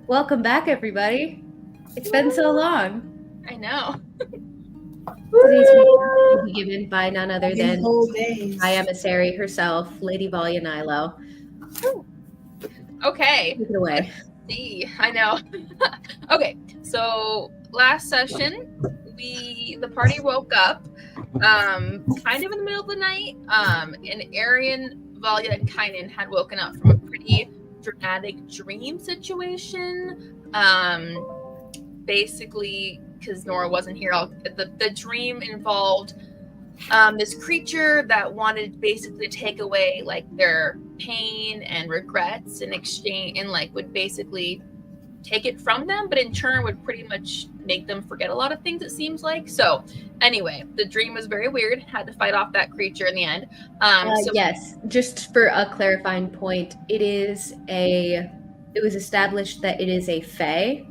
Welcome back, everybody. It's been so long. I know. Today's recap will be given by none other These than whole days. my emissary herself, Lady Valyanilo. Okay. Take it away. See, I know. Okay, so last session, the party woke up, kind of in the middle of the night. And Arian, Valia, and Kynan had woken up from a pretty dramatic dream situation. Basically, because Nora wasn't here, the dream involved this creature that wanted basically to take away like their pain and regrets in exchange, and like would basically take it from them, but in turn would pretty much make them forget a lot of things, it seems like. So anyway, the dream was very weird. Had to fight off that creature in the end. Yes, just for a clarifying point, it was established that it is a fae,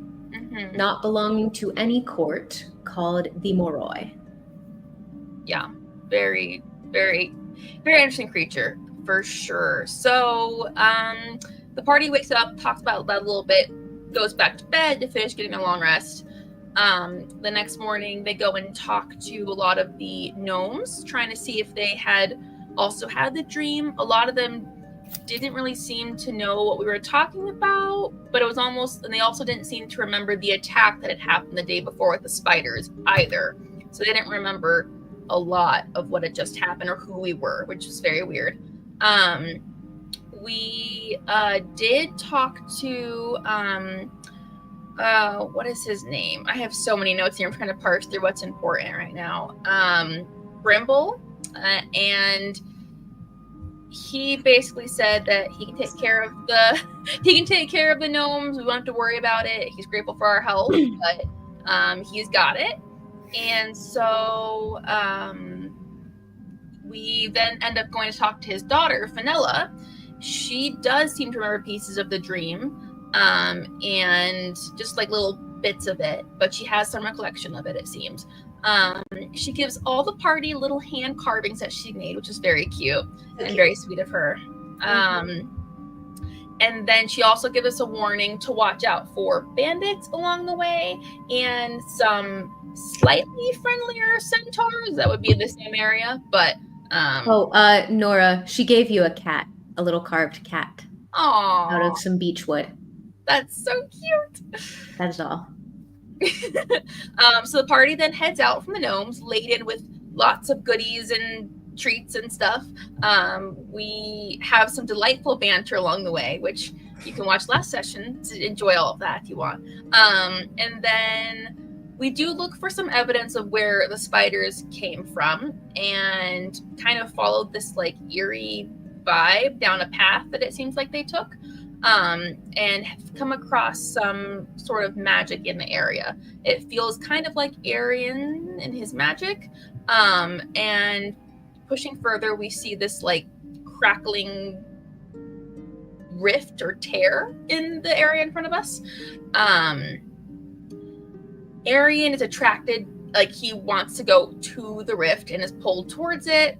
not belonging to any court, called the Moroi. Yeah, very, very, very interesting creature for sure. So the party wakes up, talks about that a little bit, goes back to bed to finish getting a long rest. The next morning, they go and talk to a lot of the gnomes, trying to see if they had also had the dream. A lot of them didn't really seem to know what we were talking about, but it was almost, and they also didn't seem to remember the attack that had happened the day before with the spiders either. So they didn't remember a lot of what had just happened or who we were, which was very weird. We did talk to what is his name? I have so many notes here. I'm trying to parse through what's important right now. Brimble, and he basically said that he can take care of the gnomes. We won't have to worry about it. He's grateful for our help, but he's got it. And so we then end up going to talk to his daughter, Fenella. She does seem to remember pieces of the dream, and just like little bits of it, but she has some recollection of it, it seems. She gives all the party little hand carvings that she made, which is very cute and very sweet of her. And then she also gives us a warning to watch out for bandits along the way and some slightly friendlier centaurs that would be in the same area, but Nora, she gave you a cat, a little carved cat. Aww. Out of some beech wood. That's so cute. That is all. So the party then heads out from the gnomes, laden with lots of goodies and treats and stuff. We have some delightful banter along the way, which you can watch last session to enjoy all of that if you want. And then we do look for some evidence of where the spiders came from and kind of followed this like eerie vibe down a path that it seems like they took, and have come across some sort of magic in the area. It feels kind of like Arian and his magic, and pushing further, we see this like crackling rift or tear in the area in front of us. Arian is attracted, like he wants to go to the rift and is pulled towards it.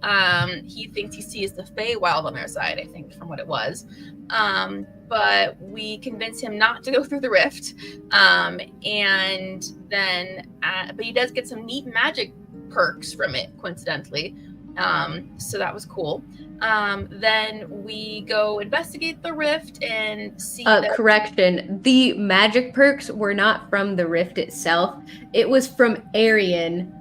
He thinks he sees the Feywild on their side, I think, from what it was. But we convince him not to go through the rift. And then, but he does get some neat magic perks from it, coincidentally. So that was cool. Then we go investigate the rift and see correction, the magic perks were not from the rift itself. It was from Arian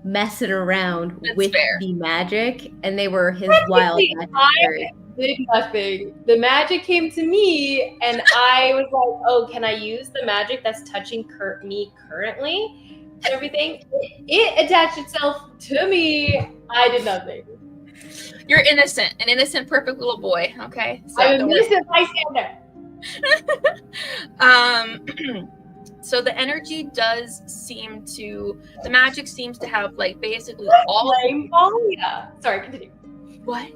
messing around with the magic, and they were his wild magic perks. Did nothing. The magic came to me, and I was like, oh, can I use the magic that's touching me currently and everything? It attached itself to me. I did nothing. You're innocent, an innocent, perfect little boy, okay? So I'm an innocent bystander. So the energy does seem to, the magic seems to have like basically all. Blame Valia. Sorry, continue. What?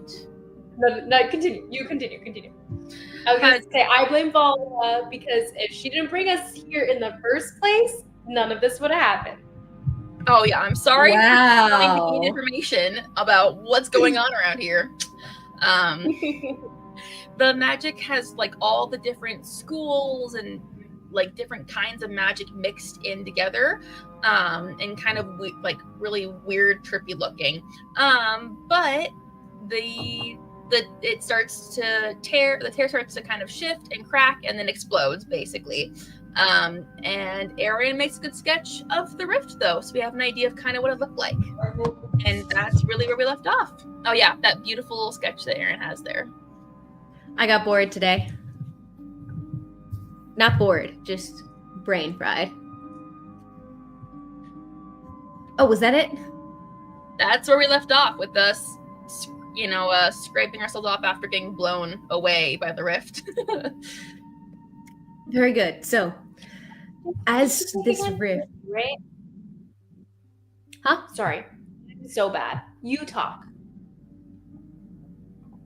No, continue. You continue. I was going to say, I blame Valia because if she didn't bring us here in the first place, none of this would have happened. Oh yeah, I'm sorry for finding information about what's going on around here. The magic has like all the different schools and like different kinds of magic mixed in together, and kind of like really weird, trippy looking. But it starts to tear. The tear starts to kind of shift and crack, and then explodes basically. And Arian makes a good sketch of the rift, though, so we have an idea of kind of what it looked like. And that's really where we left off. Oh yeah, that beautiful little sketch that Aaron has there. I got bored today. Not bored, just brain fried. Oh, was that it? That's where we left off, with us, scraping ourselves off after getting blown away by the rift. Very good. So, as this rift... Right? Huh? Sorry. So bad. You talk.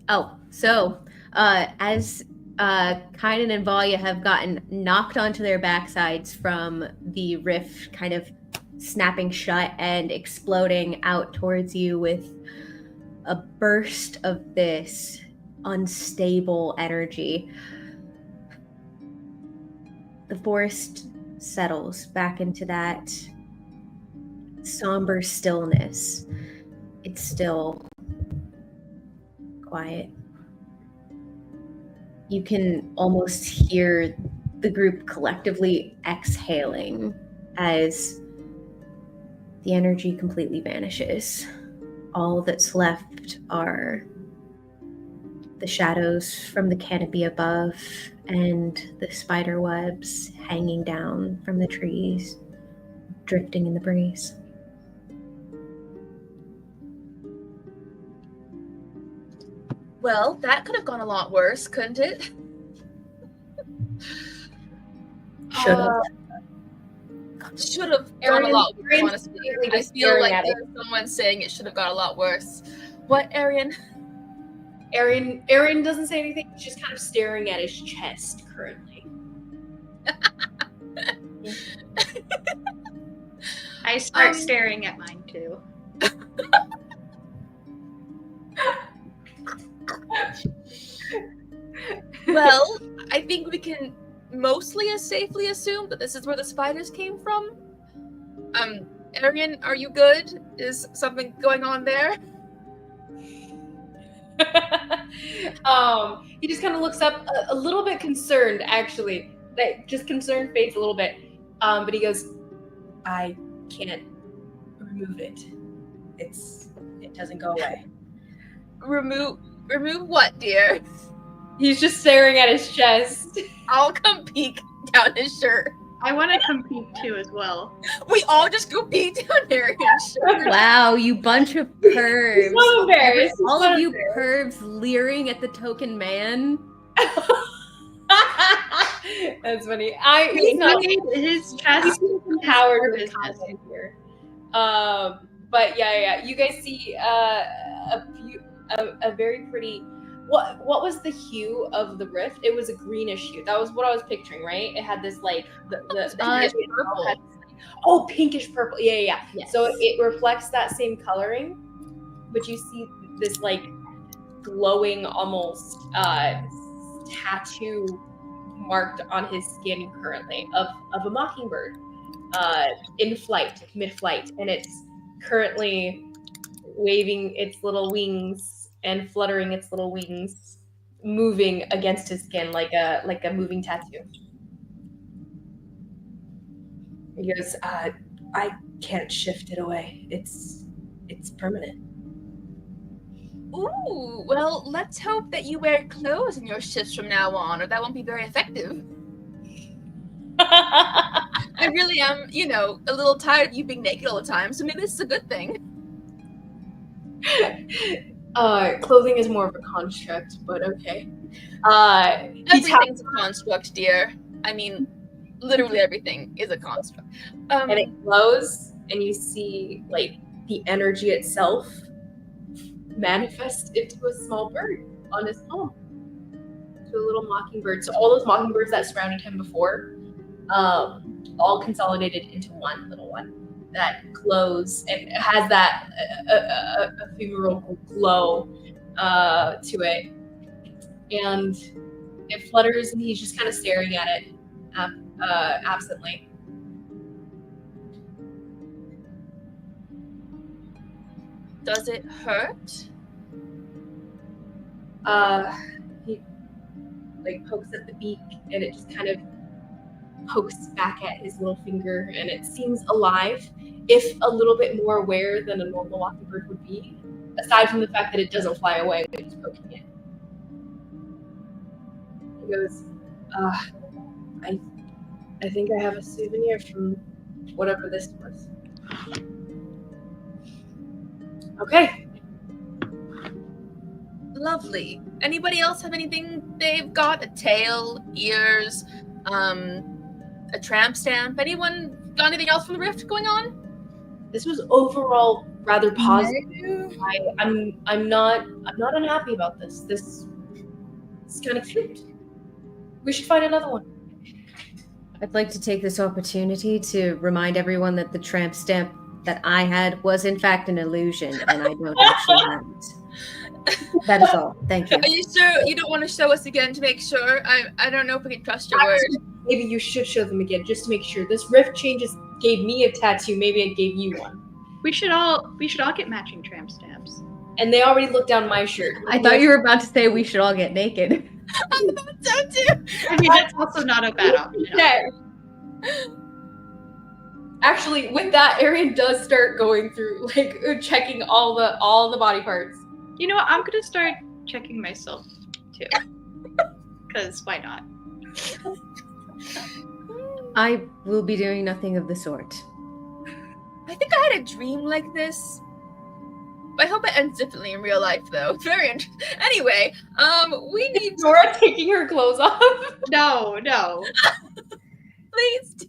Oh, so, as Kainen and Valya have gotten knocked onto their backsides from the rift kind of snapping shut and exploding out towards you with a burst of this unstable energy, the forest settles back into that somber stillness. It's still quiet. You can almost hear the group collectively exhaling as the energy completely vanishes. All that's left are the shadows from the canopy above and the spider webs hanging down from the trees, drifting in the breeze. Well, that could have gone a lot worse, couldn't it? Should have. Should have gone a lot worse, honestly. I feel like there's someone saying it should have got a lot worse. What, Arian? Aaron doesn't say anything. He's just kind of staring at his chest currently. I start staring at mine too. Well, I think we can mostly as safely assume that this is where the spiders came from. Arian, are you good? Is something going on there? He just kind of looks up a little bit concerned, actually. Like, just concerned face a little bit. But he goes, I can't remove it. It doesn't go away. Remove what, dear? He's just staring at his chest. I'll come peek down his shirt. I want to compete too as well. We all just go peek down Arian's shirt. Wow, you bunch of pervs. So embarrassed. All of you pervs leering at the token man. That's funny. His chest He's empowered with content here. But yeah. You guys see a very pretty. What was the hue of the rift? It was a greenish hue. That was what I was picturing, right? It had this like the purple. Oh, pinkish purple. Yeah. Yes. So it reflects that same coloring, but you see this like glowing almost tattoo marked on his skin currently of a mockingbird in flight, mid-flight, and it's currently waving its little wings and fluttering its little wings, moving against his skin like a moving tattoo. He goes, I can't shift it away. It's permanent. Ooh, well, let's hope that you wear clothes in your shifts from now on, or that won't be very effective. I really am, a little tired of you being naked all the time, so maybe this is a good thing. Clothing is more of a construct, but okay. Everything's a construct, dear. I mean, literally everything is a construct. And it glows, and you see, like, the energy itself manifest into a small bird on his palm. To a little mockingbird. So all those mockingbirds that surrounded him before, all consolidated into one little one that glows and has that ephemeral glow to it, and it flutters, and he's just kind of staring at it. absently. Does it hurt? He like pokes at the beak, and it just kind of pokes back at his little finger, and it seems alive, if a little bit more aware than a normal mockingbird would be, aside from the fact that it doesn't fly away when it's poking it. He goes, I think I have a souvenir from whatever this was. Okay. Lovely. Anybody else have anything they've got? A tail, ears, a tramp stamp? Anyone got anything else from the rift going on? This was overall rather positive. I'm not unhappy about this. This is kind of cute. We should find another one. I'd like to take this opportunity to remind everyone that the tramp stamp that I had was in fact an illusion, and I don't actually have it. That is all. Thank you. Are you sure you don't want to show us again to make sure? I don't know if we can trust your word. Maybe you should show them again just to make sure. This rift changes gave me a tattoo. Maybe it gave you one. We should all get matching tramp stamps. And they already looked down my shirt. I thought you were about to say we should all get naked. I thought so too. I mean, that's also not a bad option. Okay. Actually, with that, Arian does start going through, like, checking all the body parts. You know what? I'm gonna start checking myself too. Because why not? I will be doing nothing of the sort. I think I had a dream like this. I hope it ends differently in real life, though. Very interesting. Anyway, we need Nora taking her clothes off. No. Please.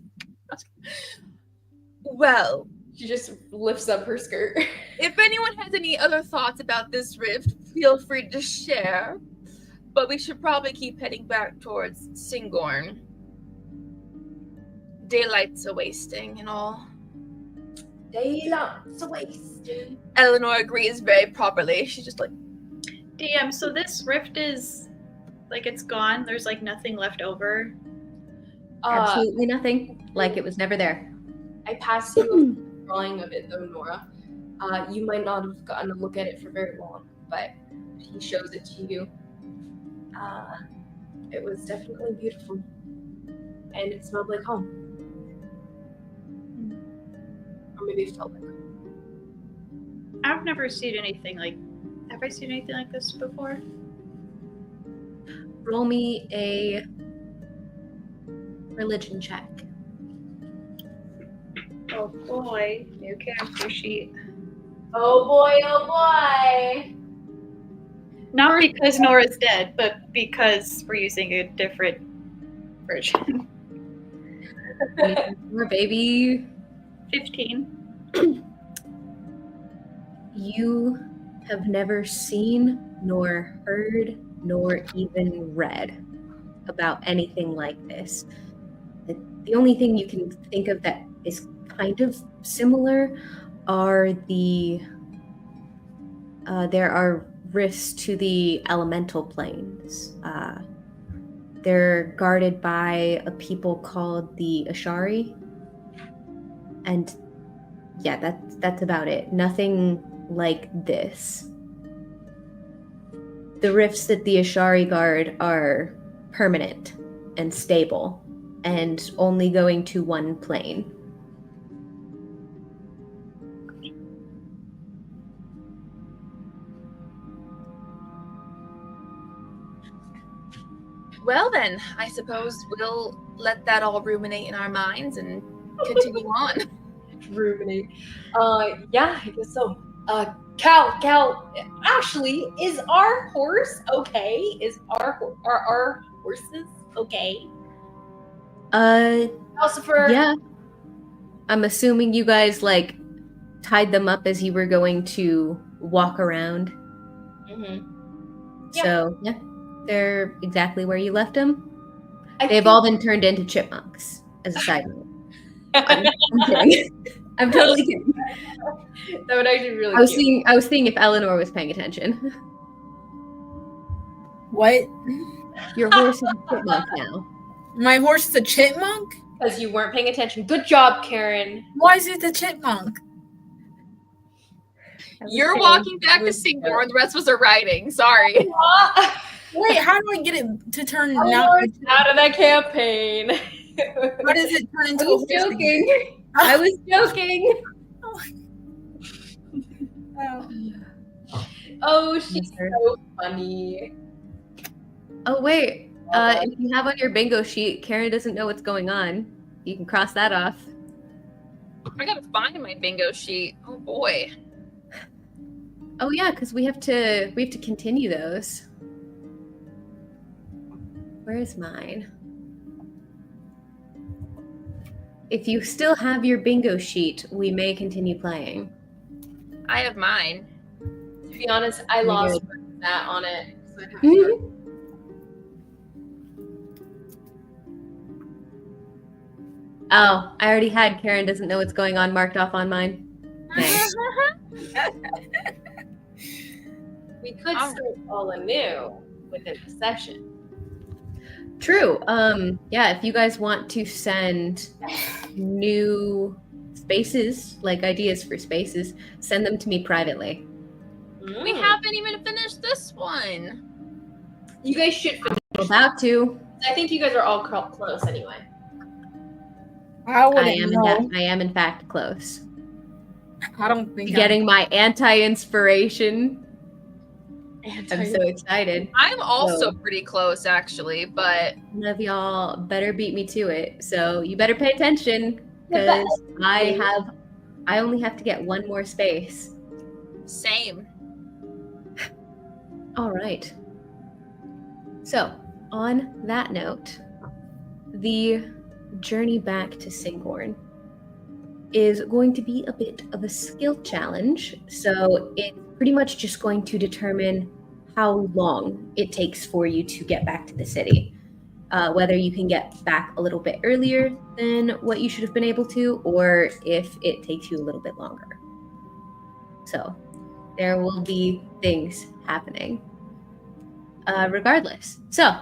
Well, She just lifts up her skirt. if anyone has any other thoughts about this rift, feel free to share. But we should probably keep heading back towards Singorn. Daylight's a wasting and all. Daylight's a wasting. Eleanor agrees very properly. She's just like, DM, so this rift is like it's gone. There's like nothing left over. Absolutely nothing. Like it was never there. I passed you a drawing of it though, Nora. You might not have gotten to look at it for very long, but he shows it to you. It was definitely beautiful. And it smelled like home. Or maybe it felt like home. I've never seen anything like. Have I seen anything like this before? Roll me a religion check. Oh boy, new character sheet. Oh boy. Not because Nora's dead, but because we're using a different version. More baby. 15. You have never seen, nor heard, nor even read about anything like this. The only thing you can think of that is kind of similar are there are rifts to the elemental planes. They're guarded by a people called the Ashari. And yeah, that's about it. Nothing like this. The rifts that the Ashari guard are permanent and stable and only going to one plane. well then, I suppose we'll let that all ruminate in our minds and continue on. Ruminate. Yeah, I guess so. Cal, actually, is our horse okay? Is our horses okay? Calcifer? Yeah. I'm assuming you guys, like, tied them up as you were going to walk around. Mm-hmm. So, yeah, they're exactly where you left them. I They've think- all been turned into chipmunks, as a side note. I'm kidding. I'm totally kidding. That would actually be really I was cute. seeing if Eleanor was paying attention. What? Your horse is a chipmunk now. My horse is a chipmunk? Because you weren't paying attention. Good job, Karen. Why is it the chipmunk? You're walking back to Singapore, the rest of us are riding. Sorry. Wait, how do I get it to turn out of that campaign? How does it turn into a horse? Joking. I was joking. Oh, she's so funny. Oh wait. If you have on your bingo sheet, Karen doesn't know what's going on. You can cross that off. I gotta find my bingo sheet. Oh boy. Oh yeah, because we have to continue those. Where is mine? If you still have your bingo sheet, we may continue playing. I have mine. To be honest, I lost that on it. So I'd have Mm-hmm. Oh, I already had Karen doesn't know what's going on marked off on mine. Thanks. We could start all anew within the session. True. Yeah, if you guys want to send new spaces, like ideas for spaces, send them to me privately. We haven't even finished this one. You guys should finish. We're about to. I think you guys are all close anyway. I am in fact close. I don't think getting my anti-inspiration. I'm so excited. I'm also pretty close, actually, but one of y'all better beat me to it. So you better pay attention because I only have to get one more space. Same. All right. So on that note, the journey back to Singhorn is going to be a bit of a skill challenge. So it's pretty much just going to determine how long it takes for you to get back to the city. Whether you can get back a little bit earlier than what you should have been able to, or if it takes you a little bit longer. So there will be things happening. Regardless. So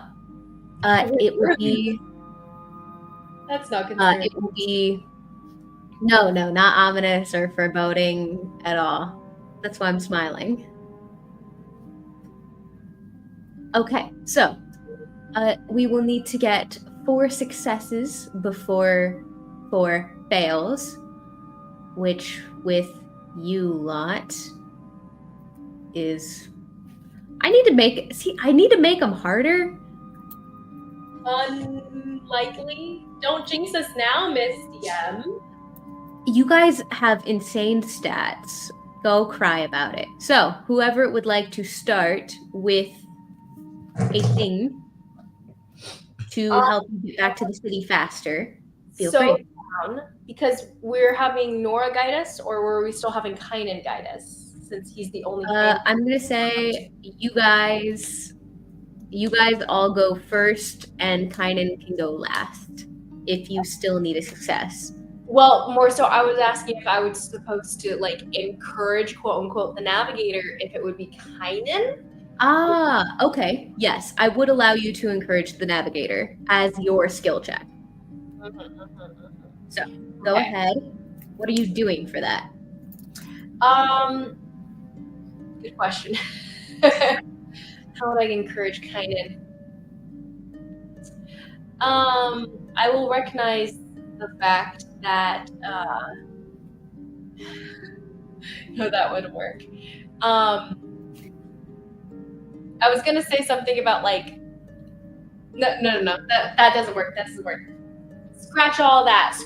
it will be... That's not concerning. It will be... No, not ominous or foreboding at all. That's why I'm smiling. Okay, so we will need to get 4 successes before 4 fails, which with you lot is... I need to make them harder. Unlikely. Don't jinx us now, Miss DM. You guys have insane stats. Go cry about it. So, whoever would like to start with a thing to help you get back to the city faster, feel free. Because we're having Nora guide us, or were we still having Kynan guide us, since he's the only... I'm going to say you guys all go first, and Kynan can go last, if you still need a success. Well, more so, I was asking if I was supposed to, encourage, quote-unquote, the navigator, if it would be Kynan. Ah, okay. Yes, I would allow you to encourage the navigator as your skill check. So, go ahead. What are you doing for that? Good question. How would I encourage Kynan? I will recognize the fact that no, that wouldn't work. I was gonna say something about no, that doesn't work. That doesn't work. Scratch all that.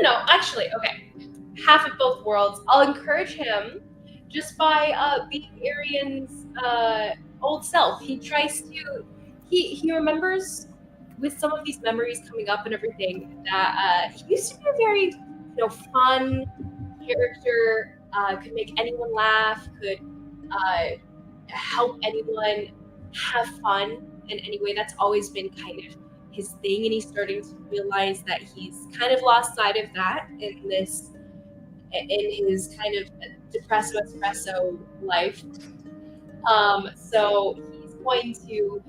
No. Actually, okay. Half of both worlds. I'll encourage him just by being Arian's old self. He tries to. He remembers, with some of these memories coming up and everything, that he used to be a very, fun character. Could make anyone laugh. Could help anyone have fun in any way. That's always been kind of his thing, and he's starting to realize that he's kind of lost sight of that in his kind of depresso espresso life. So he's going to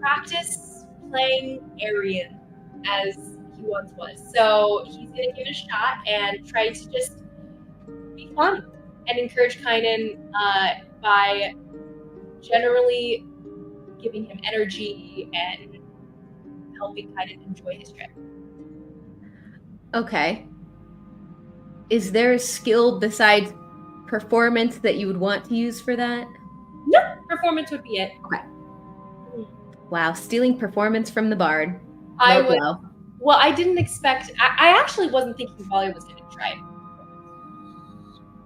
practice playing Aryan as he once was. So he's gonna give it a shot and try to just be fun and encourage Kynan by generally giving him energy and helping Kynan enjoy his trip. Okay. Is there a skill besides performance that you would want to use for that? No, performance would be it. Okay. Wow, stealing performance from the bard. I Low would. blow. Well, I didn't expect. I actually wasn't thinking Volley was going to try it.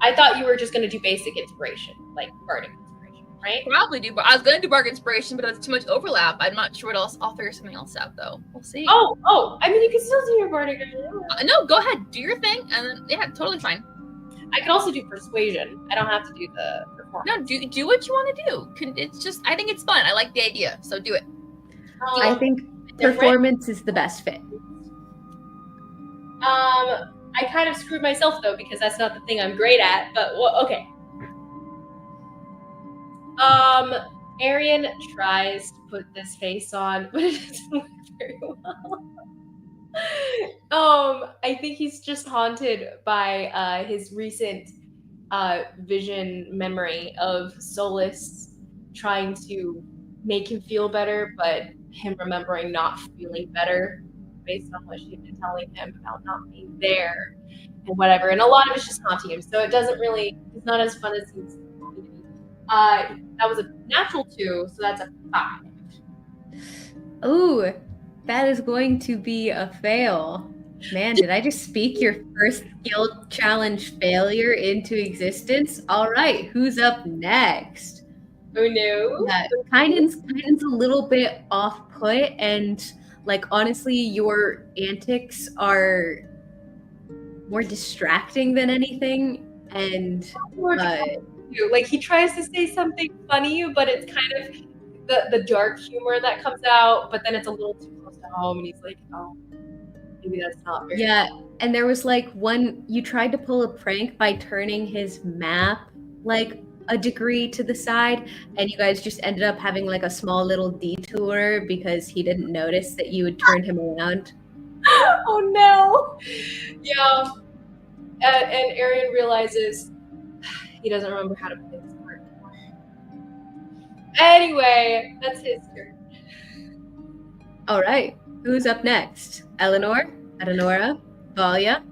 I thought you were just going to do basic inspiration, like bardic inspiration, right? Probably do, but I was gonna do bargain inspiration, but it's too much overlap. I'm not sure what else. I'll figure something else out though. We'll see. Oh! I mean, you can still do your bardic. No, go ahead, do your thing, and then yeah, totally fine. I could also do persuasion. I don't have to do the performance. No, do what you want to do. It's just, I think it's fun. I like the idea, so do it. I think performance is the best fit. I kind of screwed myself though because that's not the thing I'm great at. But okay. Aryan tries to put this face on, but it doesn't work very well. I think he's just haunted by his recent vision memory of Solus trying to make him feel better, but him remembering not feeling better based on what she'd been telling him about not being there and whatever. And a lot of it's just haunting him, so it doesn't really, it's not as fun as it seems to be. That was a natural 2, so that's a 5. Ooh, that is going to be a fail. Man, did I just speak your first skill challenge failure into existence? All right, who's up next? Oh no. Yeah, Kynan's a little bit off put, and like honestly, your antics are more distracting than anything. And like he tries to say something funny, but it's kind of the dark humor that comes out, but then it's a little too close to home, and he's like, oh, maybe that's not very cool. And there was like you tried to pull a prank by turning his map like a degree to the side, and you guys just ended up having like a small little detour because he didn't notice that you had turned him around. Oh no. Yeah. And Aryan realizes he doesn't remember how to play this part anymore. Anyway, that's his turn. All right. Who's up next? Eleanor? Adenora? Valia?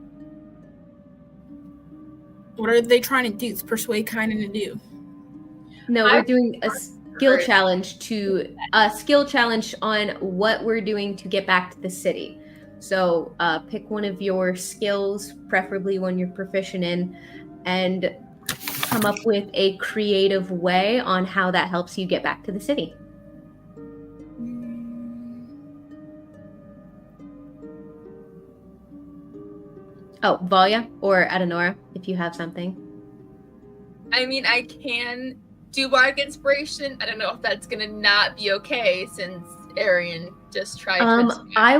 What are they trying to do? Persuade Kynan to do? No, we're doing a skill challenge on what we're doing to get back to the city. So pick one of your skills, preferably one you're proficient in, and come up with a creative way on how that helps you get back to the city. Oh, Valia or Adenora, if you have something. I mean, I can do bardic inspiration. I don't know if that's gonna not be okay since Aryan just tried to. I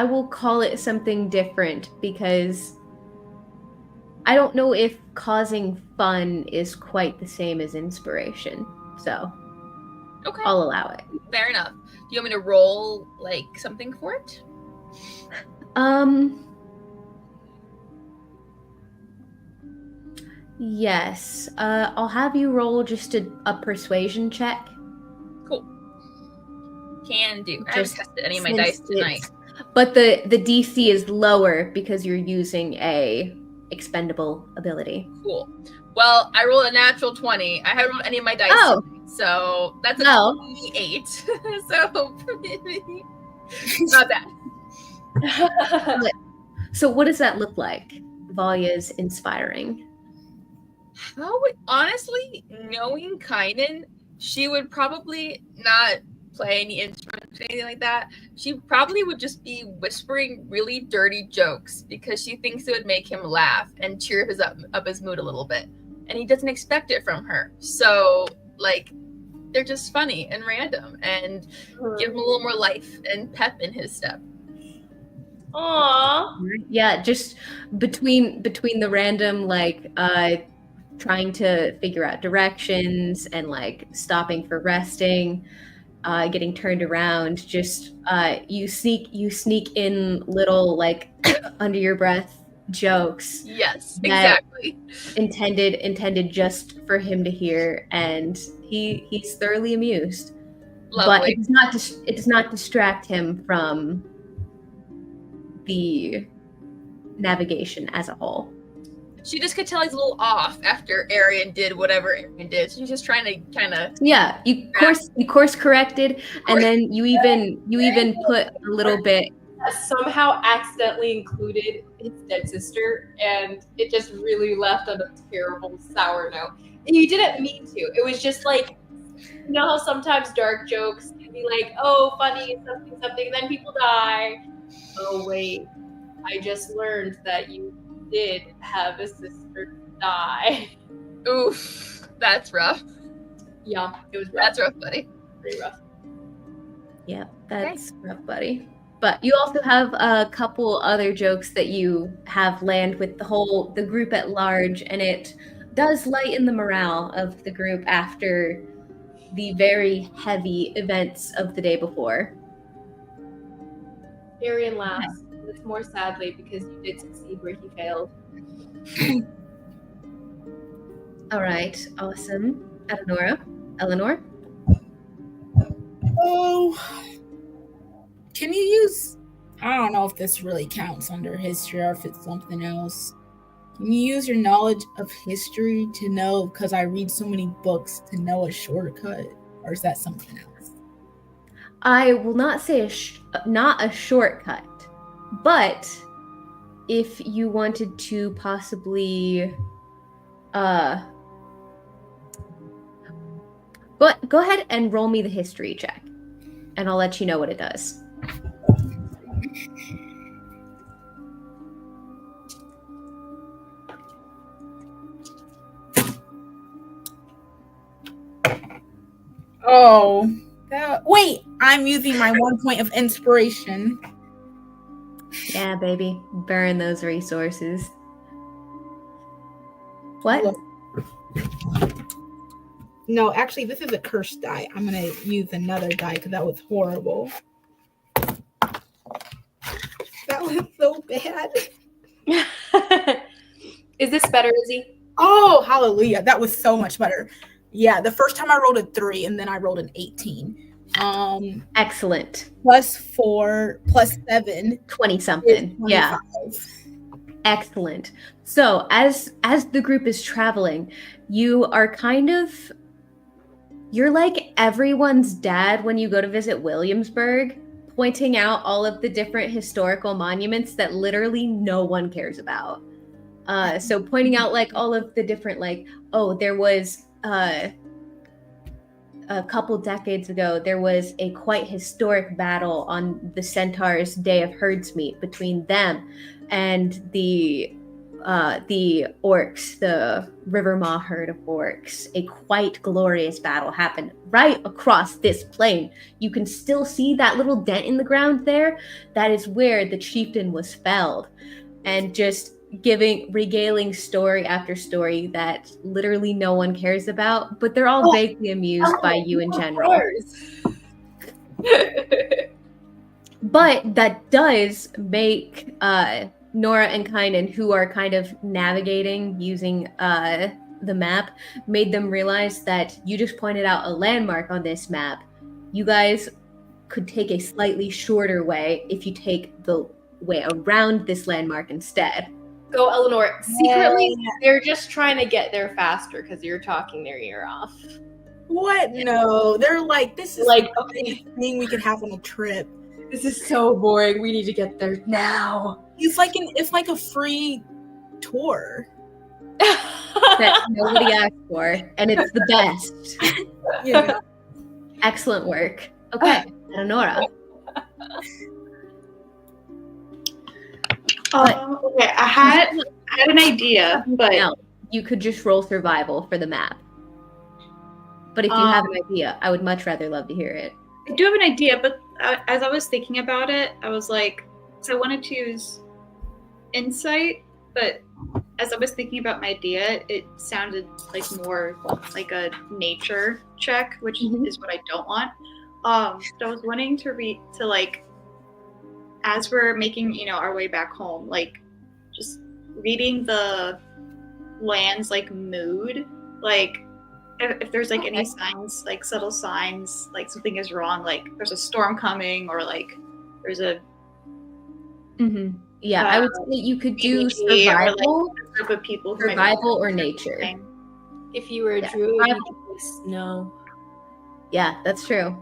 will call it something different because I don't know if causing fun is quite the same as inspiration. So okay, I'll allow it. Fair enough. Do you want me to roll like something for it? Yes. I'll have you roll just a persuasion check. Cool. Can do. I haven't tested any of my dice tonight. But the DC is lower because you're using a expendable ability. Không. Well, I rolled a natural 20. I haven't rolled any of my dice tonight, so that's a 28. So not bad. So what does that look like? Valya's inspiring. Honestly, knowing Kynan, she would probably not play any instruments or anything like that. She probably would just be whispering really dirty jokes because she thinks it would make him laugh and cheer up his mood a little bit. And he doesn't expect it from her. So, like, they're just funny and random and give him a little more life and pep in his step. Aww. Yeah, just between the random, like, trying to figure out directions and like stopping for resting, getting turned around, just you sneak in little like under your breath jokes. Yes, that exactly. Intended just for him to hear, and he's thoroughly amused. Lovely. But it does not distract him from the navigation as a whole. She just could tell he's a little off after Arian did whatever Arian did. She's just trying to kind of you course corrected, and then you even put a little bit. Somehow accidentally included his dead sister, and it just really left on a terrible sour note. And you didn't mean to. It was just like, you know how sometimes dark jokes can be like, oh, funny, something, and then people die. Oh, wait. I just learned that you did have a sister die. Oof. That's rough. Yeah, it was rough. That's rough, buddy. Pretty rough. Yeah, that's rough, buddy. But you also have a couple other jokes that you have land with the group at large, and it does lighten the morale of the group after the very heavy events of the day before. Arian laughs. It's more sadly because you did succeed where he failed. All right, awesome. Eleanor? Oh, can you use, I don't know if this really counts under history or if it's something else. Can you use your knowledge of history to know, because I read so many books, to know a shortcut? Or is that something else? I will not say not a shortcut, but if you wanted to possibly go ahead and roll me the history check, and I'll let you know what it does. Oh, wait, I'm using my 1 point of inspiration. Yeah, baby. Burn those resources. What? No, actually, this is a cursed die. I'm going to use another die because that was horrible. That was so bad. Is this better, Izzy? Oh, hallelujah. That was so much better. Yeah, the first time I rolled a 3 and then I rolled an 18. Excellent. +4, +7. 20-something. Yeah. Excellent. So as the group is traveling, you're like everyone's dad when you go to visit Williamsburg, pointing out all of the different historical monuments that literally no one cares about. So pointing out like all of the different, like, oh, there was a couple decades ago, there was a quite historic battle on the Centaur's Day of Herdsmeet between them and the orcs, the River Maw herd of orcs. A quite glorious battle happened right across this plain. You can still see that little dent in the ground there. That is where the chieftain was felled. And just regaling story after story that literally no one cares about, but they're all vaguely amused by you in general. But that does make Nora and Kynan, who are kind of navigating using the map, made them realize that you just pointed out a landmark on this map. You guys could take a slightly shorter way if you take the way around this landmark instead. Go, Eleanor. Secretly, they're just trying to get there faster because you're talking their ear off. What? No, they're like, this is like the thing we could have on a trip. This is so boring. We need to get there now. It's like a free tour that nobody asked for, and it's the best. Yeah. Excellent work. Okay, Nora. Okay, I had an idea, but no, you could just roll survival for the map. But if you have an idea, I would much rather love to hear it. I do have an idea, but as I was thinking about it, I was like, so I wanted to use insight, but as I was thinking about my idea, it sounded like more like a nature check, which is what I don't want. I was wanting to read to like, as we're making our way back home, like just reading the land's like mood, like if there's like any signs, like subtle signs, like something is wrong, like there's a storm coming, or like there's a yeah, I would say you could do survival, or, like, of people survival or nature. If you were a druid, you could snow. Yeah, that's true.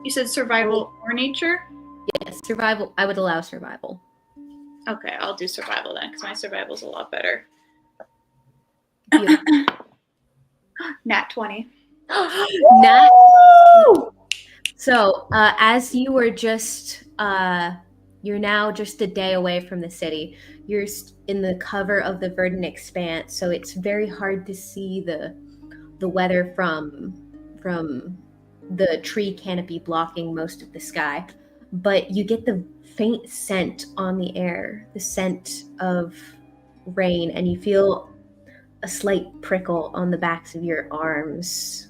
You said survival or nature? Yes, survival. I would allow survival. Okay, I'll do survival then, because my survival's a lot better. Nat 20. Nat. So, as you were just, you're now just a day away from the city. You're in the cover of the verdant expanse, so it's very hard to see the weather from the tree canopy blocking most of the sky. But you get the faint scent on the air, the scent of rain, and you feel a slight prickle on the backs of your arms,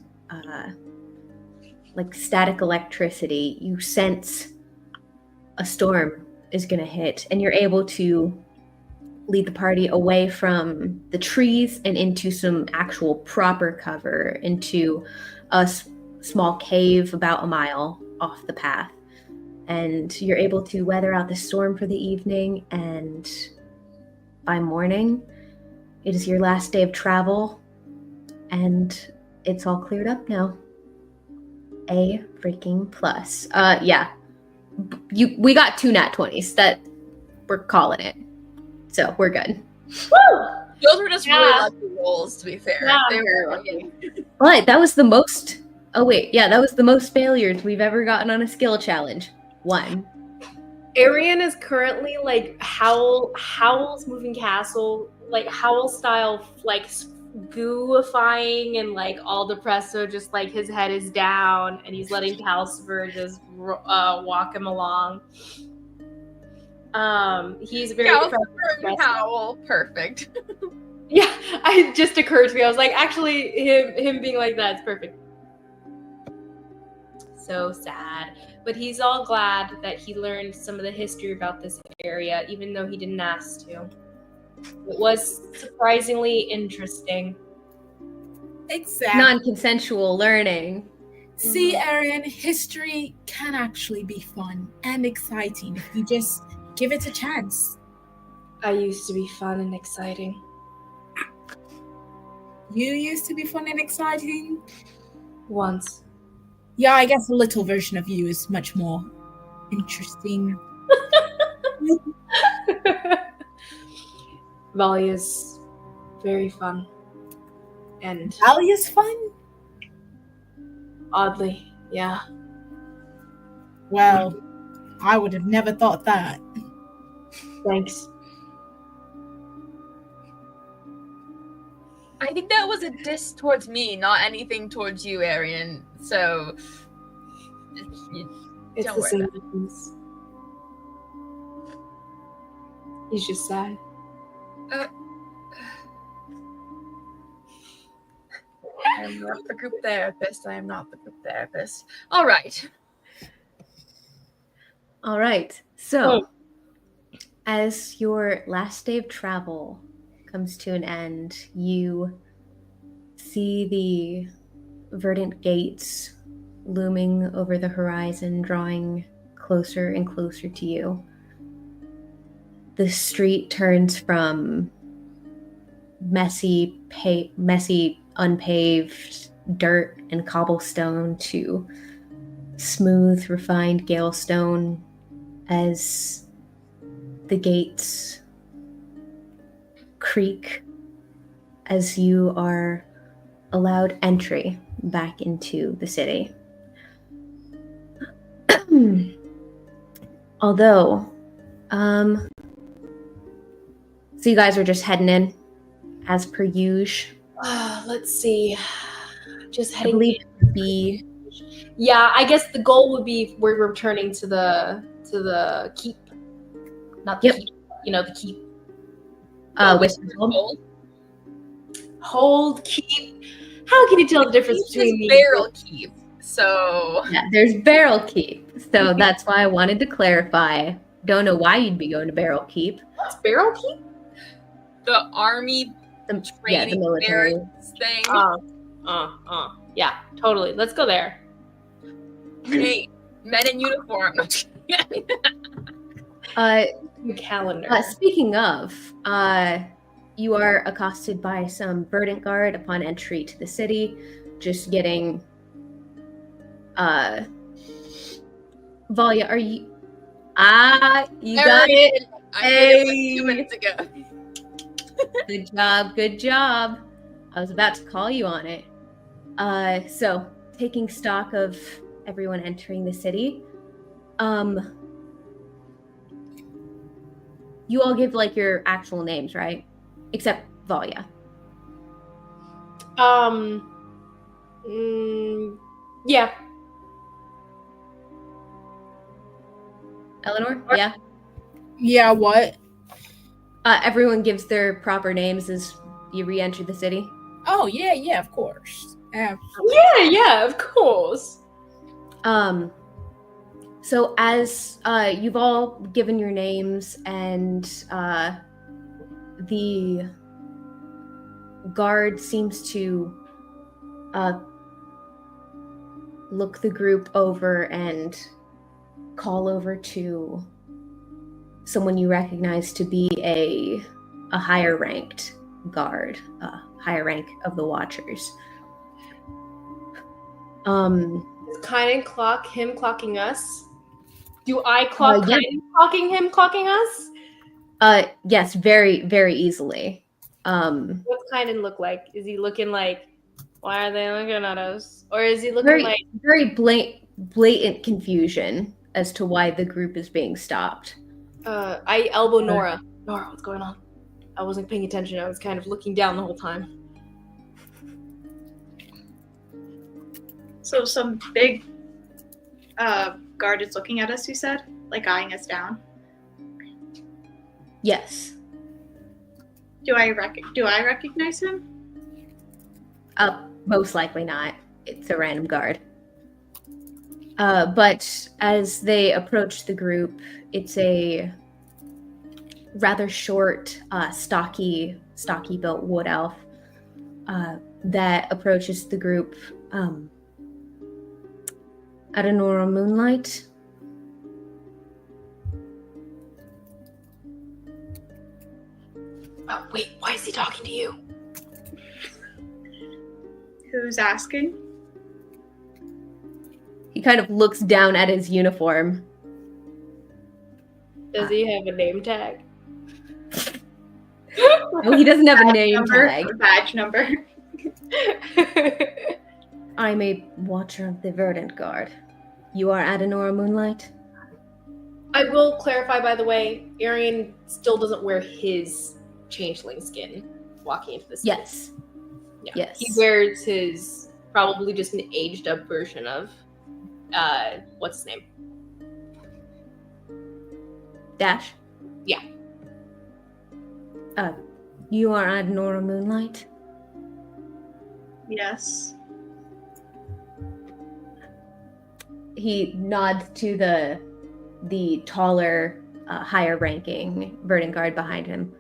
like static electricity. You sense a storm is going to hit, and you're able to lead the party away from the trees and into some actual proper cover, into a small cave about a mile off the path. And you're able to weather out the storm for the evening, and by morning, it is your last day of travel, and it's all cleared up now. A freaking plus. Yeah. We got 2 nat 20s. That we're calling it. So we're good. Woo! Those were just really lucky rolls, to be fair. Yeah, they were lucky. But that was the most. Oh wait, yeah, that was the most failures we've ever gotten on a skill challenge. 1. Arian is currently like Howl's moving castle, like Howl style, like gooifying and like all depressed. So just like his head is down, and he's letting Calcifer just walk him along. He's very Howl, perfect. Yeah, it just occurred to me. I was like, actually, him being like that is perfect. So sad. But he's all glad that he learned some of the history about this area, even though he didn't ask to. It was surprisingly interesting. Exactly. Non-consensual learning. See, Arian, history can actually be fun and exciting if you just give it a chance. I used to be fun and exciting. You used to be fun and exciting? Once. Yeah, I guess a little version of you is much more interesting. Valia's very fun. And Valia's fun? Oddly, yeah. Well, I would have never thought that. Thanks. I think that was a diss towards me, not anything towards you, Arian. So, It's don't the worry same about it. difference. He's just sad. I am not the group therapist. I am not the group therapist. All right. All right. So, as your last day of travel comes to an end, you see the verdant gates looming over the horizon, drawing closer and closer to you. The street turns from messy, unpaved dirt and cobblestone to smooth, refined gale stone as the gates creak as you are allowed entry back into the city. Although, so you guys are just heading in as per usual. Let's see. Just I heading. believe it would be Yeah, I guess the goal would be we're returning to the keep, not the keep. You know, the keep. Wisdom. Hold keep. How can you tell the difference between these? Barrel keep. So Yeah, there's Barrel Keep. So that's why I wanted to clarify. Don't know why you'd be going to Barrel Keep. What's Barrel Keep? the army The training military. barracks thing. Yeah, totally. Let's go there. Hey, men in uniform. Calendar. Speaking of, you are accosted by some verdant guard upon entry to the city. Just getting. Valia, are you? You got it. I did it like 2 minutes ago. Good job. I was about to call you on it. So taking stock of everyone entering the city, you all give like your actual names, right? Except Valia. Yeah. Eleanor? Yeah. Yeah, what? Everyone gives their proper names as you re-enter the city. Oh, yeah, of course. Yeah, of course. So as you've all given your names and the guard seems to look the group over and call over to someone you recognize to be a higher ranked guard, higher rank of the Watchers. Does Kynan clock him clocking us? Do I clock yeah. Kynan clocking him clocking us? Yes, very, very easily. What's Kynan look like? Is he looking like, why are they looking at us? Or is he looking like very blatant confusion as to why the group is being stopped? I elbow Nora. Nora, what's going on? I wasn't paying attention. I was kind of looking down the whole time. So some big guard is looking at us, you said? Like eyeing us down? Yes. Do I recognize him? Most likely not. It's a random guard. But as they approach the group, it's a rather short, stocky built wood elf that approaches the group. Adenora Moonlight. Oh, wait, why is he talking to you? Who's asking? He kind of looks down at his uniform. Does he have a name tag? No, he doesn't have a name tag. Badge number. I'm a watcher of the Verdant Guard. You are Adenora Moonlight? I will clarify, by the way, Arian still doesn't wear his changeling skin walking into the city. Yes. Yeah. Yes. He wears his, probably just an aged up version of, what's his name? Dash? Yeah. You are Adenora Moonlight? Yes. He nods to the taller, higher ranking Verdant Guard behind him.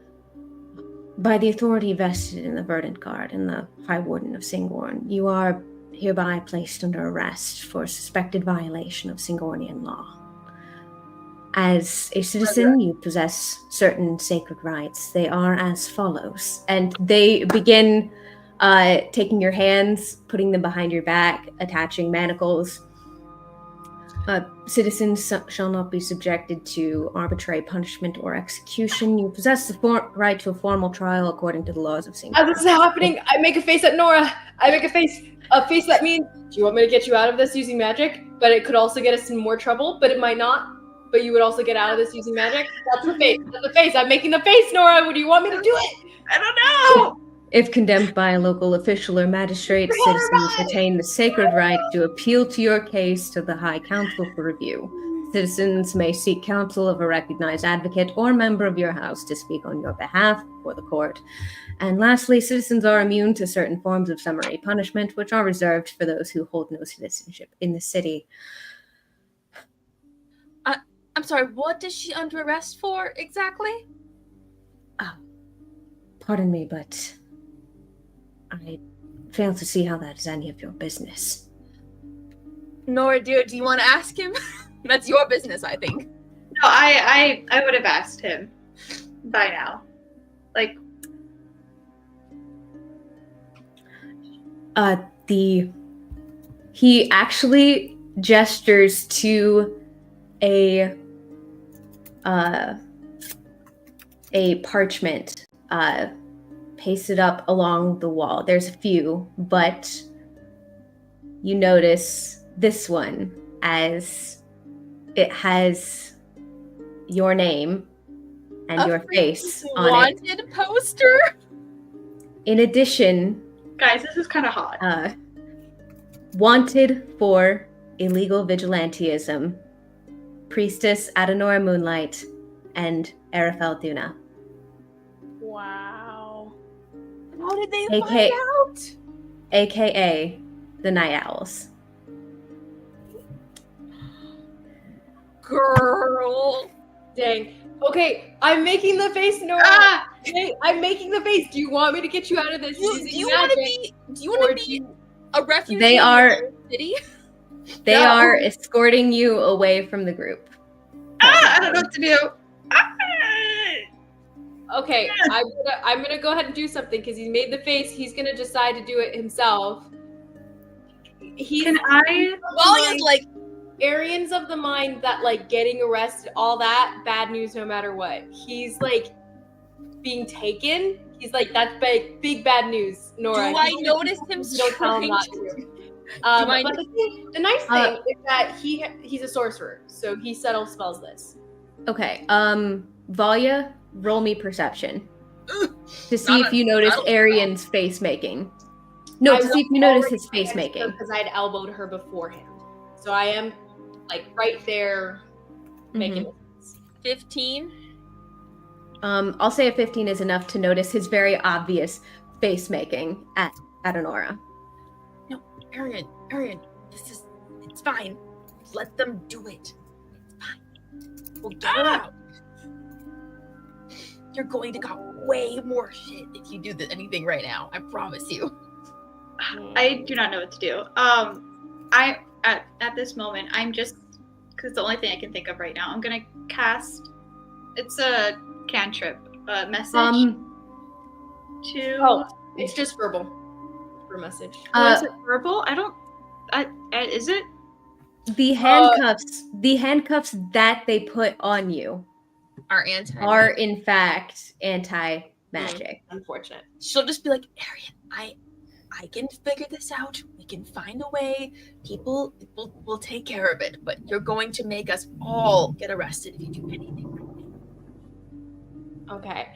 By the authority vested in the Verdant Guard and the High Warden of Singorn, you are hereby placed under arrest for suspected violation of Singornian law. As a citizen, you possess certain sacred rights. They are as follows. And they begin taking your hands, putting them behind your back, attaching manacles. Citizens shall not be subjected to arbitrary punishment or execution. You possess the right to a formal trial according to the laws of Singapore. As this is happening, I make a face at Nora. I make a face that means, do you want me to get you out of this using magic? But it could also get us in more trouble, but it might not. But you would also get out of this using magic? That's the face. That's the face. I'm making the face, Nora. Do you want me to do it? I don't know. If condemned by a local official or magistrate, citizens retain the sacred right to appeal to your case to the High Council for review. Citizens may seek counsel of a recognized advocate or member of your house to speak on your behalf before the court. And lastly, citizens are immune to certain forms of summary punishment, which are reserved for those who hold no citizenship in the city. I'm sorry, what is she under arrest for exactly? Pardon me, but I fail to see how that is any of your business. Nora, dear, do you want to ask him? That's your business, I think. No, I would have asked him by now. Like, he actually gestures to a parchment pasted up along the wall. There's a few, but you notice this one as it has your name and your face on it. Wanted poster. In addition, guys, this is kind of hot. Wanted for illegal vigilantism, Priestess Adenora Moonlight and Arafel Duna. Wow. How did they find out? AKA the Night Owls. Girl. Dang. Okay, I'm making the face, Nora. Okay, I'm making the face. Do you want me to get you out of this? Do you want to be a refugee They are in the city? They are escorting you away from the group. I don't know what to do. Okay, I'm gonna go ahead and do something because he made the face. He's gonna decide to do it himself. Can I? Valia's like, Arian's of the mind that like getting arrested, all that bad news no matter what. He's like being taken. He's like, that's big bad news, Nora. Do I notice him? Don't tell him not to. But the nice thing is that he's a sorcerer, so he settles spells this. Okay. Valia, roll me perception to see if you notice Arian's face making. No, to see if you notice his face making. Because I'd elbowed her beforehand, so I am like right there making it. 15. I'll say a 15 is enough to notice his very obvious face making at Adenora. No, Arian, it's fine. Let them do it. It's fine. We'll get her out. You're going to got way more shit if you do anything right now. I promise you. I do not know what to do. At this moment, I'm just, because the only thing I can think of right now, I'm gonna cast. It's a cantrip message to. Oh, it's just verbal. For a message. Is it verbal? Is it? The handcuffs that they put on you are in fact anti-magic. Unfortunate. She'll just be like, Arian, I can figure this out. We can find a way. People will take care of it. But you're going to make us all get arrested if you do anything right now. Okay.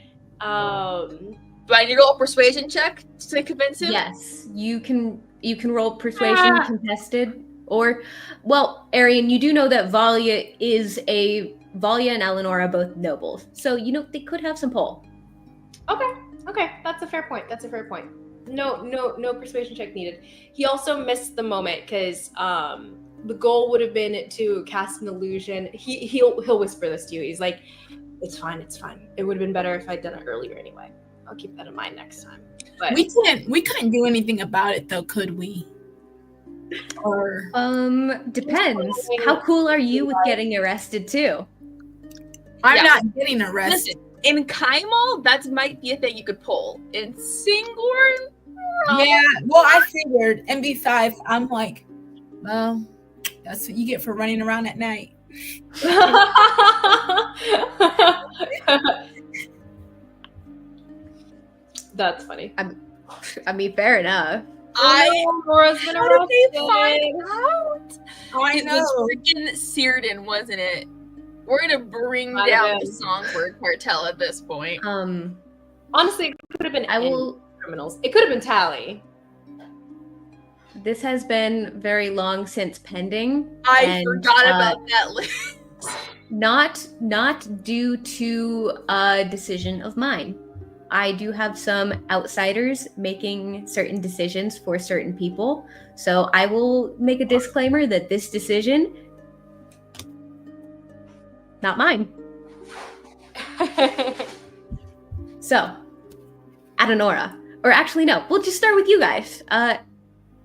Do I need to roll a persuasion check to convince him? Yes, you can roll persuasion contested, or, well, Arian, you do know that Valia and Eleanor are both nobles, so they could have some pull. Okay, that's a fair point. No persuasion check needed. He also missed the moment because the goal would have been to cast an illusion. He'll whisper this to you. He's like, it's fine. It would have been better if I'd done it earlier anyway. I'll keep that in mind next time. But we couldn't do anything about it though, could we? Or depends. How cool are you with getting arrested too? I'm not getting arrested. Listen, in Kaimal, that might be a thing you could pull. In Singorn, yeah. Well, I figured MB5. I'm like, well, that's what you get for running around at night. That's funny. I mean, fair enough. Nora's been how did they find out? I know. It was freaking Círdan, wasn't it? We're gonna bring down the Songbird cartel at this point. Honestly, it could have been criminals. It could have been Tally. This has been very long since pending. I forgot about that list. Not due to a decision of mine. I do have some outsiders making certain decisions for certain people. So I will make a disclaimer that this decision, not mine. So, Adenora. Or actually, no. We'll just start with you guys.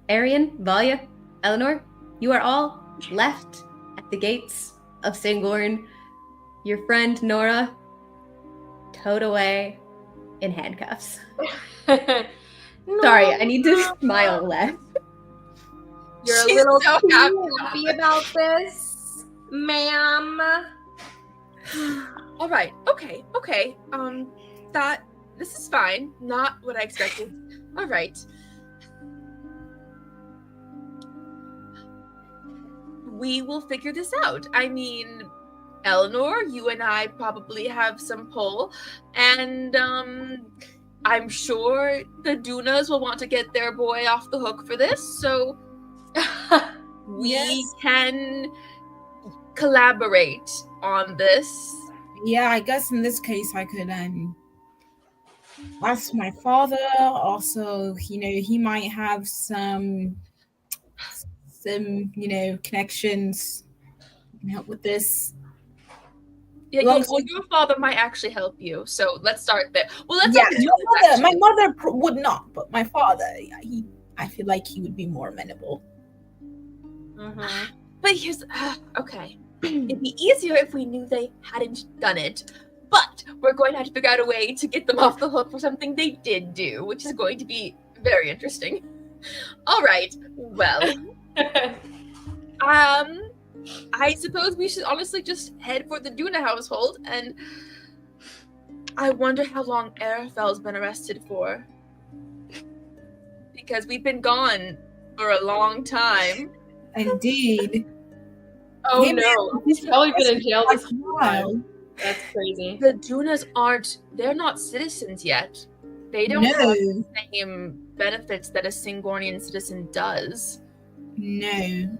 Arian, Valia, Eleanor, you are all left at the gates of Singorn. Your friend Nora towed away in handcuffs. Sorry, I need to smile less. You're She's a little so too happy about this, ma'am. All right. Okay. This is fine. Not what I expected. All right. We will figure this out. I mean, Eleanor, you and I probably have some pull, and I'm sure the Dunas will want to get their boy off the hook for this, so we can collaborate on this. Yeah, I guess in this case I could ask my father. Also, he might have some connections who can help with this. Yeah, your father might actually help you. So let's start there. Well, let's my mother would not, but my father, I feel like he would be more amenable. Mm-hmm. But here's okay. It'd be easier if we knew they hadn't done it. But we're going to have to figure out a way to get them off the hook for something they did do, which is going to be very interesting. All right. Well, I suppose we should honestly just head for the Duna household, and I wonder how long Arafel's been arrested for. Because we've been gone for a long time. Indeed. Oh no, he's probably been in jail this whole time. That's crazy. The Dunas they're not citizens yet. They don't have the same benefits that a Singornian citizen does. No.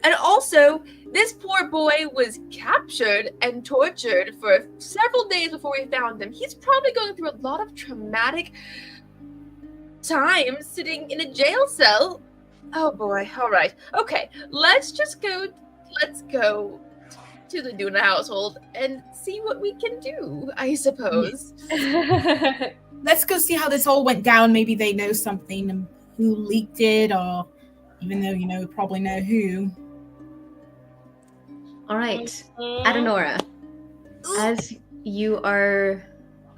And also, this poor boy was captured and tortured for several days before we found him. He's probably going through a lot of traumatic time sitting in a jail cell. Oh boy, all right. Okay, let's go to the Duna household and see what we can do, I suppose. Let's go see how this all went down. Maybe they know something, who leaked it, or even though, we probably know who. All right, Adenora, as you are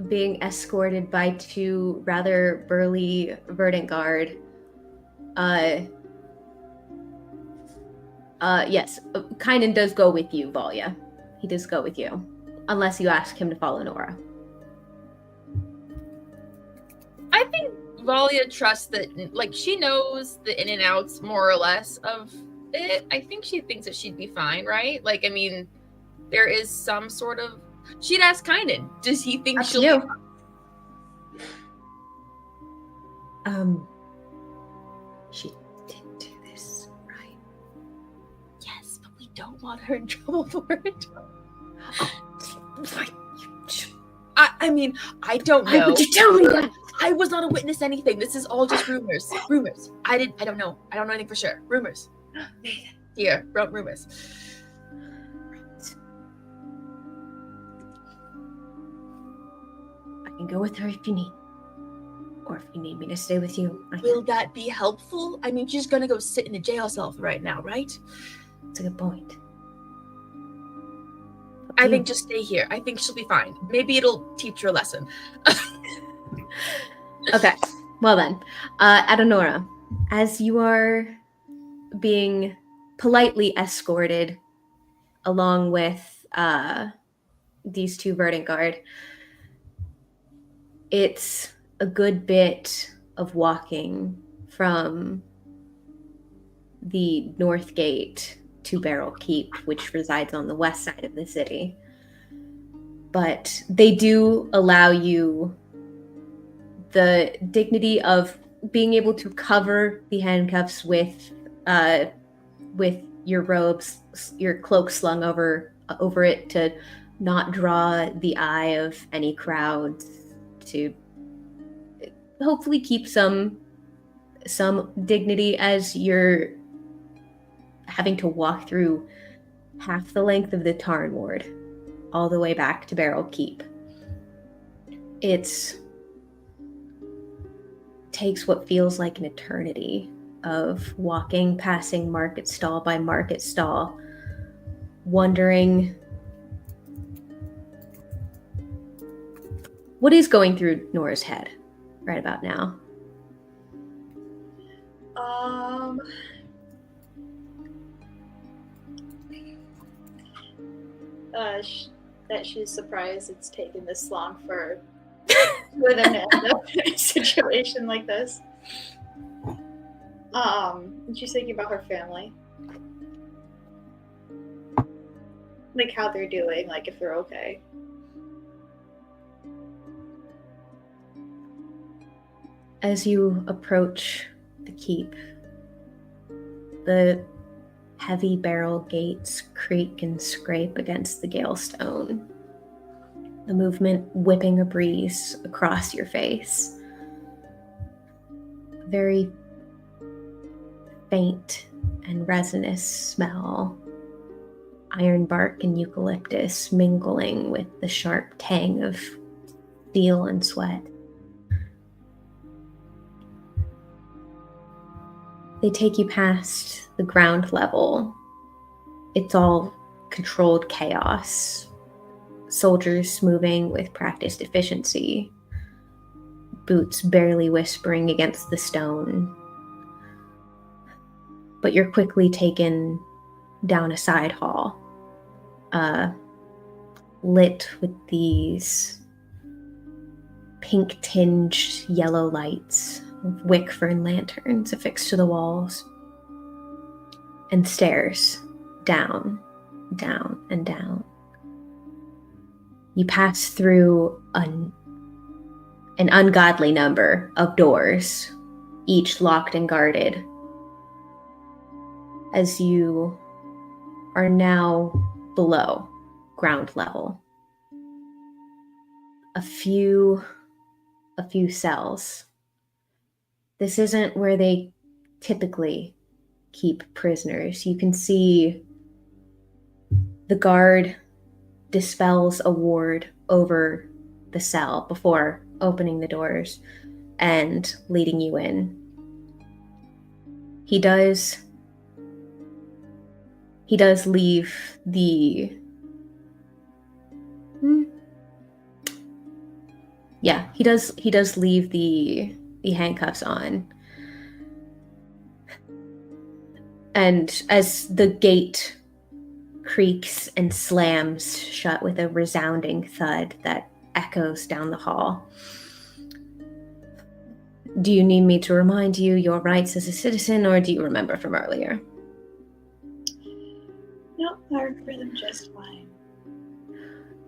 being escorted by two rather burly verdant guard, yes, Kynan does go with you, Valia. He does go with you, unless you ask him to follow Nora. I think Valia trusts that, she knows the in and outs more or less of it. I think she thinks that she'd be fine, right? There is some sort of. She'd ask Kynan, does he think she'll be fine? She didn't do this, right? Yes, but we don't want her in trouble for it. I mean, I don't know. Why would you tell me that? I was not a witness to anything. This is all just rumors. Rumors. I don't know. I don't know anything for sure. Rumors. Here, rumors. I can go with her if you need. Or if you need me to stay with you. Will that be helpful? I mean, she's gonna go sit in a jail cell for right now, right? That's a good point. I think just stay here. I think she'll be fine. Maybe it'll teach her a lesson. Okay. Well then, Adenora, as you are being politely escorted along with these two verdant guard, it's a good bit of walking from the North Gate to Barrel Keep, which resides on the west side of the city. But they do allow you the dignity of being able to cover the handcuffs with your robes, your cloak slung over it to not draw the eye of any crowds, to hopefully keep some dignity as you're having to walk through half the length of the Tarn Ward all the way back to Barrel Keep. It takes what feels like an eternity of walking, passing market stall by market stall, wondering what is going through Nora's head right about now. That she's surprised it's taken this long for them to end up in a situation like this. And she's thinking about her family, like how they're doing, like if they're okay. As you approach the keep, the heavy barrel gates creak and scrape against the gale stone, the movement whipping a breeze across your face. A very faint and resinous smell, iron bark and eucalyptus mingling with the sharp tang of steel and sweat. They take you past the ground level. It's all controlled chaos. Soldiers moving with practiced efficiency. Boots barely whispering against the stone. But you're quickly taken down a side hall, lit with these pink-tinged yellow lights, wick fern lanterns affixed to the walls, and stairs down, down, and down. You pass through an ungodly number of doors, each locked and guarded, as you are now below ground level. A few cells. This isn't where they typically keep prisoners. You can see the guard dispels a ward over the cell before opening the doors and leading you in. He does leave the he does leave the handcuffs on. And as the gate creaks and slams shut with a resounding thud that echoes down the hall. Do you need me to remind you your rights as a citizen, or do you remember from earlier? No, I remember them just fine.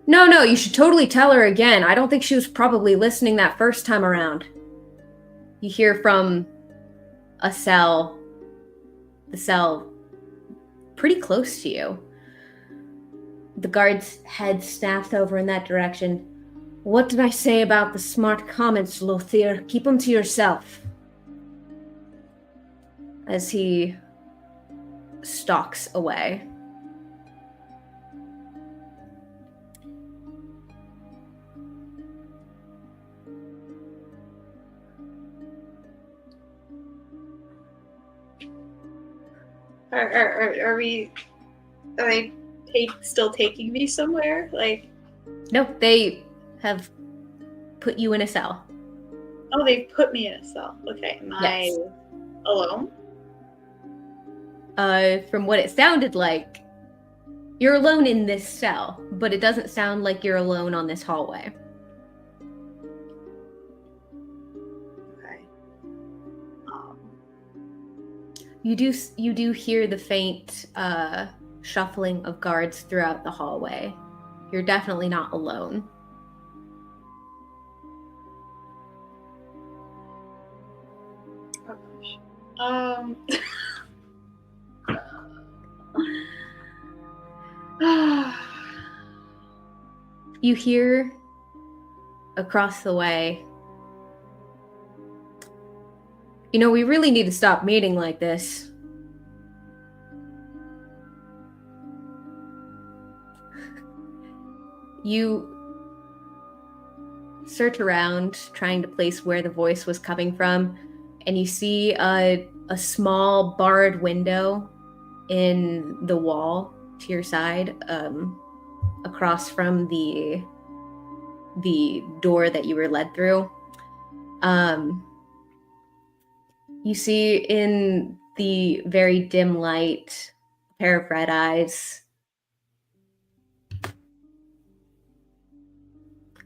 No, you should totally tell her again. I don't think she was probably listening that first time around. You hear from the cell pretty close to you. The guard's head snaps over in that direction. What did I say about the smart comments, Lothier? Keep them to yourself. As he stalks away. Are they still taking me somewhere? Like, no, they have put you in a cell. Oh, they put me in a cell. Okay, am I alone? From what it sounded like, you're alone in this cell, but it doesn't sound like you're alone on this hallway. Okay. You do hear the faint shuffling of guards throughout the hallway. You're definitely not alone. Oh You hear across the way, you know, we really need to stop meeting like this. You search around, trying to place where the voice was coming from, and you see a small barred window in the wall to your side, across from the door that you were led through. You see in the very dim light a pair of red eyes.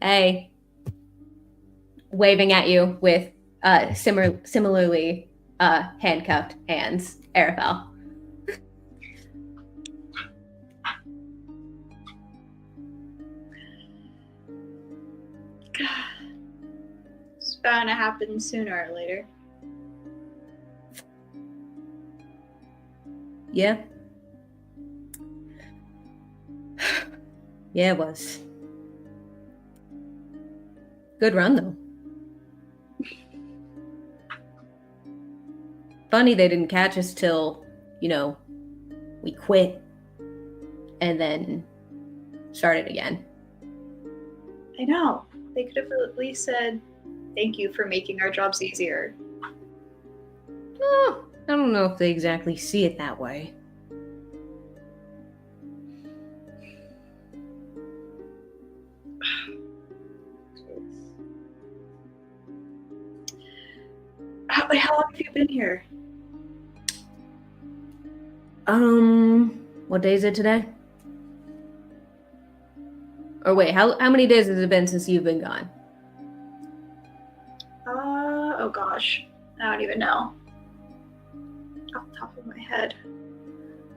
Hey, waving at you with similarly handcuffed hands, Arafel. It's bound to happen sooner or later. Yeah. Yeah, it was. Good run, though. Funny they didn't catch us till, you know, we quit and then started again. I know. They could have at least said, thank you for making our jobs easier. Oh, I don't know if they exactly see it that way. How long have you been here? What day is it today? Or wait, how many days has it been since you've been gone? Oh gosh. I don't even know. Off the top of my head.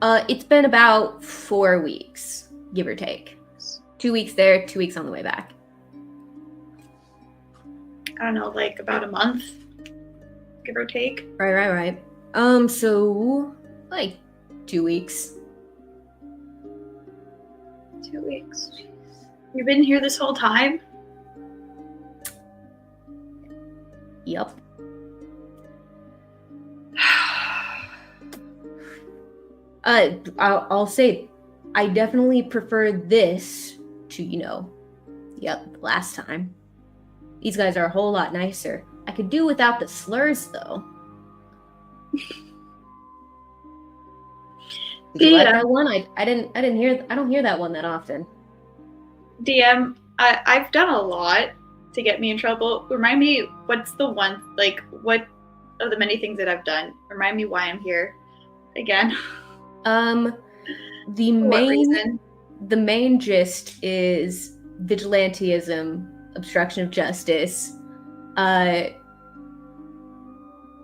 It's been about 4 weeks, give or take. 2 weeks there, 2 weeks on the way back. I don't know, like about a month, give or take. Right. So like 2 weeks. 2 weeks. Jeez. You've been here this whole time? Yep. I'll say, I definitely prefer this to, you know, last time. These guys are a whole lot nicer. I could do without the slurs, though. Did you like that one? I don't hear that one that often. DM, I've done a lot to get me in trouble. Remind me, what's the one, like, what of the many things that I've done? Remind me why I'm here again. The main gist is vigilantism, obstruction of justice,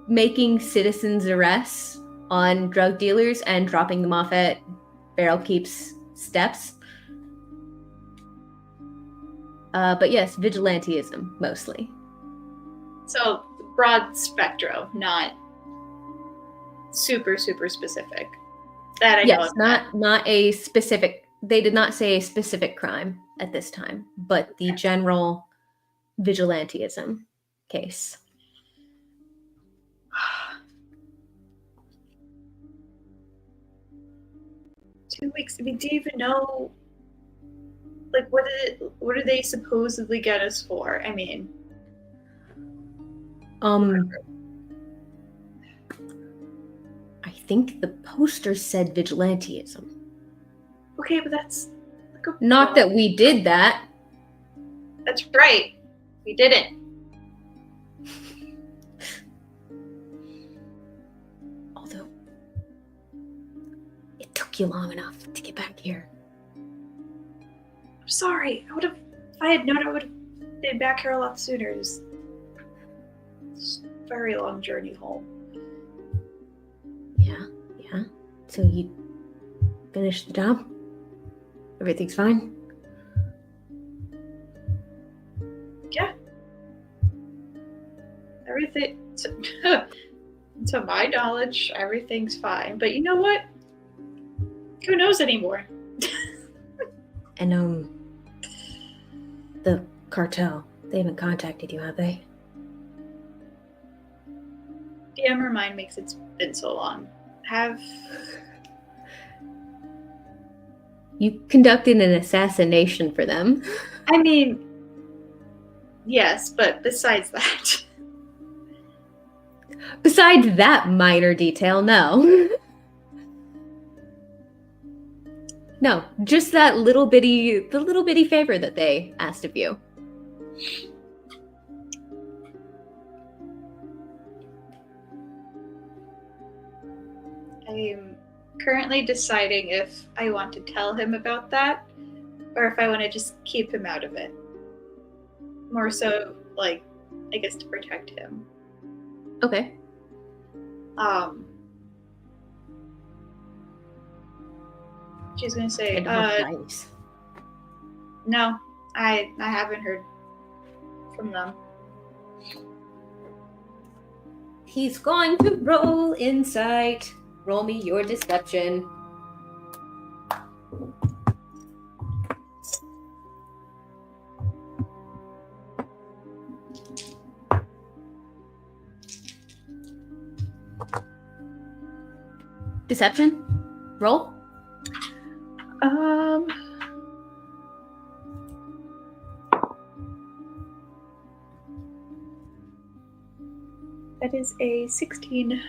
making citizens' arrests on drug dealers and dropping them off at Barrelkeep's steps. But yes, vigilantism mostly. So broad spectrum, not super specific. That I know. Yes, not a specific. They did not say a specific crime at this time, but the general vigilantism case. 2 weeks. I mean, do you even know? Like, what do they supposedly get us for? I mean, I think the poster said vigilantism. Okay, but that's like not that we did that. That's right. We didn't. Although it took you long enough to get back here. I'm sorry. If I had known, I would have been back here a lot sooner. It's a very long journey home. Yeah. So you finished the job? Everything's fine? Yeah. Everything, to my knowledge, everything's fine. But you know what? Who knows anymore? And, the cartel, they haven't contacted you, have they? DM remind me, 'cause it's been so long. Have you conducted an assassination for them? I mean, yes, but besides that. Besides that minor detail, no. No, just that the little bitty favor that they asked of you. I'm currently deciding if I want to tell him about that or if I want to just keep him out of it. More so, like, I guess to protect him. Okay. She's gonna say, Nice. no, I haven't heard from them. He's going to roll insight. Roll me your deception. Deception? Roll? That is a 16.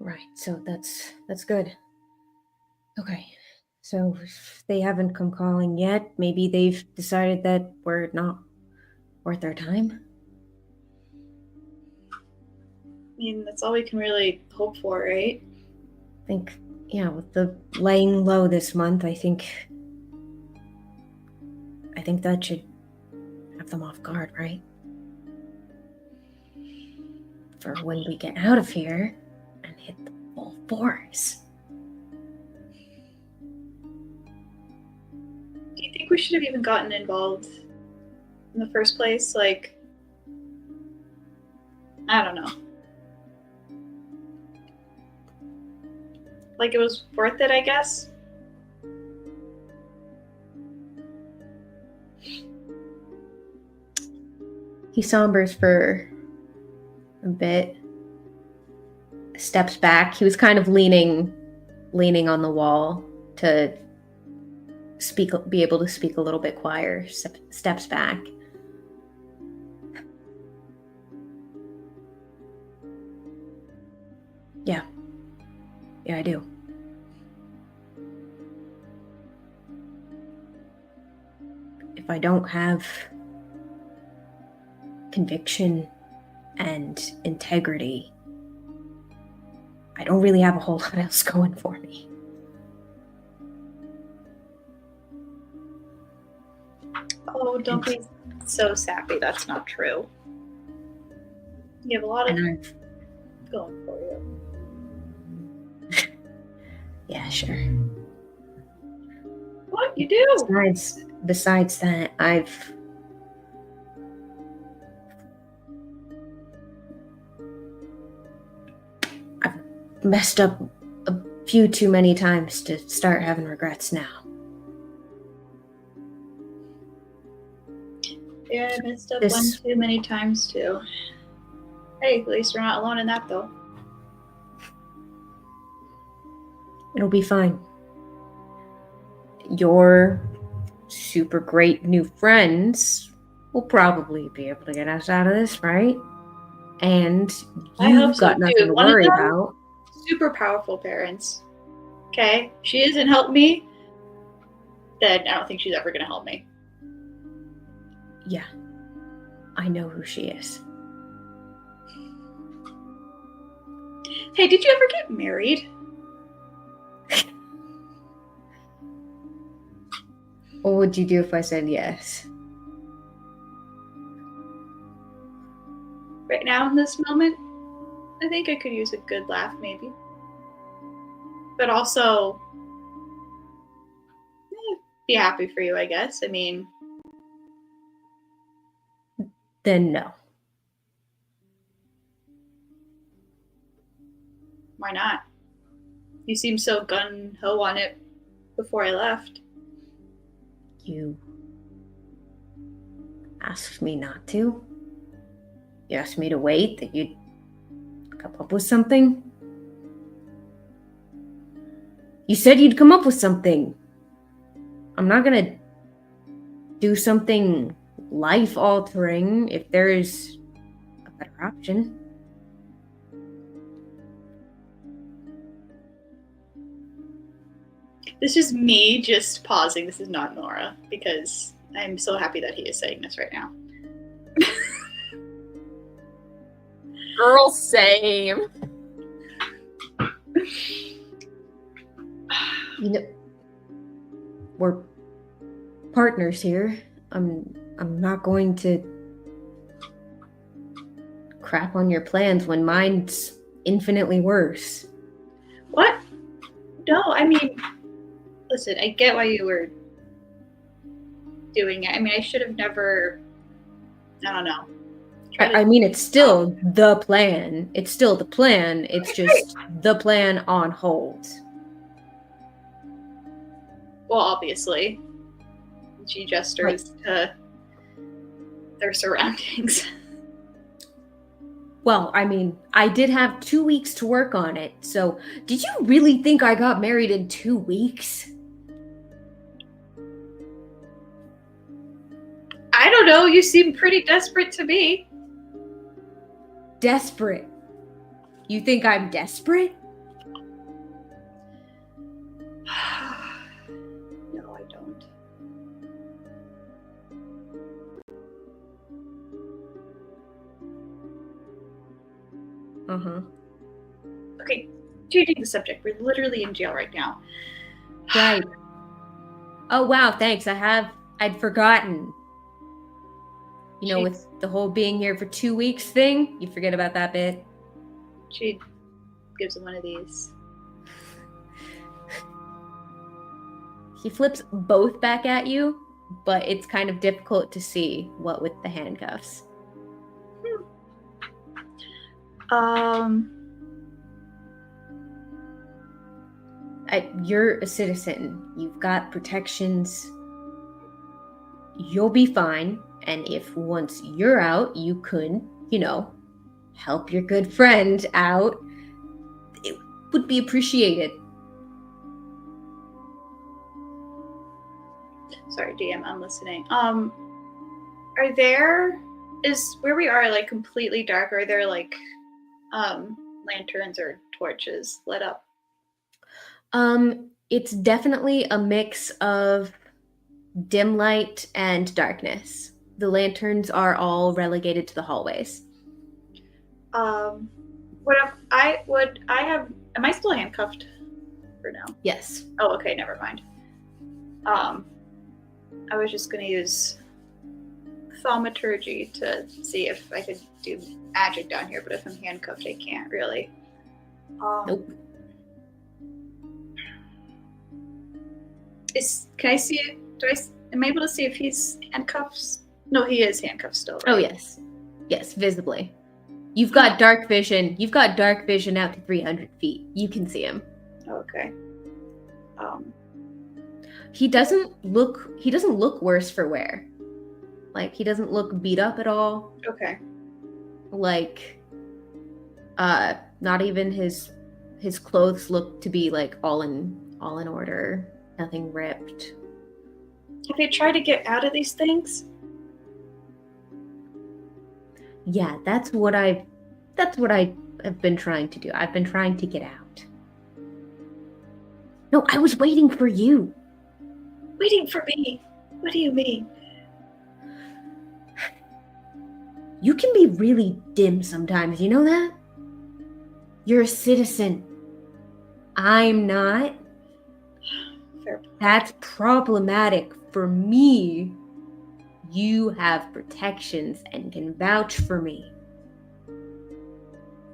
Right, so that's good. Okay, so if they haven't come calling yet, maybe they've decided that we're not worth our time. I mean, that's all we can really hope for, right? I think, yeah, with the laying low this month, I think that should have them off guard, right? For when we get out of here and hit the full force. Do you think we should have even gotten involved in the first place? Like, I don't know. Like, it was worth it, I guess? He sombers for a bit, steps back. He was kind of leaning on the wall to be able to speak a little bit quieter. Steps back. Yeah, I do. If I don't have conviction and integrity, I don't really have a whole lot else going for me. Oh, don't be so sappy. That's not true. You have a lot of going for you. Yeah, sure. What you do? Besides that, I've messed up a few too many times to start having regrets now. Yeah, I messed up one too many times too. Hey, at least we're not alone in that though. It'll be fine. Your super great new friends will probably be able to get us out of this, right? And you've got nothing to worry about. Super powerful parents. Okay? If she isn't helping me, then I don't think she's ever gonna help me. Yeah. I know who she is. Hey, did you ever get married? What would you do if I said yes? Right now in this moment, I think I could use a good laugh maybe. But also, be happy for you, I guess. I mean, Then no. Why not? You seemed so gung-ho on it before I left. You asked me not to. You asked me to wait, that you'd come up with something. You said you'd come up with something. I'm not gonna do something life-altering if there is a better option. This is me just pausing. This is not Nora, because I'm so happy that he is saying this right now. Girl, same. You know, we're partners here. I'm not going to crap on your plans when mine's infinitely worse. What? No, I mean, listen, I get why you were doing it. I mean, I should have never, I don't know. I mean, it's still the plan. It's still the plan. It's just the plan on hold. Well, obviously. She gestures to their surroundings. Well, I mean, I did have 2 weeks to work on it, so did you really think I got married in 2 weeks? I don't know, you seem pretty desperate to me. Desperate? You think I'm desperate? No, I don't. Uh-huh. Okay, changing the subject. We're literally in jail right now. Right. Oh, wow, thanks. I'd forgotten. You know, with the whole being here for 2 weeks thing, you forget about that bit. She gives him one of these. He flips both back at you, but it's kind of difficult to see what with the handcuffs. You're a citizen. You've got protections. You'll be fine. And if once you're out, you could, help your good friend out, it would be appreciated. Sorry, DM, I'm listening. Is where we are like completely dark? Or are there like lanterns or torches lit up? It's definitely a mix of dim light and darkness. The lanterns are all relegated to the hallways. Am I still handcuffed for now? Yes. Oh, okay, never mind. I was just gonna use thaumaturgy to see if I could do magic down here, but if I'm handcuffed, I can't really. Nope. Can I see it? Am I able to see if he's handcuffed? No, he is handcuffed still, right? Oh, yes. Yes, visibly. You've got dark vision. You've got dark vision out to 300 feet. You can see him. Okay. He doesn't look worse for wear. Like, he doesn't look beat up at all. Okay. Like, not even his clothes look to be like all in order. Nothing ripped. Have they tried to get out of these things? Yeah, that's what I have been trying to do. I've been trying to get out. No, I was waiting for you. Waiting for me? What do you mean? You can be really dim sometimes, you know that? You're a citizen. I'm not. Fair point. That's problematic for me. You have protections and can vouch for me.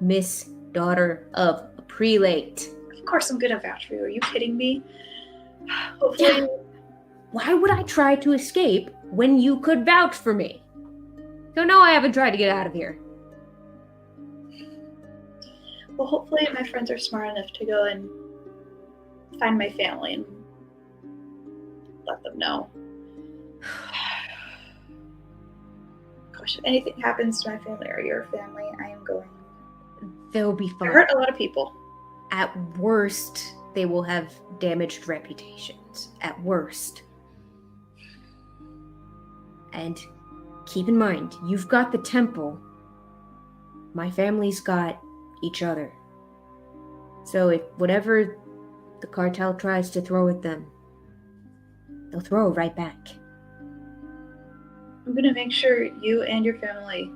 Miss, daughter of a prelate. Of course I'm gonna vouch for you. Are you kidding me? Hopefully. Why would I try to escape when you could vouch for me? So no, I haven't tried to get out of here. Well, hopefully my friends are smart enough to go and find my family and let them know. Gosh, if anything happens to my family or your family, I am going. They'll be I fine. hurt a lot of people. At worst, they will have damaged reputations. At worst. And keep in mind, you've got the temple. My family's got each other. So if whatever the cartel tries to throw at them, they'll throw it right back. I'm gonna make sure you and your family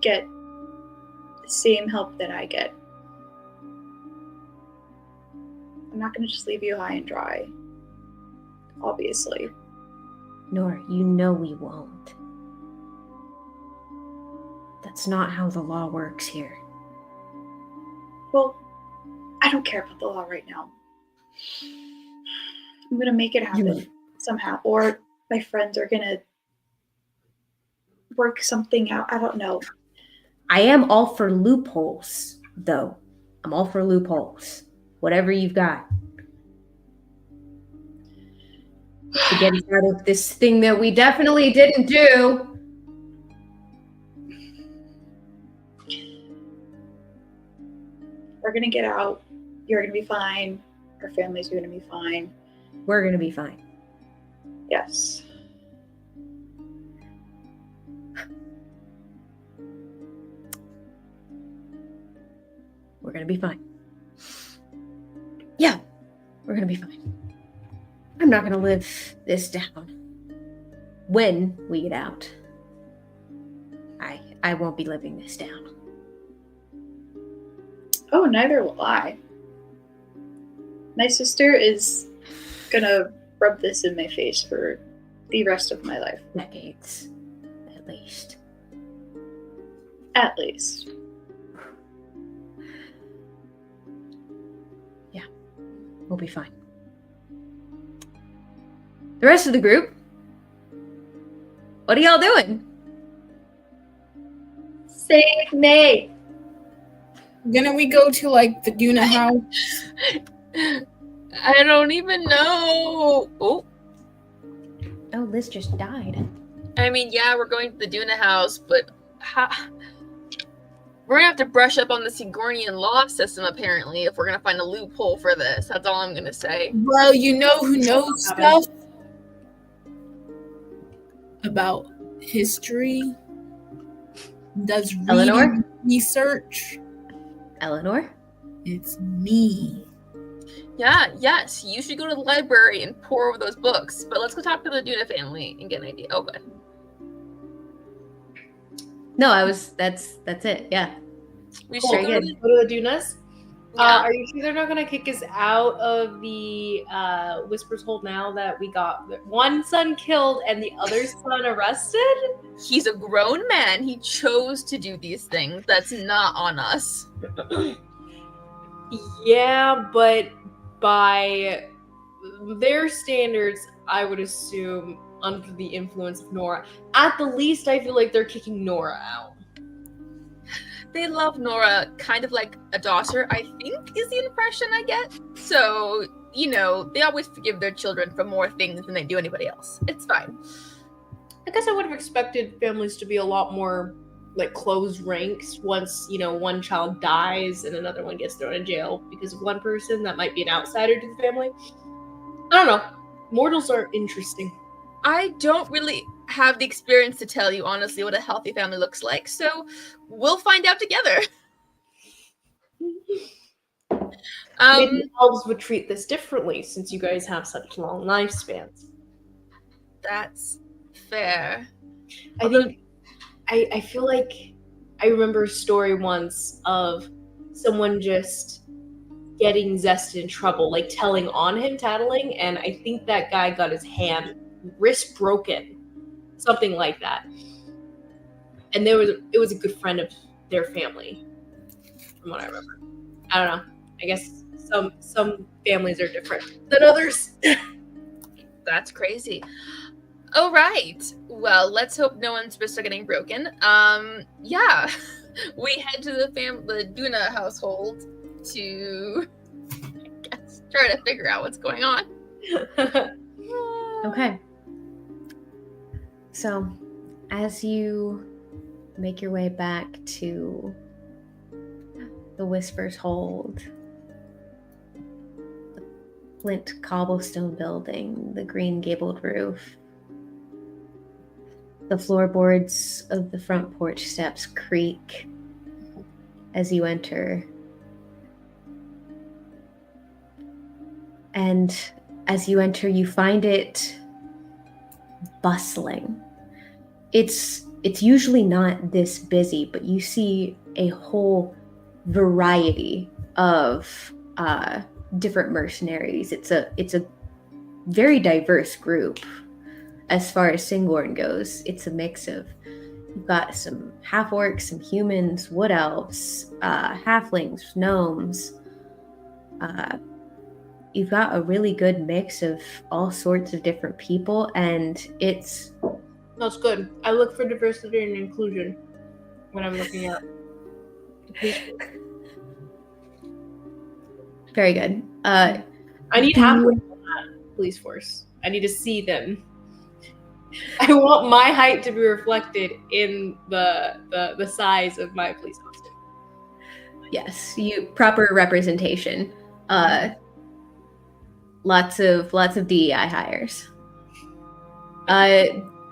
get the same help that I get. I'm not gonna just leave you high and dry. Obviously. Nora, you know we won't. That's not how the law works here. Well, I don't care about the law right now. I'm gonna make it happen somehow. Or my friends are gonna work something out. I don't know. I am all for loopholes, though. I'm all for loopholes. Whatever you've got. To get us out of this thing that we definitely didn't do. We're gonna get out. You're gonna be fine. Our families are gonna be fine. We're gonna be fine. Yes. We're gonna be fine. Yeah, we're gonna be fine. I'm not gonna live this down. When we get out, I won't be living this down. Oh, neither will I. My sister is gonna rub this in my face for the rest of my life. Decades, at least. At least. Yeah, we'll be fine. The rest of the group, what are y'all doing? Save me! Gonna we go to like the Duna house? I don't even know. Oh, Liz just died. I mean, yeah, we're going to the Duna house, but we're gonna have to brush up on the Sigornian law system apparently if we're gonna find a loophole for this. That's all I'm gonna say. Well, you know who knows stuff about history? Does Eleanor? research? Eleanor? It's me. Yeah, yes, you should go to the library and pore over those books. But let's go talk to the Duna family and get an idea. Oh, good. No, that's it. Yeah. We Cool. should Very go good. to Go to the Dunas. Yeah. Are you sure they're not going to kick us out of the Whispers Hold now that we got one son killed and the other son arrested? He's a grown man. He chose to do these things. That's not on us. Yeah, but by their standards, I would assume under the influence of Nora. At the least, I feel like they're kicking Nora out. They love Nora kind of like a daughter, I think, is the impression I get. So, you know, they always forgive their children for more things than they do anybody else. It's fine. I guess I would have expected families to be a lot more like closed ranks once, you know, one child dies and another one gets thrown in jail because of one person that might be an outsider to the family. I don't know. Mortals are interesting. I don't really have the experience to tell you honestly what a healthy family looks like, so we'll find out together. Maybe elves would treat this differently since you guys have such long lifespans. That's fair. I feel like I remember a story once of someone just getting Zest in trouble, like telling on him, tattling, and I think that guy got his wrist broken, something like that. And it was a good friend of their family, from what I remember. I don't know. I guess some families are different than others. That's crazy. All right. Well, let's hope no one's wrists are getting broken. Yeah. We head to the Duna household to I guess, try to figure out what's going on. Okay. So, as you make your way back to the Whisper's Hold, the flint cobblestone building, the green gabled roof, the floorboards of the front porch steps creak as you enter. And as you enter, you find it bustling. It's usually not this busy, but you see a whole variety of different mercenaries. It's a very diverse group as far as Singorn goes. It's a mix of, you've got some half-orcs, some humans, wood elves, halflings, gnomes. You've got a really good mix of all sorts of different people, and it's... That's good. I look for diversity and inclusion when I'm looking at the police force. Very good. I need halflings on that police force. I need to see them. I want my height to be reflected in the size of my police officer. Yes, proper representation. Lots of DEI hires.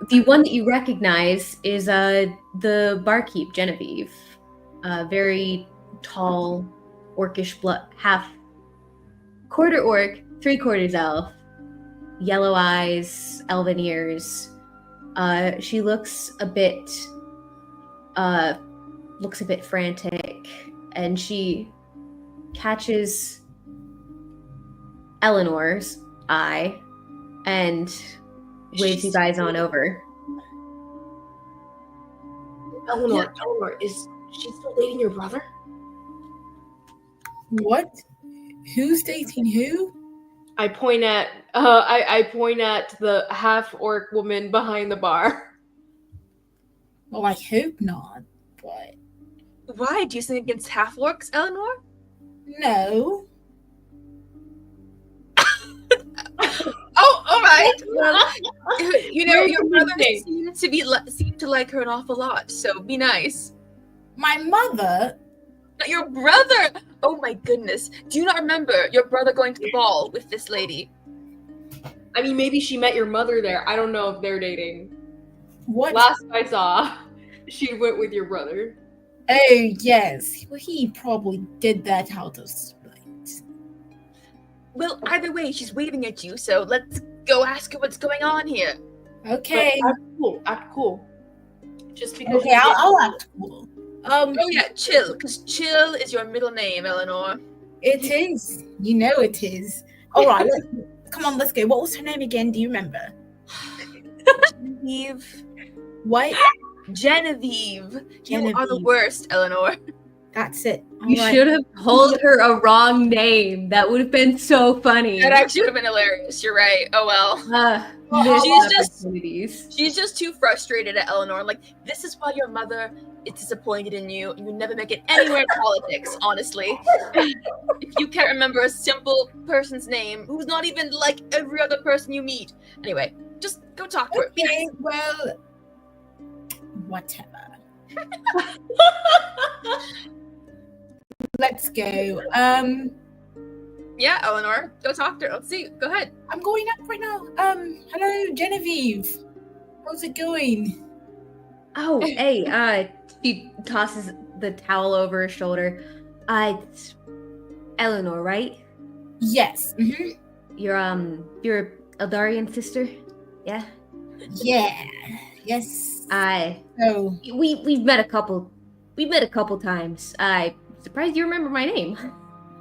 The one that you recognize is the barkeep, Genevieve. Very tall, orcish blood, half quarter orc, 3/4 elf, yellow eyes, elven ears. She looks a bit frantic, and she catches Eleanor's eye and waves you guys on over. Eleanor, is she still dating your brother? What? Who's dating who? I point at the half orc woman behind the bar. Well, I hope not, but... Why? Do you think against half-orcs, Eleanor? No. Oh, all right. Well, your brother seemed to like her an awful lot, so be nice. My mother? Not your brother! Oh my goodness. Do you not remember your brother going to the ball with this lady? I mean, maybe she met your mother there. I don't know if they're dating. What? Last I saw, she went with your brother. Oh, yes. Well, he probably did that out of spite. Well, either way, she's waving at you, so let's go ask her what's going on here. Okay. Act cool. Just because. Okay, I'll act cool. Oh yeah, Chill, because Chill is your middle name, Eleanor. It is. You know it is. All right, come on, let's go. What was her name again? Do you remember? Genevieve. What? Genevieve. You are the worst, Eleanor. That's it. You should have told her a wrong name. That would have been so funny. That actually would have been hilarious. You're right. Oh well. She's just too frustrated at Eleanor. Like, this is why your mother is disappointed in you. You never make it anywhere in politics, honestly. If you can't remember a simple person's name who's not even like every other person you meet. Anyway, just go talk to her. Okay, well, whatever. Let's go. Yeah, Eleanor, go talk to her. Let's see. Go ahead. I'm going up right now. Hello, Genevieve. How's it going? Oh, hey, she tosses the towel over her shoulder. It's Eleanor, right? Yes. Mm-hmm. You're Eldarian's sister? Yeah? Yeah. Yes. So we've met a couple times. I'm surprised you remember my name.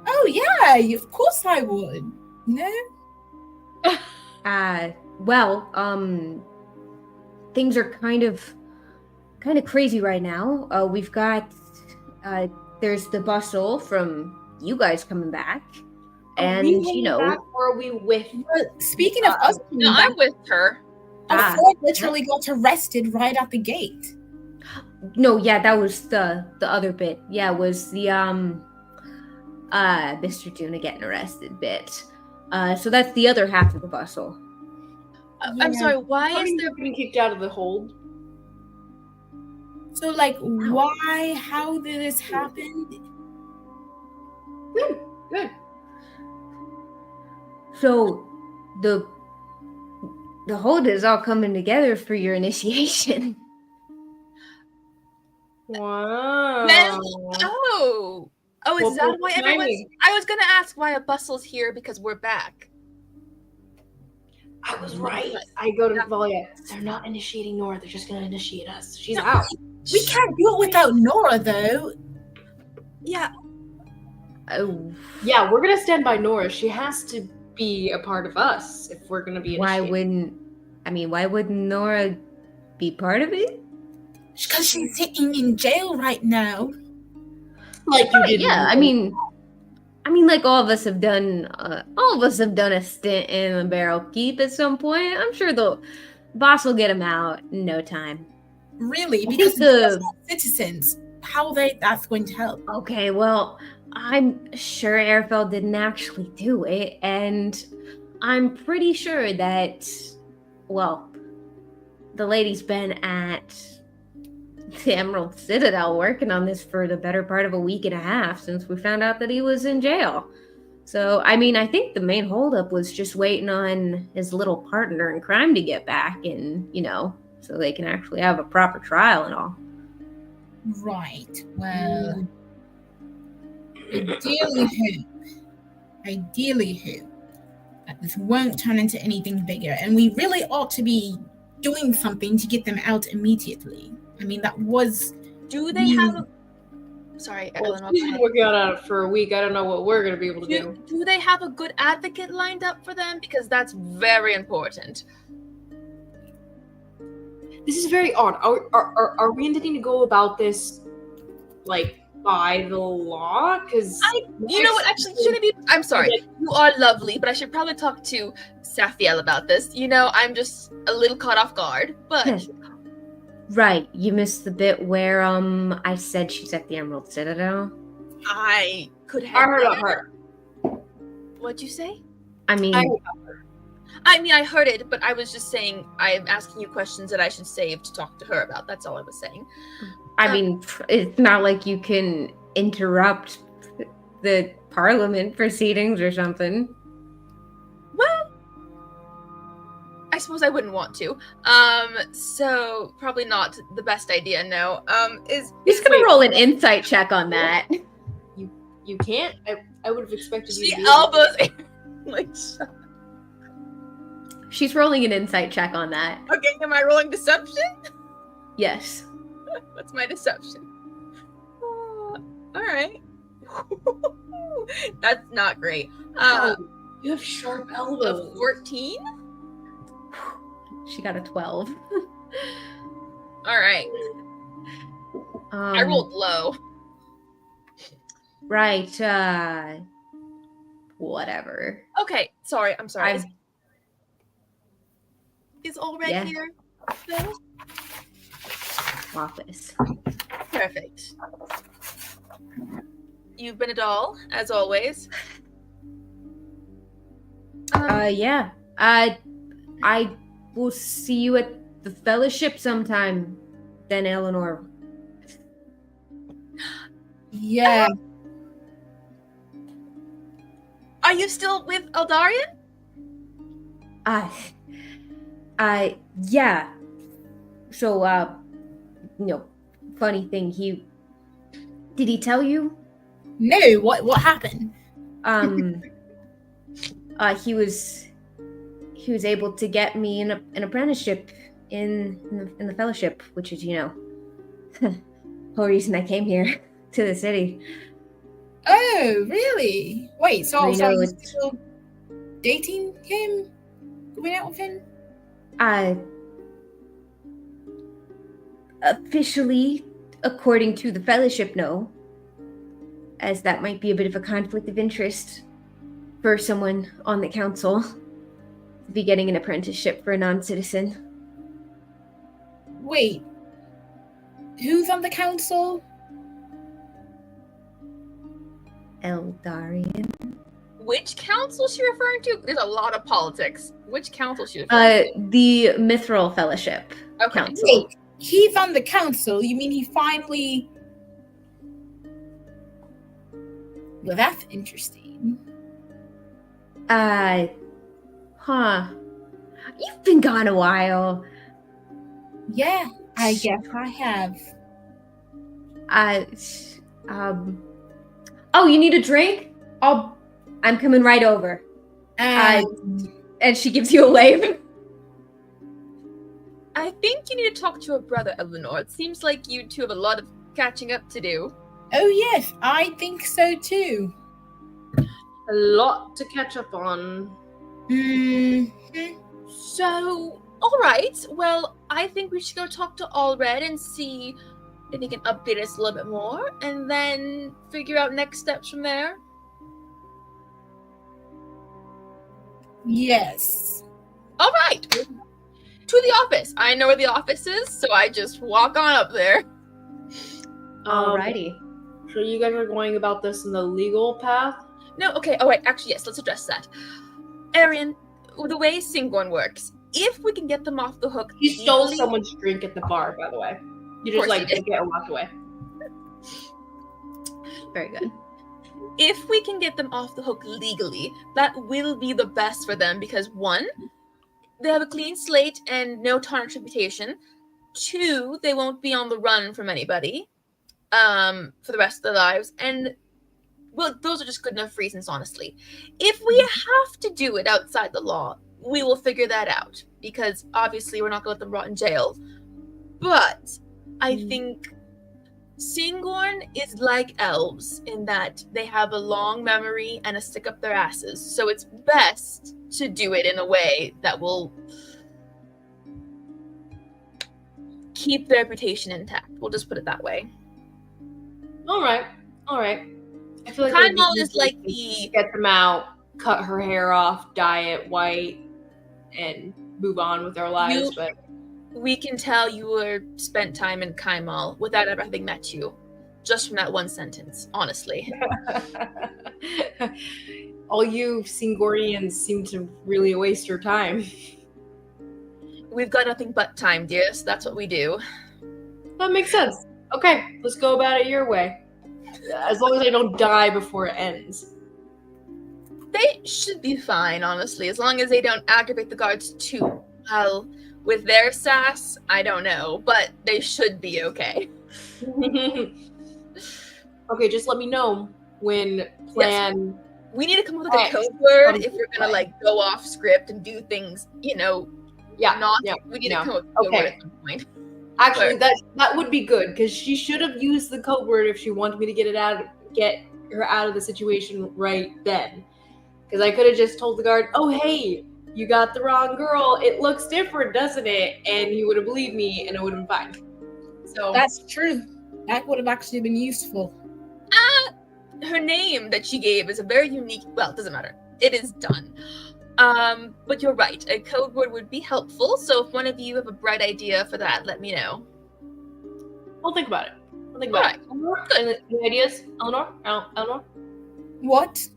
Oh yeah, of course I would. No? Things are kind of crazy right now. We've got there's the bustle from you guys coming back. And Back, or are we with speaking of us, no, I'm with her. Ford literally got arrested right at the gate. No, yeah, that was the other bit. Yeah, it was the Mr. Tuna getting arrested bit. So that's the other half of the bustle. I'm sorry, why is there being kicked out of the hold? So, like, why? How did this happen? Good. So, the hold is all coming together for your initiation. Wow. Is that why everyone's... I was gonna ask why a bustle's here because we're back. I was right. I go to Valia. They're not initiating Nora. They're just gonna initiate us. She's out. We can't do it without Nora, though. Yeah. Oh. Yeah, we're gonna stand by Nora. She has to be a part of us if we're gonna be initiated. Why wouldn't Nora be part of it? Because she's sitting in jail right now. Like you did. Yeah, I mean, like all of us have done a stint in the barrel keep at some point. I'm sure the boss will get him out in no time. Really? Because the citizens, how that's going to help? Okay, well, I'm sure Airfell didn't actually do it, and I'm pretty sure that, well, the lady's been at the Emerald Citadel working on this for the better part of a week and a half since we found out that he was in jail. So, I mean, I think the main holdup was just waiting on his little partner in crime to get back and, so they can actually have a proper trial and all. Right. Well, ideally hope that this won't turn into anything bigger, and we really ought to be doing something to get them out immediately. I mean, that was... Do they have a... Sorry, Ellen. She's been working on it for a week. I don't know what we're going to be able to do. Do they have a good advocate lined up for them? Because that's very important. This is very odd. Are we intending to go about this, like, by the law? Because you know what? Actually, shouldn't be. I'm sorry. You are lovely, but I should probably talk to Safiel about this. I'm just a little caught off guard. But right, you missed the bit where I said she's at the Emerald Citadel. I could have. I heard about her. What'd you say? I mean, I heard it, but I was just saying I'm asking you questions that I should save to talk to her about. That's all I was saying. I mean, it's not like you can interrupt the parliament proceedings or something. Well, I suppose I wouldn't want to. So probably not the best idea. No. He's gonna roll an insight check on that. You can't. I would have expected you. She elbows like. She's rolling an insight check on that. Okay, am I rolling deception? Yes. What's my deception? All right. That's not great. You have sharp elbows. 14? She got a 12. All right. I rolled low. Right. Whatever. Okay. Sorry. I'm sorry. Is all right here? Phil? Office. Perfect. You've been a doll, as always. Yeah. I will see you at the fellowship sometime, then, Eleanor. Yeah. Are you still with Eldarian? Yeah. So, funny thing, did he tell you? No, what happened? He was able to get me an apprenticeship in the fellowship, which is, the whole reason I came here to the city. Oh, really? Wait, so you're it's still dating him? Going out with him? Officially, according to the fellowship, no. As that might be a bit of a conflict of interest for someone on the council to be getting an apprenticeship for a non-citizen. Wait. Who's on the council? Eldarian. Which council is she referring to? There's a lot of politics. Which council is she referring to? The Mithril Fellowship Council. Wait, he's on the council. You mean he finally... Well, that's interesting. You've been gone a while. Yeah, I guess I have. Oh, you need a drink? I'm coming right over. And she gives you a wave. I think you need to talk to your brother, Eleanor. It seems like you two have a lot of catching up to do. Oh, yes, I think so too. A lot to catch up on. So, all right. Well, I think we should go talk to Allred and see if he can update us a little bit more, and then figure out next steps from there. Yes. All right. To the office. I know where the office is, so I just walk on up there. Alrighty. So you guys are going about this in the legal path? No, okay. Oh, wait. Actually, yes. Let's address that. Arian, the way Singorn works, if we can get them off the hook... You stole someone's drink at the bar, by the way. You just, took it and walked away. Very good. If we can get them off the hook legally, that will be the best for them because, one, they have a clean slate and no tarnished reputation. Two, they won't be on the run from anybody for the rest of their lives. And, well, those are just good enough reasons, honestly. If we have to do it outside the law, we will figure that out because, obviously, we're not going to let them rot in jail. But I think Singorn is like elves in that they have a long memory and a stick up their asses. So it's best to do it in a way that will keep their reputation intact. We'll just put it that way. All right. I feel like Kaimal is like the... Get them out, cut her hair off, dye it white, and move on with our lives, but... We can tell you were spent time in Kaimal without ever having met you. Just from that one sentence, honestly. All you Singorians seem to really waste your time. We've got nothing but time, dear, so that's what we do. That makes sense. Okay, let's go about it your way. As long as I don't die before it ends. They should be fine, honestly, as long as they don't aggravate the guards too. Well, with their sass, I don't know, but they should be okay. Okay, just let me know when plan... Yes. We need to come up with a code word if we're gonna like go off script and do things, you know. We need to come up with a code word at some point. Actually, that would be good because she should have used the code word if she wanted me to get her out of the situation right then. Because I could have just told the guard, "Oh hey, you got the wrong girl. It looks different, doesn't it?" And he would have believed me, and it would have been fine. So that's true. That would have actually been useful. Her name that she gave is a very unique. Well, it doesn't matter. It is done. But you're right. A code word would be helpful. So if one of you have a bright idea for that, let me know. I'll think about it. Eleanor, any ideas, Eleanor? Eleanor? What?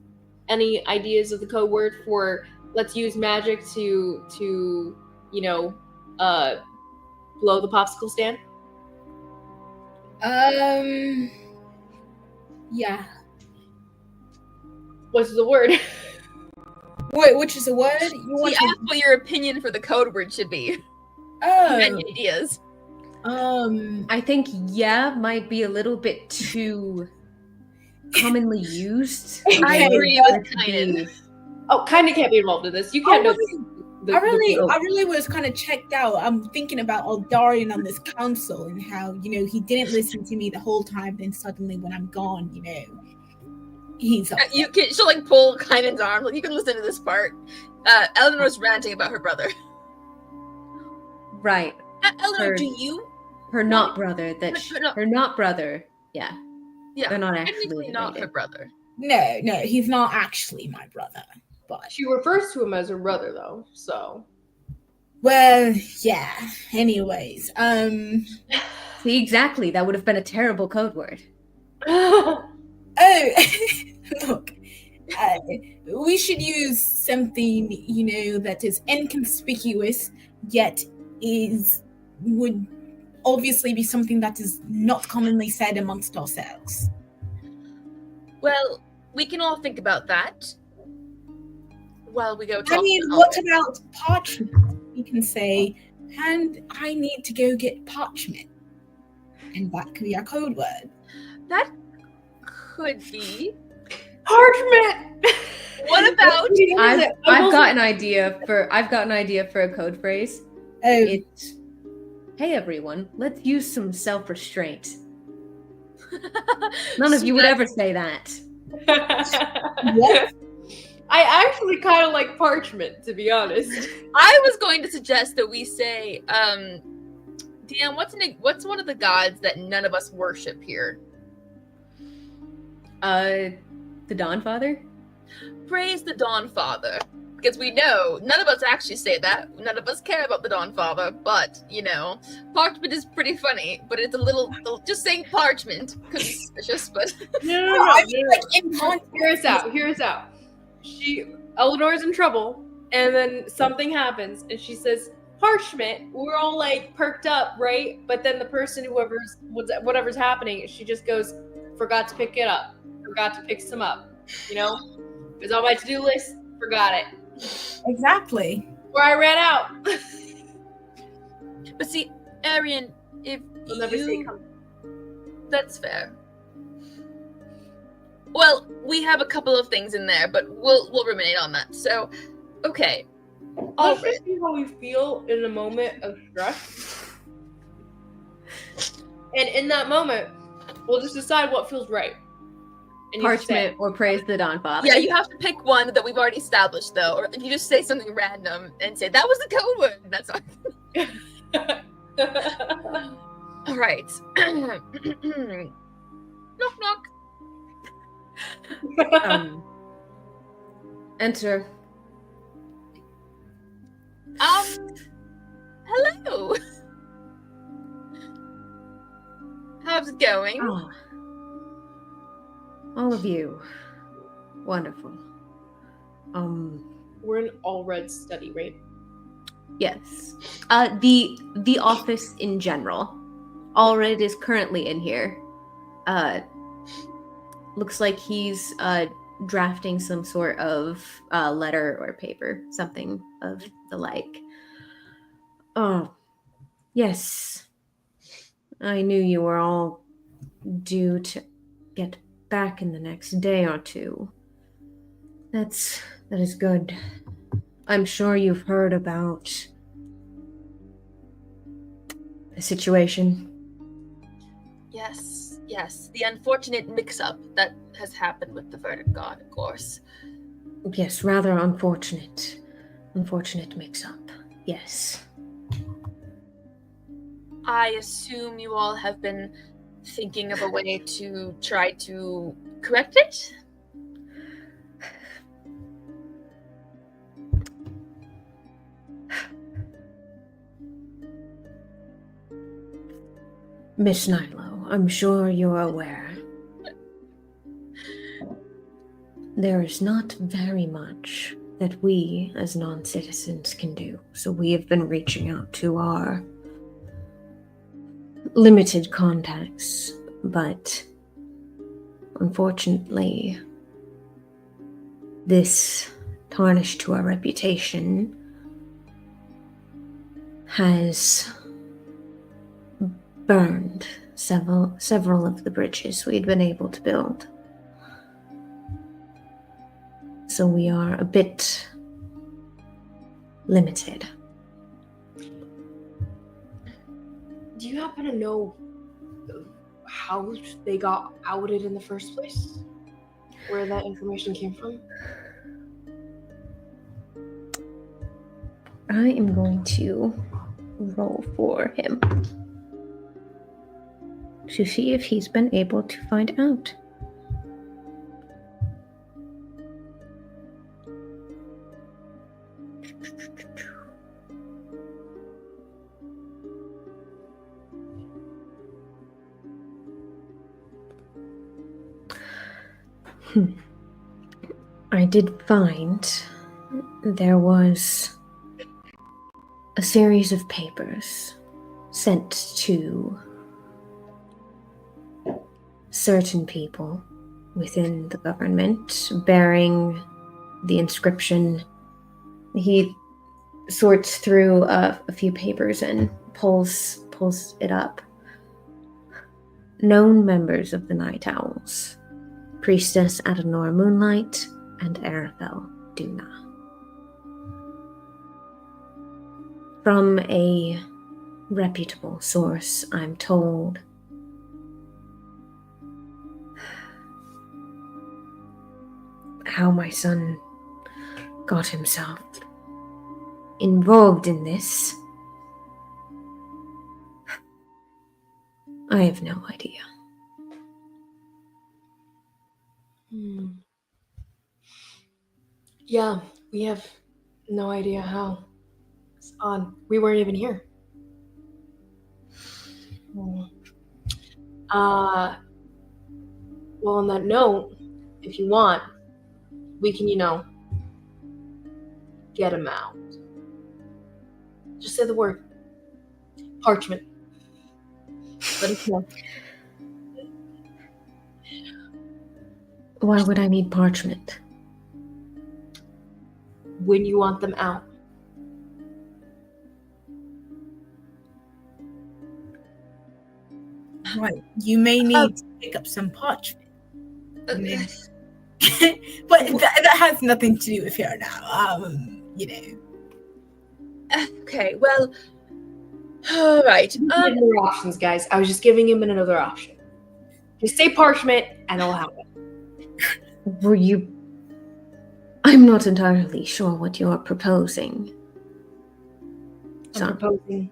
Any ideas of the code word for let's use magic to blow the popsicle stand? Yeah. What's the word? Wait, which is the word? She asked what your opinion for the code word should be. Oh. Any ideas? I think might be a little bit too commonly used. I agree with Kynan. Oh, Kynan can't be involved in this. You can't know. I really was kind of checked out. I'm tking about Eldarian on this council and how, he didn't listen to me the whole time. Then suddenly when I'm gone, he's... She'll like pull Kynan's arm. Like, you can listen to this part. Eleanor's ranting about her brother. Right. Eleanor, do you... Her not brother. Her not brother. Yeah. Yeah. They're not actually not her brother. No, he's not actually my brother. But she refers to him as her brother, though. So, Well, yeah. Anyways, See, exactly. That would have been a terrible code word. oh, look, we should use something, that is inconspicuous, yet would obviously be something that is not commonly said amongst ourselves. Well, we can all think about that while we go talk. I mean, what about parchment? You can say, and I need to go get parchment. And that could be our code word. That could be. Parchment! What about? I've got an idea for a code phrase. It's, hey everyone, let's use some self-restraint. None of you would ever say that. What? I actually kind of like parchment, to be honest. I was going to suggest that we say, DM, what's one of the gods that none of us worship here? The Dawn Father? Praise the Dawn Father. Because we know none of us actually say that. None of us care about the Dawn Father, but, parchment is pretty funny, but it's a little, just saying parchment could be suspicious, but... No. Hear us out. Eleanor's in trouble, and then something happens, and she says, parchment, we're all like perked up, right? But then the person, whatever's happening, she just goes, forgot to pick it up, forgot to pick some up, It's on my to-do list, forgot it. Exactly. Or I ran out. But see, Arian, if You'll never see it come. That's fair. Well, we have a couple of things in there, but we'll ruminate on that. So, okay. Let's just see how we feel in a moment of stress. And in that moment, we'll just decide what feels right. And Parchment or praise the Dawn Father. Yeah, you have to pick one that we've already established, though. Or if you just say something random and say, that was the code word, that's all. All right. Knock, knock. Enter. Hello. How's it going? Oh. All of you. Wonderful. We're in all red study, right? Yes. The office in general. Allred is currently in here. Looks like he's drafting some sort of letter or paper, something of the like. Oh, yes. I knew you were all due to get back in the next day or two. That is good. I'm sure you've heard about the situation. Yes. The unfortunate mix-up that has happened with the Verdant God, of course. Yes, rather unfortunate. Unfortunate mix-up. Yes. I assume you all have been thinking of a way to try to correct it? Miss Nylo, I'm sure you're aware. There is not very much that we as non-citizens can do, so we have been reaching out to our limited contacts, but unfortunately, this tarnish to our reputation has burned several of the bridges we'd been able to build. So we are a bit limited. Do you happen to know how they got outed in the first place? Where that information came from? I am going to roll for him to see if he's been able to find out. I did find there was a series of papers sent to certain people within the government bearing the inscription. He sorts through a few papers and pulls it up. Known members of the Night Owls, Priestess Adenor Moonlight and Arafel Duna. From a reputable source, I'm told how my son got himself involved in this. I have no idea. Yeah, we have no idea how. It's odd. We weren't even here. Well, on that note, if you want, we can, get him out. Just say the word. Parchment. Let us know. Why would I need parchment? When you want them out. Right. You may need to pick up some parchment. But that has nothing to do with here now. Okay, well, all right. More options, guys. I was just giving him another option. Just say parchment and it'll happen. I'm not entirely sure what you're proposing. I'm proposing.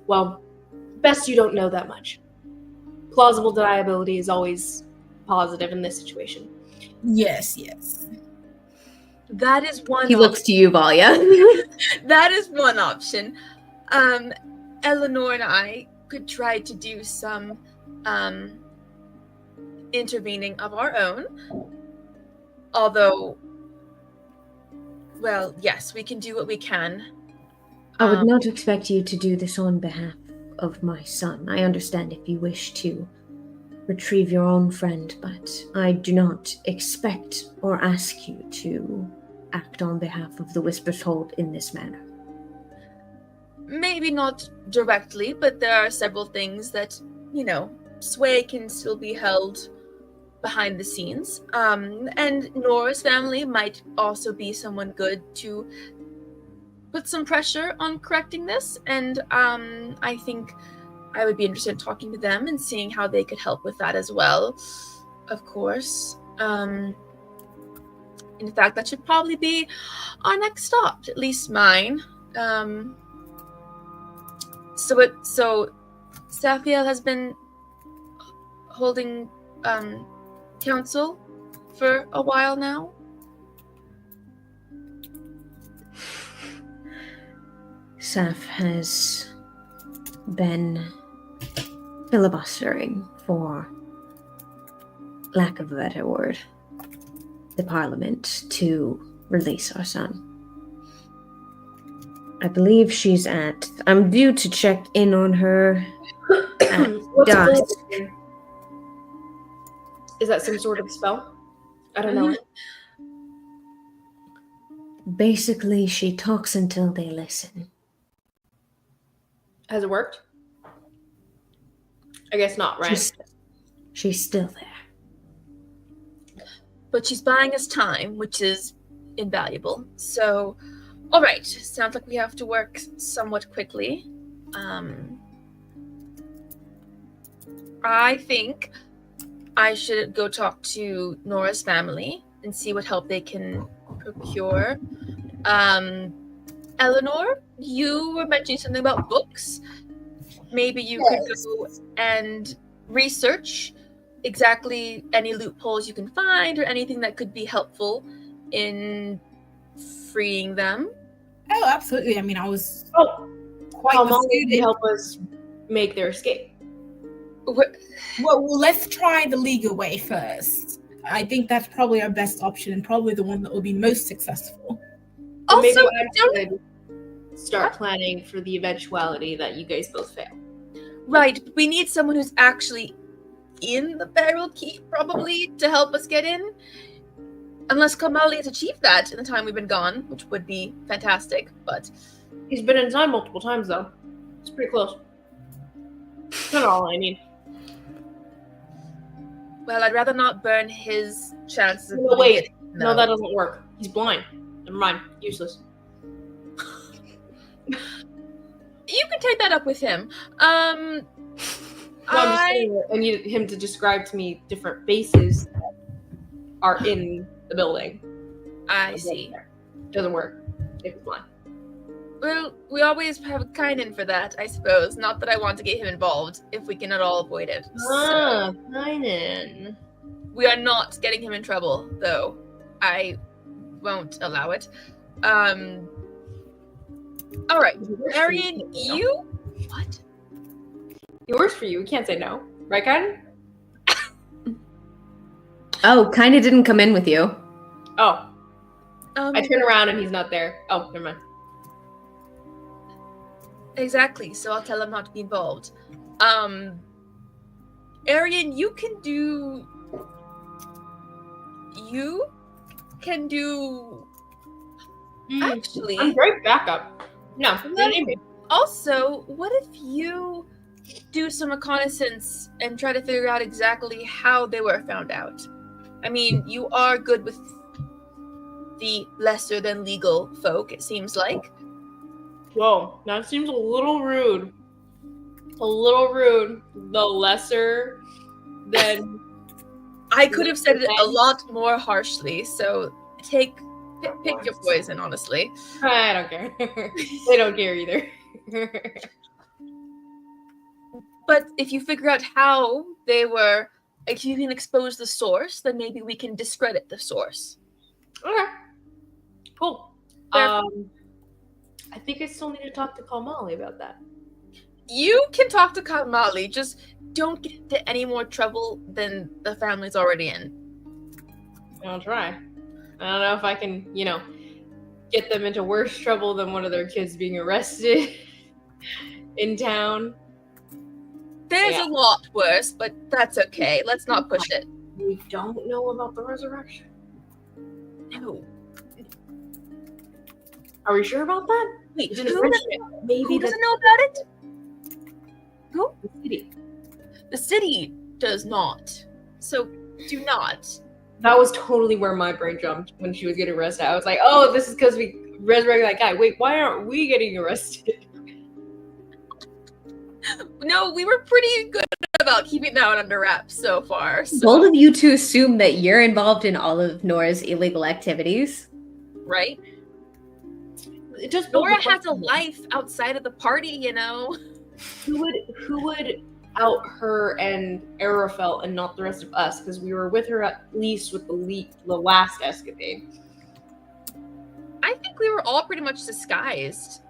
Well, best you don't know that much. Plausible deniability is always positive in this situation. Yes. That is one. He looks to you, Valia. That is one option. Eleanor and I could try to do some intervening of our own. Although, well, yes, we can do what we can. I would not expect you to do this on behalf of my son. I understand if you wish to retrieve your own friend, but I do not expect or ask you to act on behalf of the Whisper's Hold in this manner. Maybe not directly, but there are several things that, sway can still be held behind the scenes. And Nora's family might also be someone good to put some pressure on correcting this. And I think I would be interested in talking to them and seeing how they could help with that as well, of course. In fact, that should probably be our next stop, at least mine. So Safiel has been holding council for a while now. Saf has been filibustering, for lack of a better word, the Parliament to release our son. I believe she's I'm due to check in on her at dusk. Is that some sort of spell? I don't know. Basically, she talks until they listen. Has it worked? I guess not, right? She's still there. But she's buying us time, which is invaluable. So, all right. Sounds like we have to work somewhat quickly. I think I should go talk to Nora's family and see what help they can procure. Eleanor, you were mentioning something about books. Maybe you could go and research exactly any loopholes you can find or anything that could be helpful in freeing them. Oh, absolutely. I mean, I was quite how long did you help us make their escape? Well, let's try the legal way first. I think that's probably our best option and probably the one that will be most successful. So Also, maybe I don't should start planning for the eventuality that you guys both fail. right. We need someone who's actually in the Barrel Keep, probably, to help us get in. Unless Kamali has achieved that in the time we've been gone, which would be fantastic. But He's been inside multiple times, though. It's pretty close. Not all I mean. well, I'd rather not burn his chances. No, wait. No, that doesn't work. He's blind. Never mind. Useless. You can take that up with him. No, I'm just saying I need him to describe to me different faces that are in the building. I see. Doesn't work if he's blind. Well, we always have Kynan for that, I suppose. Not that I want to get him involved, if we can at all avoid it. Ah, Kynan. We are not getting him in trouble, though. I won't allow it. Alright. Arian, you? What? It works for you. We can't say no. Right, Kynan? Oh, kind of didn't come in with you. Oh. I turn around and he's not there. Oh, never mind. Exactly, so I'll tell him not to be involved. Arian, you can do... Actually... I'm great backup. No, Also, what if you do some reconnaissance and try to figure out exactly how they were found out? I mean, you are good with the lesser than legal folk, it seems like. Whoa, that seems a little rude. A little rude. The lesser than... I could have said it a lot more harshly, so pick your poison, honestly. I don't care. They don't care either. But if you figure out how they were, if you can expose the source, then maybe we can discredit the source. Okay. Cool. I think I still need to talk to Kamali about that. You can talk to Kamali, just don't get into any more trouble than the family's already in. I'll try. I don't know if I can, get them into worse trouble than one of their kids being arrested in town. There's a lot worse, but that's okay. Let's not push it. We don't know about the resurrection. No. Are we sure about that? Wait, Maybe who doesn't know about it? Who? The city. The city does not. So do not. That was totally where my brain jumped when she was getting arrested. I was like, oh, this is because we resurrected that guy. Wait, why aren't we getting arrested? No, we were pretty good about keeping that one under wraps so far. So. Bold of you to assume that you're involved in all of Nora's illegal activities. Right? It just Nora has a life outside of the party, Who would out her and Arafel and not the rest of us? Because we were with her at least with the last escapade. I think we were all pretty much disguised.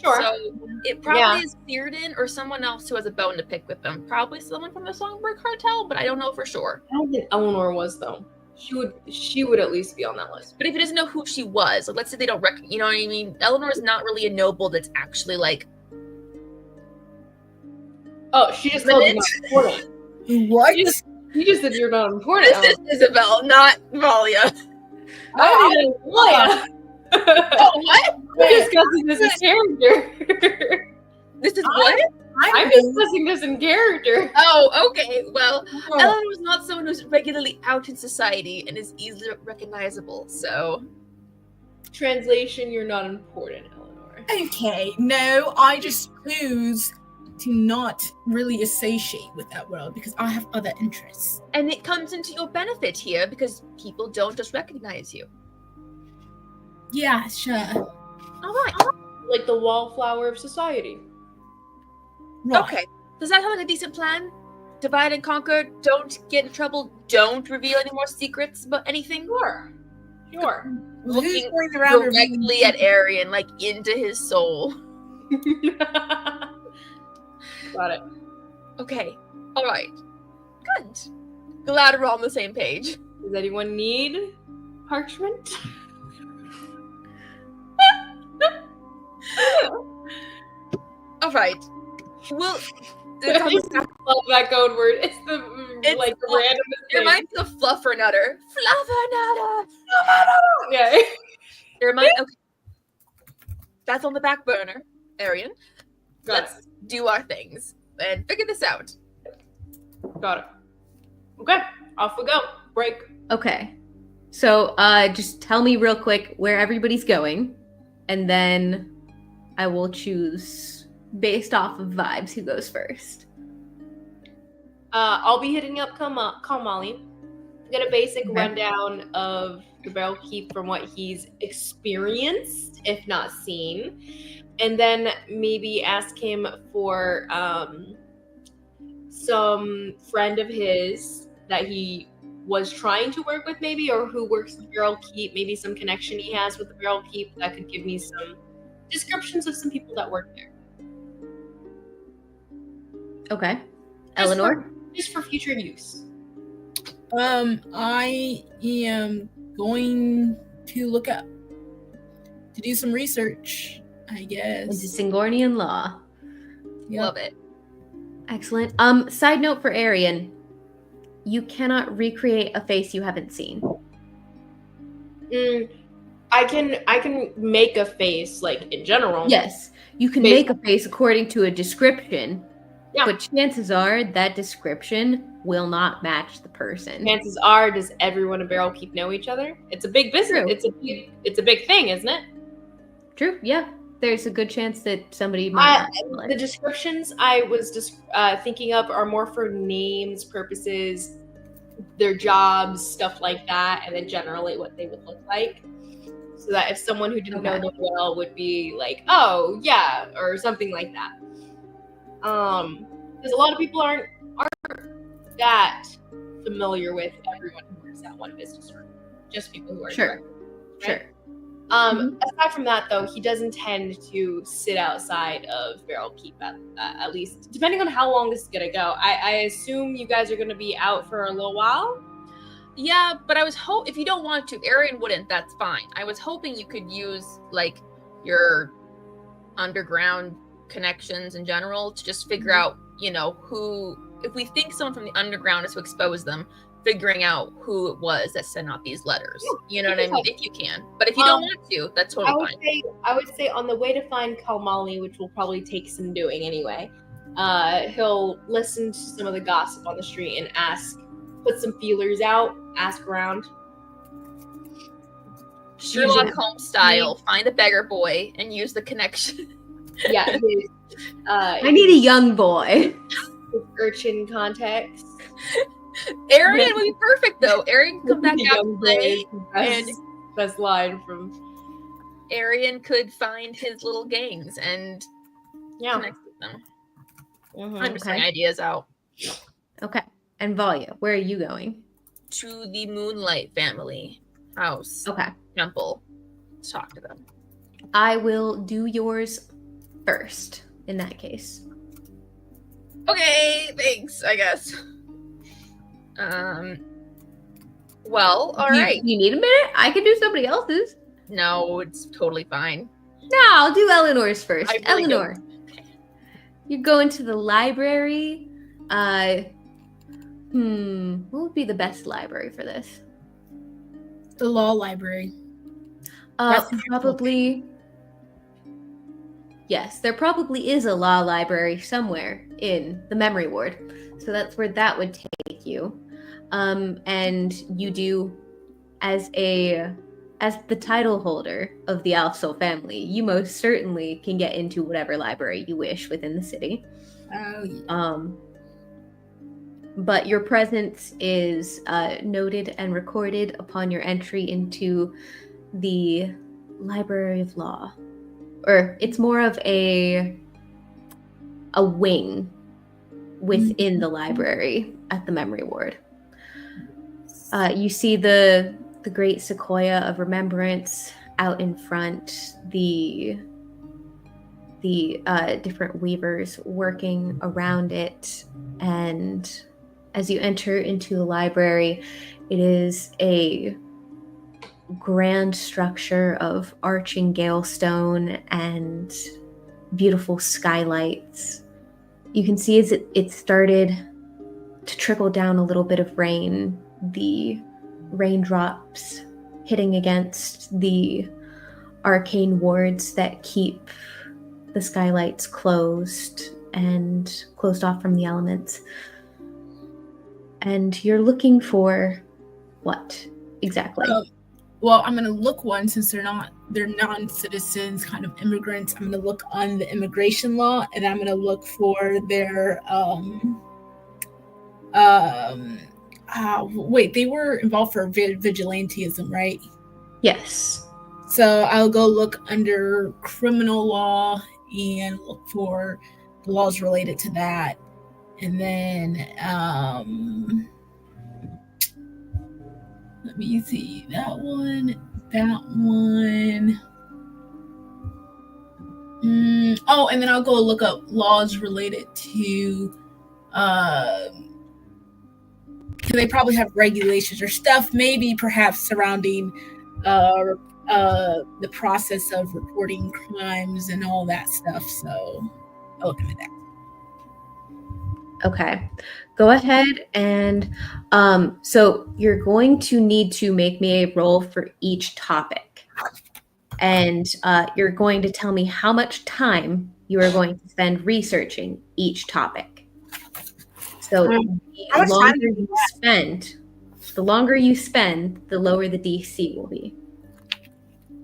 Sure. So it probably is Theoden or someone else who has a bone to pick with them. Probably someone from the Songbird Cartel, but I don't know for sure. I don't think Eleanor was, though. She would at least be on that list. But if he doesn't know who she was, like, let's say they don't recognize, you know what I mean? Eleanor is not really a noble that's actually like. Oh, she just called you not important. What? You just said you're not important. This is Isabel, not Valia. Oh, What? We're discussing this in character. This is what? I'm discussing this in character. Oh, okay. Well, Eleanor is not someone who's regularly out in society and is easily recognizable, so. Translation, you're not important, Eleanor. Okay, no, I just choose to not really associate with that world because I have other interests. And it comes into your benefit here because people don't just recognize you. Yeah, sure. All right. Like the wallflower of society. Right. Okay. Does that sound like a decent plan? Divide and conquer. Don't get in trouble. Don't reveal any more secrets about anything. Sure. Looking directly at Arian, like into his soul. Got it. Okay. All right. Good. Glad we're all on the same page. Does anyone need parchment? All right. Well, I love that code word. It's the like random. It reminds me of Fluffernutter. Fluffernutter. Yeah. It reminds. Okay. That's on the back burner, Arian. Let's do our things and figure this out. Got it. Okay, off we go. Break. Okay. So just tell me real quick where everybody's going, and then I will choose based off of vibes who goes first. I'll be hitting up Kamali. Get a basic rundown of the Barrel Keep from what he's experienced, if not seen. And then maybe ask him for some friend of his that he was trying to work with maybe, or who works at the Barrel Keep, maybe some connection he has with the Barrel Keep that could give me some descriptions of some people that work there. Okay. Eleanor? Just for future use. I am going to do some research, I guess. Into Singornian law. Yep. Love it. Excellent. Side note for Arian, you cannot recreate a face you haven't seen. I can make a face, like, in general. Yes, you can make a face according to a description, yeah. But chances are that description will not match the person. Chances are, does everyone at Barrel Keep know each other? It's a big business. True. It's a big thing, isn't it? True, yeah. There's a good chance that somebody might not. The descriptions I was just thinking of are more for names, purposes, their jobs, stuff like that, and then generally what they would look like. So that if someone who didn't know them well would be like, oh, yeah, or something like that. Because a lot of people aren't that familiar with everyone who works at one business firm. Just people who are Sure. Aside from that, though, he doesn't tend to sit outside of Barrel Keep at least, depending on how long this is gonna go. I assume you guys are gonna be out for a little while. Yeah, but I was if you don't want to, Arian wouldn't. That's fine. I was hoping you could use like your underground connections in general to just figure out, who. If we think someone from the underground is to expose them, figuring out who it was that sent out these letters. You know what I mean? If you can. But if you don't want to, that's totally fine. I would say on the way to find Kalmali, which will probably take some doing anyway, he'll listen to some of the gossip on the street and put some feelers out, ask around. Sherlock Holmes style, find a beggar boy and use the connection. Yeah. I need a young boy. With urchin context. Arian would be perfect though. Arian can come back out and play, and best line from Arian could find his little gangs and connect with them. I'm just throwing ideas out. Okay. And Valia, where are you going? To the Moonlight family house. Okay. Temple. Let's talk to them. I will do yours first in that case. Okay, thanks, I guess. Well, all right. You need a minute? I can do somebody else's. No, it's totally fine. No, I'll do Eleanor's first. Really Eleanor, you go into the library. What would be the best library for this? The law library. Probably. Yes, there probably is a law library somewhere in the memory ward. So that's where that would take you. And you do, as the title holder of the Alfsol family, you most certainly can get into whatever library you wish within the city. Oh, yeah. But your presence is noted and recorded upon your entry into the Library of Law. Or it's more of a wing within the library at the memory ward. You see the great sequoia of remembrance out in front, the different weavers working around it, and as you enter into the library, it is a grand structure of arching gale stone and beautiful skylights. You can see as it started to trickle down a little bit of rain, the raindrops hitting against the arcane wards that keep the skylights closed and closed off from the elements. And you're looking for what exactly? Well, I'm gonna look one since they're non-citizens, kind of immigrants. I'm gonna look on the immigration law, and I'm gonna look for their wait, they were involved for vigilantism, right? Yes. So I'll go look under criminal law and look for the laws related to that. And then let me see, that one. Oh, and then I'll go look up laws related to they probably have regulations or stuff, maybe perhaps surrounding the process of reporting crimes and all that stuff. So I'll look into that. Okay, go ahead and so you're going to need to make me a roll for each topic, and you're going to tell me how much time you are going to spend researching each topic. So the longer you spend, the lower the DC will be.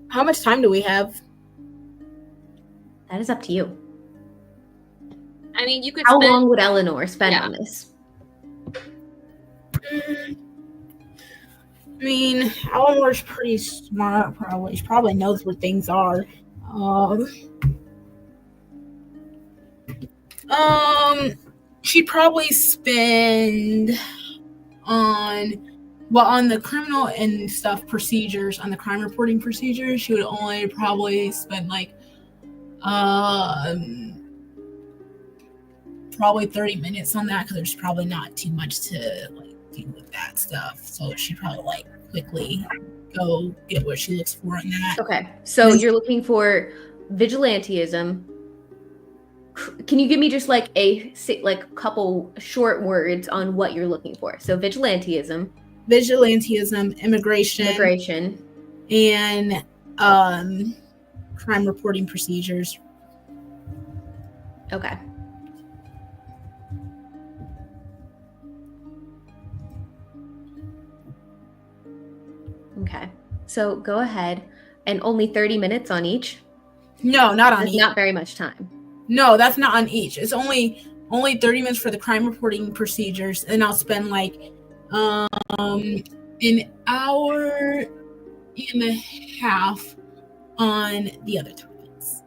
How much time do we have? That is up to you. I mean, you could. How long would Eleanor spend on this? I mean, Eleanor's pretty smart, probably. She probably knows what things are. She'd probably spend on the criminal and stuff procedures, on the crime reporting procedures, she would only probably spend like probably 30 minutes on that, because there's probably not too much to like do with that stuff. So she'd probably like quickly go get what she looks for in that. Okay, so you're looking for vigilantism. Can you give me just like a couple short words on what you're looking for? So vigilantism, immigration, and crime reporting procedures. Okay. Okay. So go ahead, and only 30 minutes on each? No, not on each. Not very much time. No, that's not on each. It's only 30 minutes for the crime reporting procedures, and I'll spend like an hour and a half on the other topics.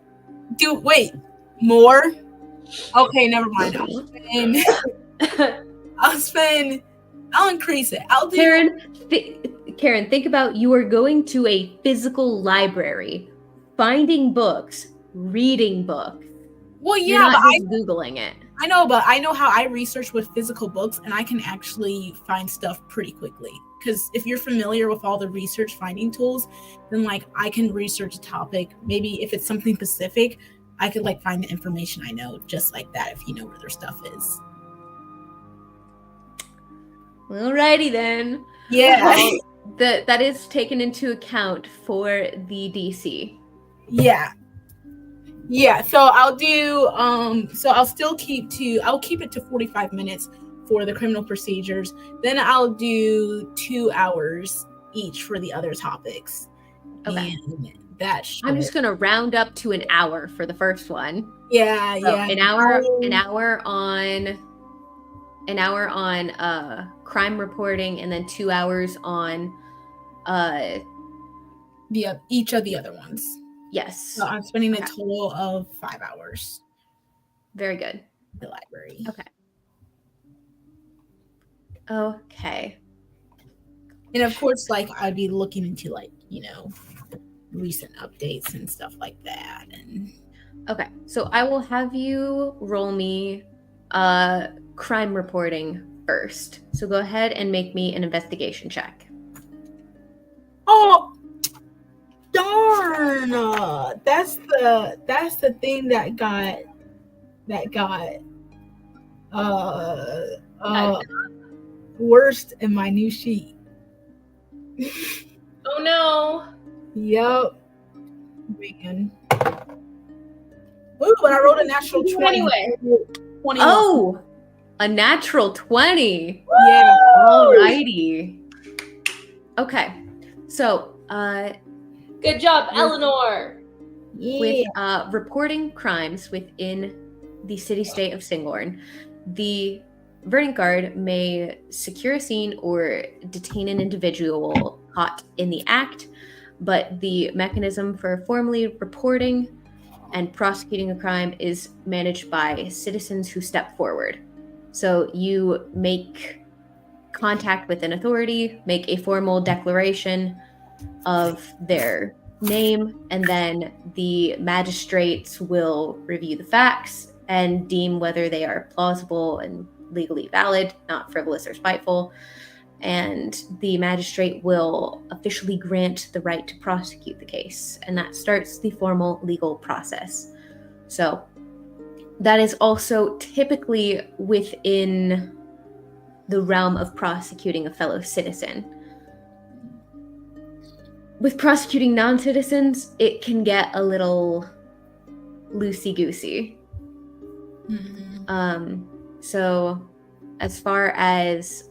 Wait, more? Okay, never mind. I'll increase it. I'll do. Karen, think about, you are going to a physical library, finding books, reading books. Well, yeah, you're not just Googling it. I know, but I know how I research with physical books, and I can actually find stuff pretty quickly. Because if you're familiar with all the research finding tools, then like I can research a topic. Maybe if it's something specific, I could like find the information I know just like that if you know where their stuff is. Alrighty then. Yeah. That is taken into account for the DC. Yeah. Yeah, so I'll do I'll keep it to 45 minutes for the criminal procedures. Then I'll do 2 hours each for the other topics. Okay. And I'm just gonna round up to an hour for the first one. Yeah, so yeah. An hour on crime reporting, and then 2 hours on each of the other ones. Yes. So I'm spending a total of 5 hours. Very good. In the library. Okay. And of course, like I'd be looking into like, recent updates and stuff like that. And okay. So I will have you roll me crime reporting first. So go ahead and make me an investigation check. Oh, darn! That's the thing that got worst in my new sheet. Oh no. Yep. Man. Ooh, but I wrote a natural 20. Anyway. 21. Oh, a natural 20. Yeah. Alrighty. Okay. So, Good job, Eleanor. with reporting crimes within the city-state of Singorn, the Verdant Guard may secure a scene or detain an individual caught in the act, but the mechanism for formally reporting and prosecuting a crime is managed by citizens who step forward. So you make contact with an authority, make a formal declaration of their name, and then the magistrates will review the facts and deem whether they are plausible and legally valid, not frivolous or spiteful. And the magistrate will officially grant the right to prosecute the case. And that starts the formal legal process. So that is also typically within the realm of prosecuting a fellow citizen. With prosecuting non-citizens, it can get a little loosey-goosey. Mm-hmm. So as far as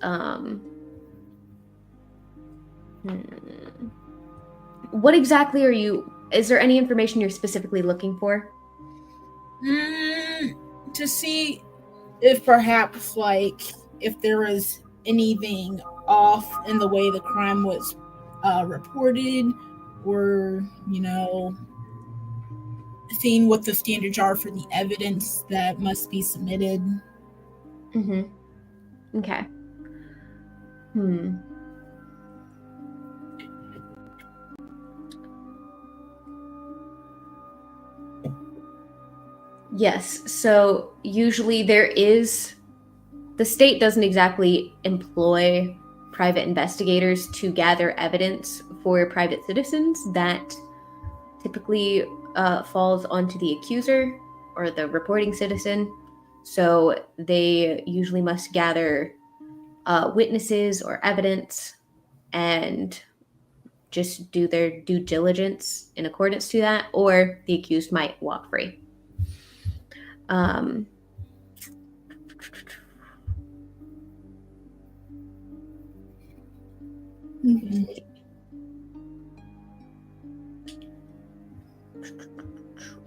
what exactly is there any information you're specifically looking for? To see if perhaps, like, if there was anything off in the way the crime was reported, or, seeing what the standards are for the evidence that must be submitted. Okay. Yes, so usually the state doesn't exactly employ private investigators to gather evidence for private citizens. That typically falls onto the accuser or the reporting citizen. So they usually must gather witnesses or evidence and just do their due diligence in accordance to that, or the accused might walk free.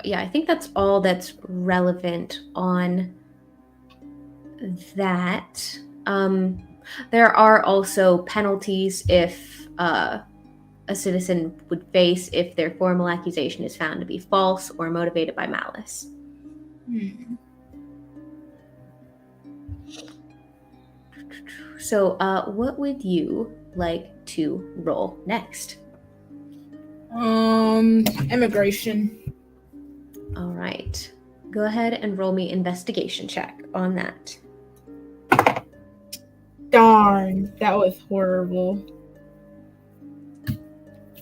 Yeah, I think that's all that's relevant on that. There are also penalties if a citizen would face if their formal accusation is found to be false or motivated by malice. So, what would you like to roll next? Immigration. All right. Go ahead and roll me investigation check on that. Darn, that was horrible.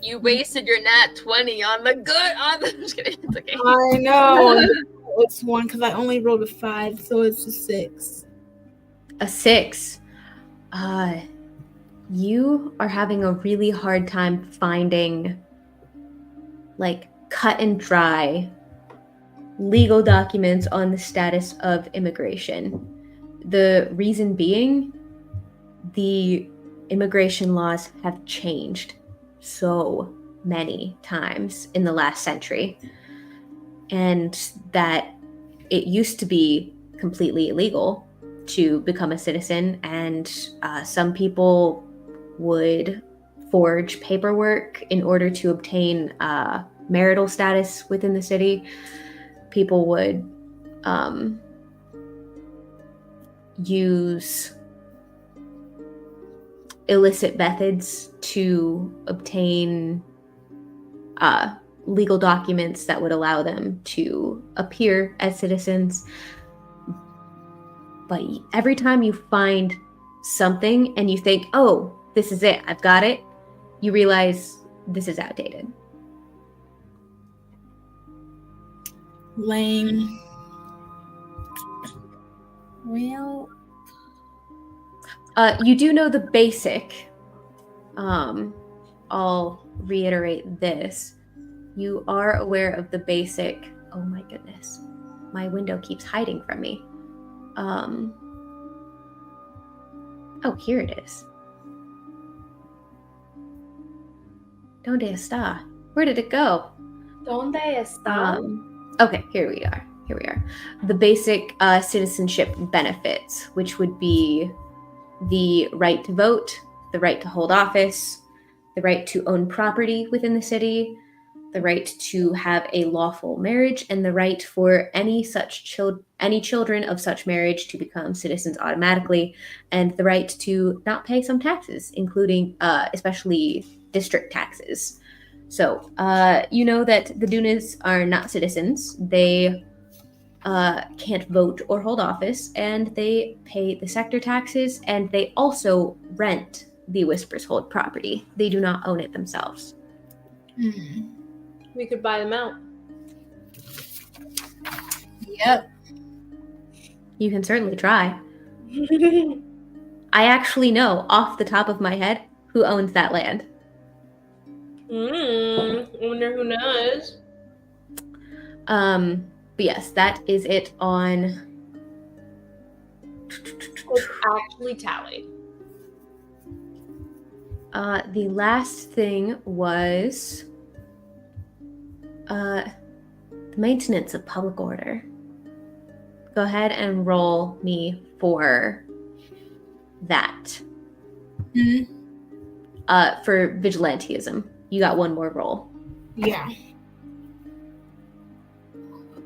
You wasted your nat 20 on the just kidding. It's okay. I know. It's one because I only rolled a 5, so it's a 6. A 6. You are having a really hard time finding, like, cut and dry legal documents on the status of immigration. The reason being, the immigration laws have changed so many times in the last century, and that it used to be completely illegal to become a citizen, and some people would forge paperwork in order to obtain marital status within the city. People would use illicit methods to obtain legal documents that would allow them to appear as citizens. But every time you find something and you think, oh, this is it, I've got it, you realize this is outdated. Lame. Well, you do know the basic. I'll reiterate this. You are aware of the basic. Oh my goodness. My window keeps hiding from me. Oh, here it is. Donde está? Where did it go? Donde está? Okay, here we are. The basic citizenship benefits, which would be the right to vote, the right to hold office, the right to own property within the city, the right to have a lawful marriage, and the right for any children of such marriage to become citizens automatically, and the right to not pay some taxes, including especially district taxes. So you know that the Dunas are not citizens. They can't vote or hold office, and they pay the sector taxes, and they also rent the Whispers Hold property. They do not own it themselves. We could buy them out. Yep. You can certainly try. I actually know off the top of my head who owns that land. I wonder who knows. But yes, that is it on. It's actually tallied. The last thing was the maintenance of public order. Go ahead and roll me for that. For vigilantism. You got one more roll. Yeah.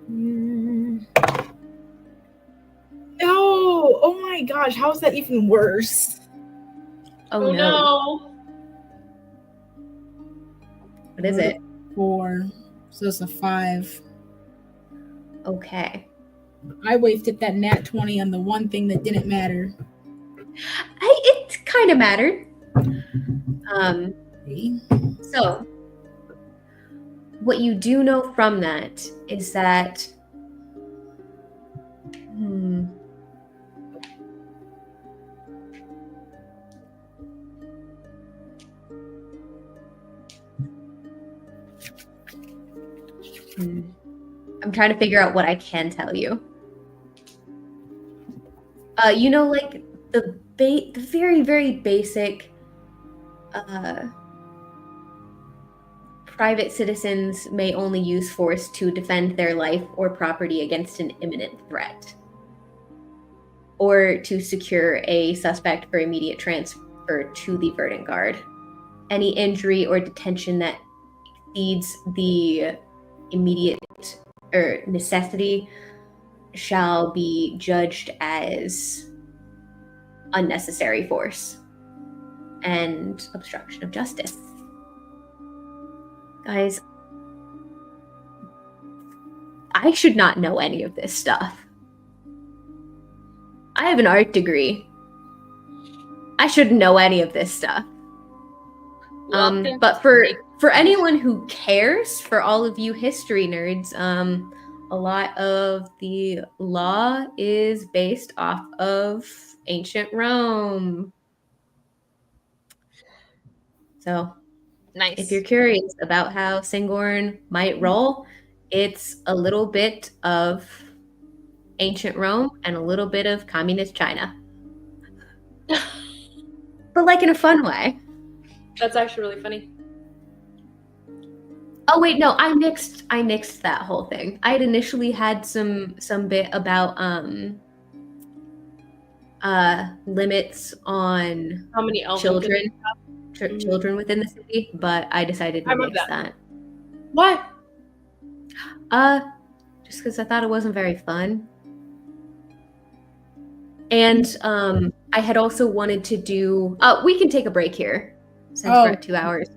No! Oh my gosh, how is that even worse? Oh no. What is it? 4. So it's a 5. Okay. I wasted that nat 20 on the one thing that didn't matter. It kind of mattered. So, what you do know from that is that I'm trying to figure out what I can tell you. You know, like the very, very basic private citizens may only use force to defend their life or property against an imminent threat, or to secure a suspect for immediate transfer to the verdant guard. Any injury or detention that exceeds the immediate or necessity shall be judged as unnecessary force and obstruction of justice. Guys, I should not know any of this stuff. I have an art degree. I shouldn't know any of this stuff. But for anyone who cares, for all of you history nerds, a lot of the law is based off of ancient Rome. So, nice. If you're curious about how Singorn might roll, it's a little bit of ancient Rome and a little bit of communist China. But like in a fun way. That's actually really funny. Oh wait, no, I nixed that whole thing. I had initially had some bit about limits on how many children within the city, but I decided to nix that. Why? Just because I thought it wasn't very fun. And I had also wanted to do we can take a break here since we're at 2 hours.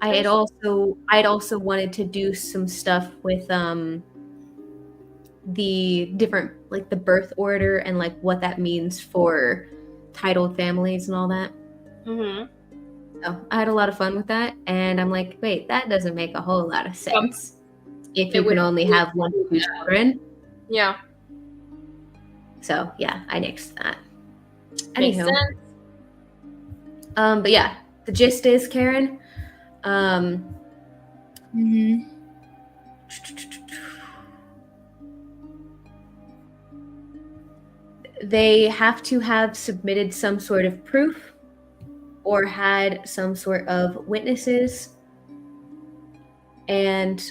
I had also wanted to do some stuff with the different, like the birth order and like what that means for titled families and all that. Mm-hmm. So I had a lot of fun with that, and I'm like, wait, that doesn't make a whole lot of sense if you can only have 1 to 2 children. Yeah. So yeah, I nixed that. Makes Anywho, sense. but yeah, the gist is, Karen, they have to have submitted some sort of proof or had some sort of witnesses. And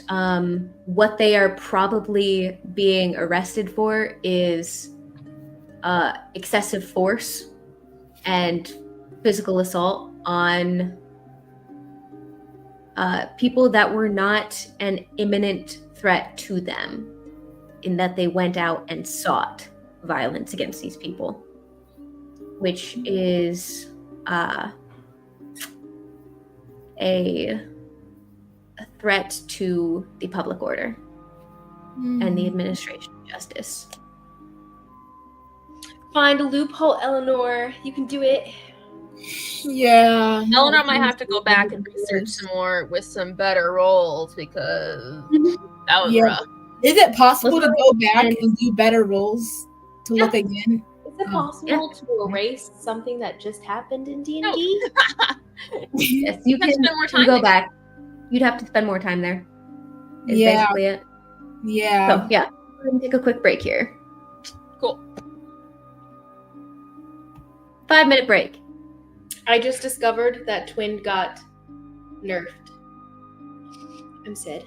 what they are probably being arrested for is excessive force and physical assault on people that were not an imminent threat to them, in that they went out and sought violence against these people, which is a threat to the public order and the administration of justice. Find a loophole, Eleanor. You can do it. Yeah. Eleanor might have to go back and research some more with some better roles because that was rough. Is it possible to go back and do better roles to look again? Is it possible to erase something that just happened in D&D? Yes, you can spend more time go there. back. You'd have to spend more time there. Is Yeah. basically it. Yeah. So yeah, we're gonna take a quick break here. Cool. 5-minute break. I just discovered that Twin got nerfed. I'm sad.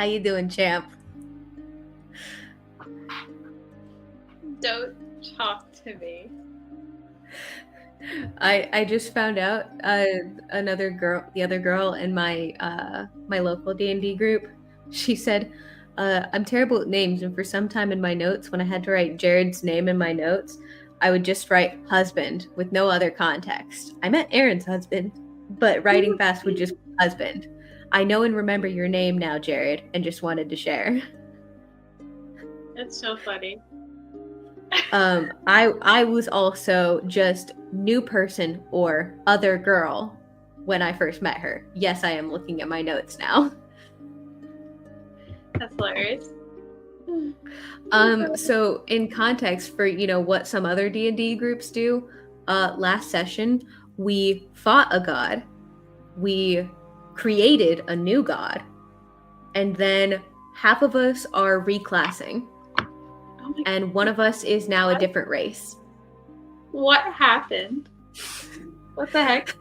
How you doing, champ? Don't talk to me. I just found out the other girl in my my local D&D group, she said, I'm terrible at names, and for some time in my notes, when I had to write Jared's name in my notes, I would just write husband with no other context. I meant Aaron's husband, but writing fast would just be husband. I know and remember your name now, Jared, and just wanted to share. That's so funny. I was also just new person or other girl when I first met her. Yes, I am looking at my notes now. That's hilarious. So in context for, what some other D&D groups do, last session, we fought a god, we created a new god, and then half of us are reclassing. And one of us is now a different race. What happened? What the heck?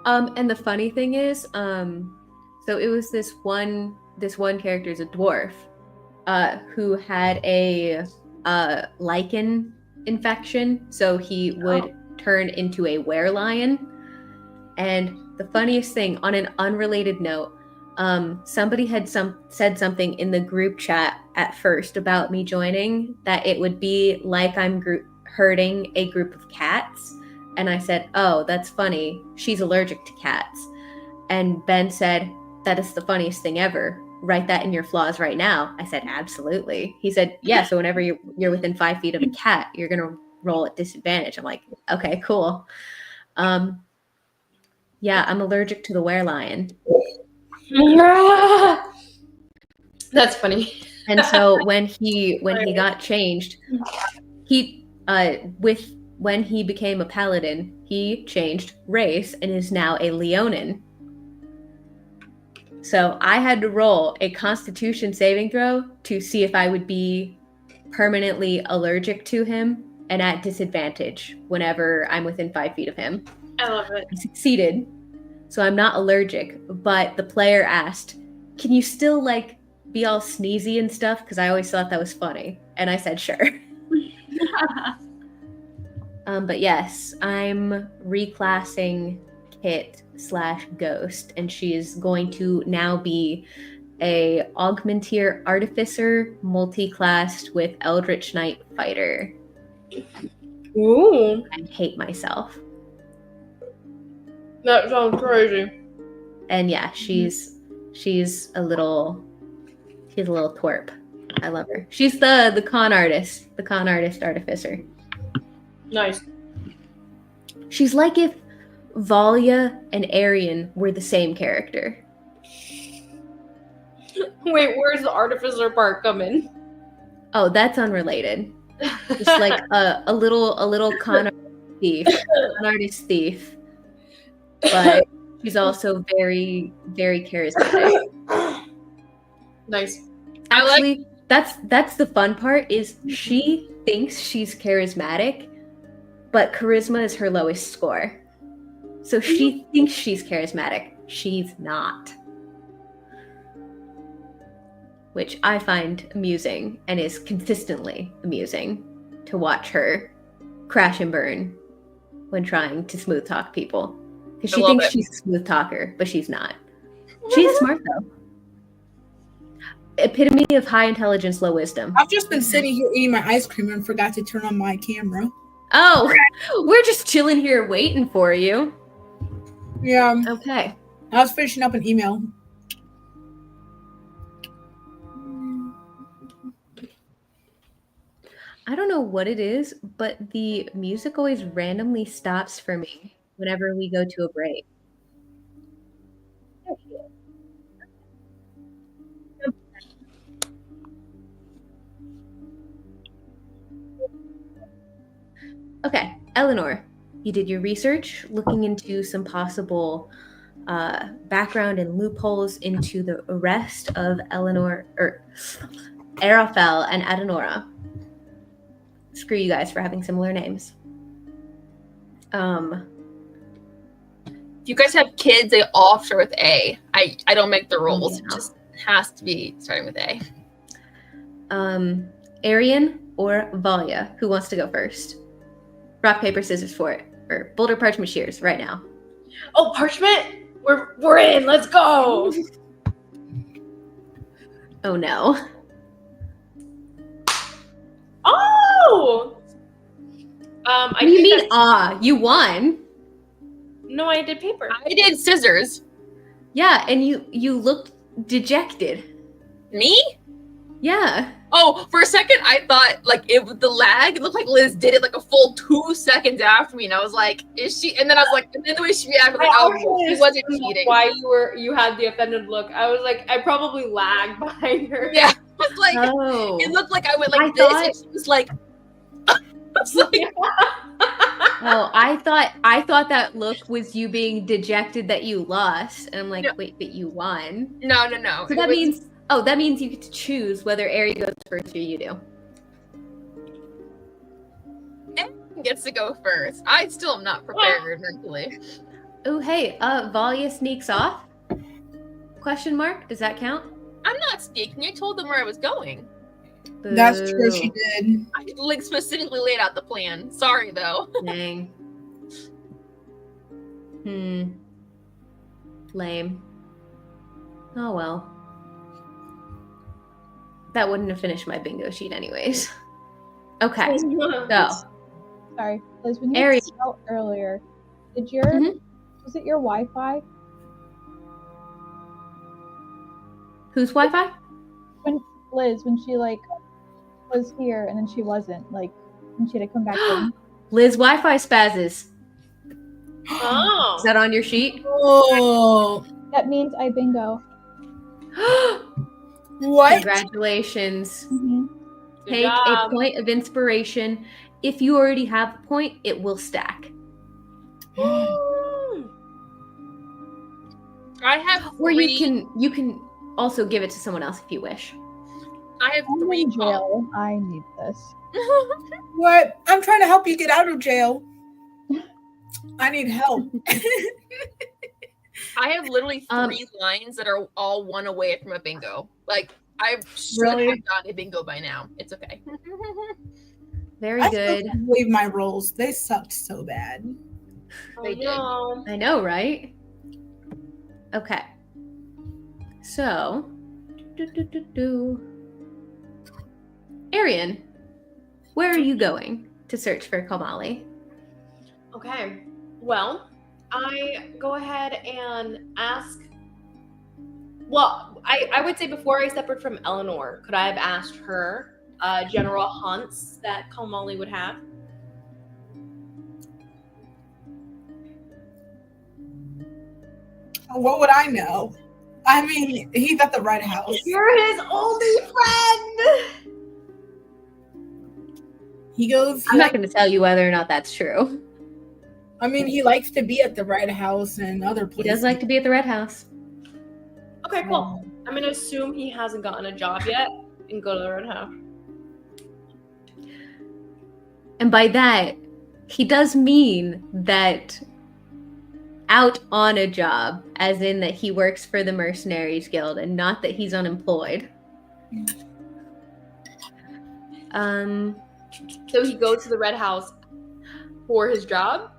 And the funny thing is, so it was this one character is a dwarf, who had a lichen infection, so he would turn into a werelion. And the funniest thing, on an unrelated note, somebody had said something in the group chat at first about me joining, that it would be like I'm herding a group of cats. And I said, oh, that's funny. She's allergic to cats. And Ben said, that is the funniest thing ever. Write that in your flaws right now. I said, absolutely. He said, yeah, so whenever you're within 5 feet of a cat, you're going to roll at disadvantage. I'm like, okay, cool. Yeah, I'm allergic to the werelion. That's funny. And so when he got changed, when he became a paladin, he changed race and is now a Leonin. So I had to roll a Constitution saving throw to see if I would be permanently allergic to him and at disadvantage whenever I'm within 5 feet of him. I love it. I succeeded. So I'm not allergic, but the player asked, can you still be all sneezy and stuff? Because I always thought that was funny. And I said, sure. But yes, I'm reclassing Kit/Ghost, and she is going to now be a Augmentier Artificer multi-classed with Eldritch Knight Fighter. Ooh. I hate myself. That sounds crazy. And yeah, she's a little twerp. I love her. She's the con artist artificer. Nice. She's like if Valia and Arian were the same character. Wait, where's the artificer part coming? Oh, that's unrelated. Just like a little con artist thief. But she's also very, very charismatic. Nice. Actually, that's the fun part is she thinks she's charismatic, but charisma is her lowest score. So she thinks she's charismatic. She's not. Which I find amusing and is consistently amusing to watch her crash and burn when trying to smooth talk people. Because she thinks she's a smooth talker, but she's not. She's smart though. Epitome of high intelligence, low wisdom. I've just been sitting here eating my ice cream and forgot to turn on my camera. Oh, we're just chilling here waiting for you. Yeah. Okay. I was finishing up an email. I don't know what it is, but the music always randomly stops for me whenever we go to a break. Okay, Eleanor, you did your research looking into some possible background and loopholes into the arrest of Arafel and Adenora. Screw you guys for having similar names. If you guys have kids, they all start with A. I don't make the rules. Yeah. It just has to be starting with A. Arian or Valia? Who wants to go first? Rock, paper, scissors for it. Or boulder, parchment, shears right now. Oh, parchment? We're in. Let's go. Oh no. Oh. What do you mean? You won. No, I did paper. I did scissors. Yeah, and you looked dejected. Me? Yeah. Oh, for a second, I thought like the lag. It looked like Liz did it like a full 2 seconds after me, and I was like, "Is she?" And then I was like, and then the way she reacted, like, "Oh, she wasn't cheating." Why you had the offended look? I was like, I probably lagged behind her. Yeah, it was like Oh. it looked like I went like this, and she was like, Oh, I thought that look was you being dejected that you lost, and I'm like, No. wait, but you won. No. So that means you get to choose whether Ari goes first or you do. Everyone gets to go first. I still am not prepared mentally. Oh, hey, Valia sneaks off? Question mark? Does that count? I'm not sneaking. I told them where I was going. That's true. Boo. She did. I like specifically laid out the plan. Sorry though. Dang. Lame. Oh well. That wouldn't have finished my bingo sheet anyways. Okay. So, Sorry, Liz, when you Ari- went out earlier, did your Mhm. was it your Wi-Fi? whose Wi-Fi? When Liz, when she like was here and then she wasn't, like when she had to come back in. Liz Wi-Fi spazzes. Oh. Is that on your sheet? Oh, That means I bingo. what? Congratulations. Hmm. Good Take job. a point of inspiration. If you already have a point, it will stack. Woo. I have Or three. you can also give it to someone else if you wish. I have I'm 3 in jail. I need this. What? I'm trying to help you get out of jail. I need help. I have literally 3 Um, lines that are all one away from a bingo. Like I should Really? have gotten a bingo by now. It's okay. Very I good. still can't believe my rolls. They sucked so bad. They did. No. I know, right? Okay. So, Arian, where are you going to search for Kamali? Okay. Well, I go ahead and ask. Well, I would say before I separate from Eleanor, could I have asked her general hunts that Kamali would have? What would I know? I mean, he's at the right house. You're his only friend. He goes. I'm not going to tell you whether or not that's true. I mean, he likes to be at the Red House and other He places. does like to be at the Red House. Okay, cool. I'm gonna assume he hasn't gotten a job yet and go to the Red House. And by that, he does mean that out on a job, as in that he works for the Mercenaries Guild and not that he's unemployed. So he goes to the Red House for his job?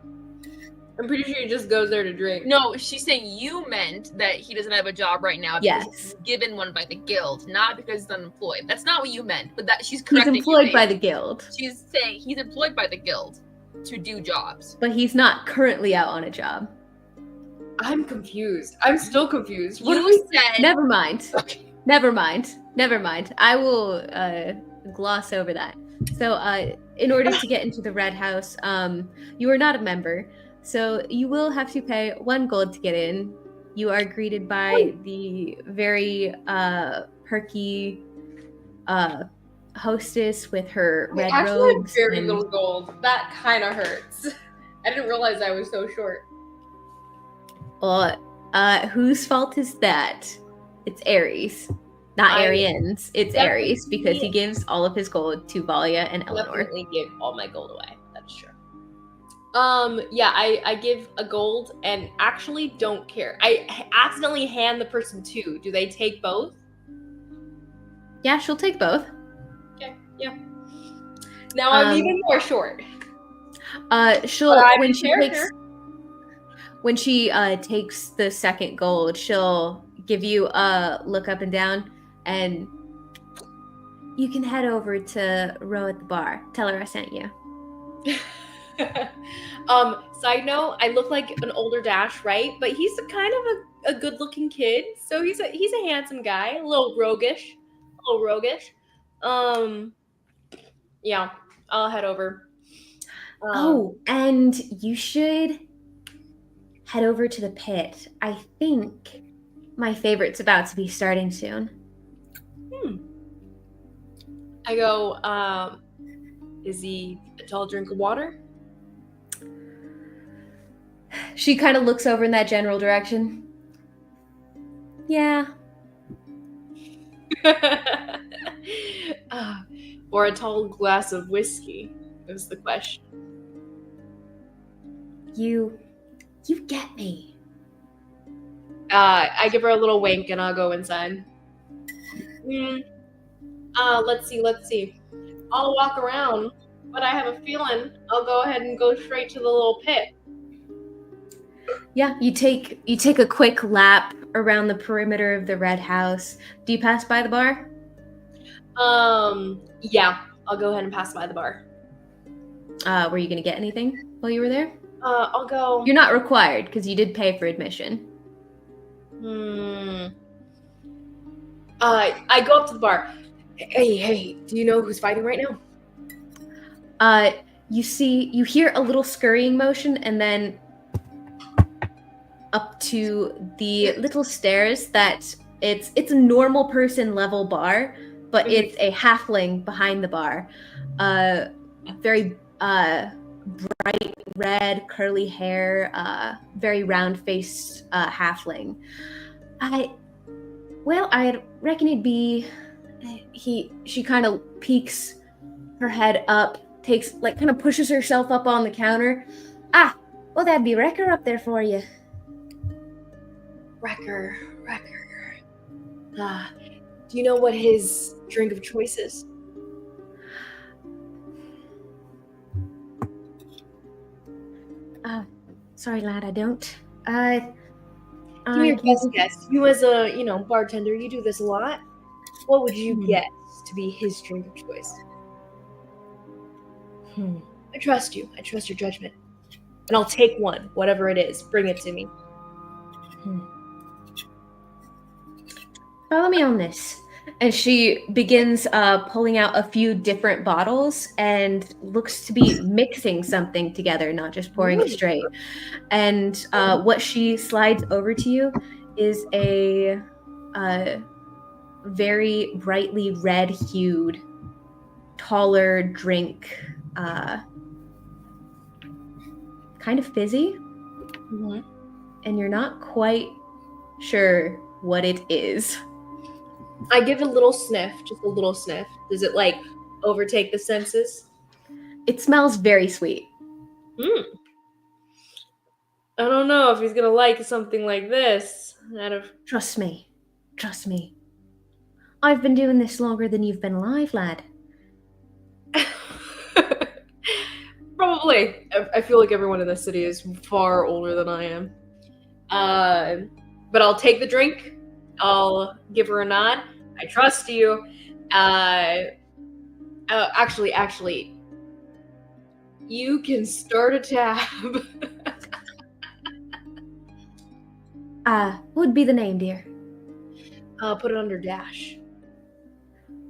I'm pretty sure he just goes there to drink. No, she's saying you meant that he doesn't have a job right now because Yes. he's given one by the guild, not because he's unemployed. That's not what you meant, but that she's He's correcting you, employed by babe. the guild, She's saying he's employed by the guild to do jobs. but he's not currently out on a job. I'm confused. I'm still confused. What You do we said Never mind. Okay. Never mind. I will gloss over that. So, in order to get into the Red House, you are not a member, so you will have to pay 1 gold to get in. You are greeted by the very perky hostess with her red actually robes. have very and- little gold. That kind of hurts. I didn't realize I was so short. Whose fault is that? It's Aries. Not Arian's. It's Definitely- Aries because he gives all of his gold to Valia and Eleanor. Definitely give all my gold away. That's true. Yeah, I give a gold and actually don't care. I accidentally hand the person 2. Do they take both? Yeah, she'll take both. Okay, yeah. Now I'm even more short. She'll I'm when in she character. takes the second gold, she'll give you a look up and down, and you can head over to Row at the bar. Tell her I sent you. Side note, I look like an older Dash, right? But he's kind of a good-looking kid, so he's a handsome guy, a little roguish. Yeah, I'll head over. And you should head over to the pit. I think my favorite's about to be starting soon. I go, is he a tall drink of water? She kind of looks over in that general direction. Yeah. Or a tall glass of whiskey is the question. You get me. I give her a little wink and I'll go inside. Let's see. I'll walk around, but I have a feeling I'll go ahead and go straight to the little pit. Yeah, you take a quick lap around the perimeter of the red house. Do you pass by the bar? Yeah, I'll go ahead and pass by the bar. Were you gonna get anything while you were there? I'll go. You're not required because you did pay for admission. I go up to the bar. Hey, do you know who's fighting right now? You hear a little scurrying motion, and then up to the little stairs that it's a normal person level bar, but it's a halfling behind the bar. Very bright red curly hair, very round faced kind of peeks her head up, kind of pushes herself up on the counter. Well, that'd be Wrecker up there for you. Wrecker. Do you know what his drink of choice is? Sorry, lad, I don't. Give me your best guess. You as a, bartender, you do this a lot. What would you guess to be his drink of choice? I trust you. I trust your judgment. And I'll take one, whatever it is. Bring it to me. Follow me on this. And she begins pulling out a few different bottles and looks to be mixing something together, not just pouring it straight. And what she slides over to you is a very brightly red-hued, taller drink, kind of fizzy. And you're not quite sure what it is. I give it a little sniff, just a little sniff. Does it overtake the senses? It smells very sweet. I don't know if he's gonna like something like this. Trust me. I've been doing this longer than you've been alive, lad. Probably. I feel like everyone in this city is far older than I am. But I'll take the drink. I'll give her a nod. I trust you. Actually, you can start a tab. What would be the name, dear? Put it under Dash.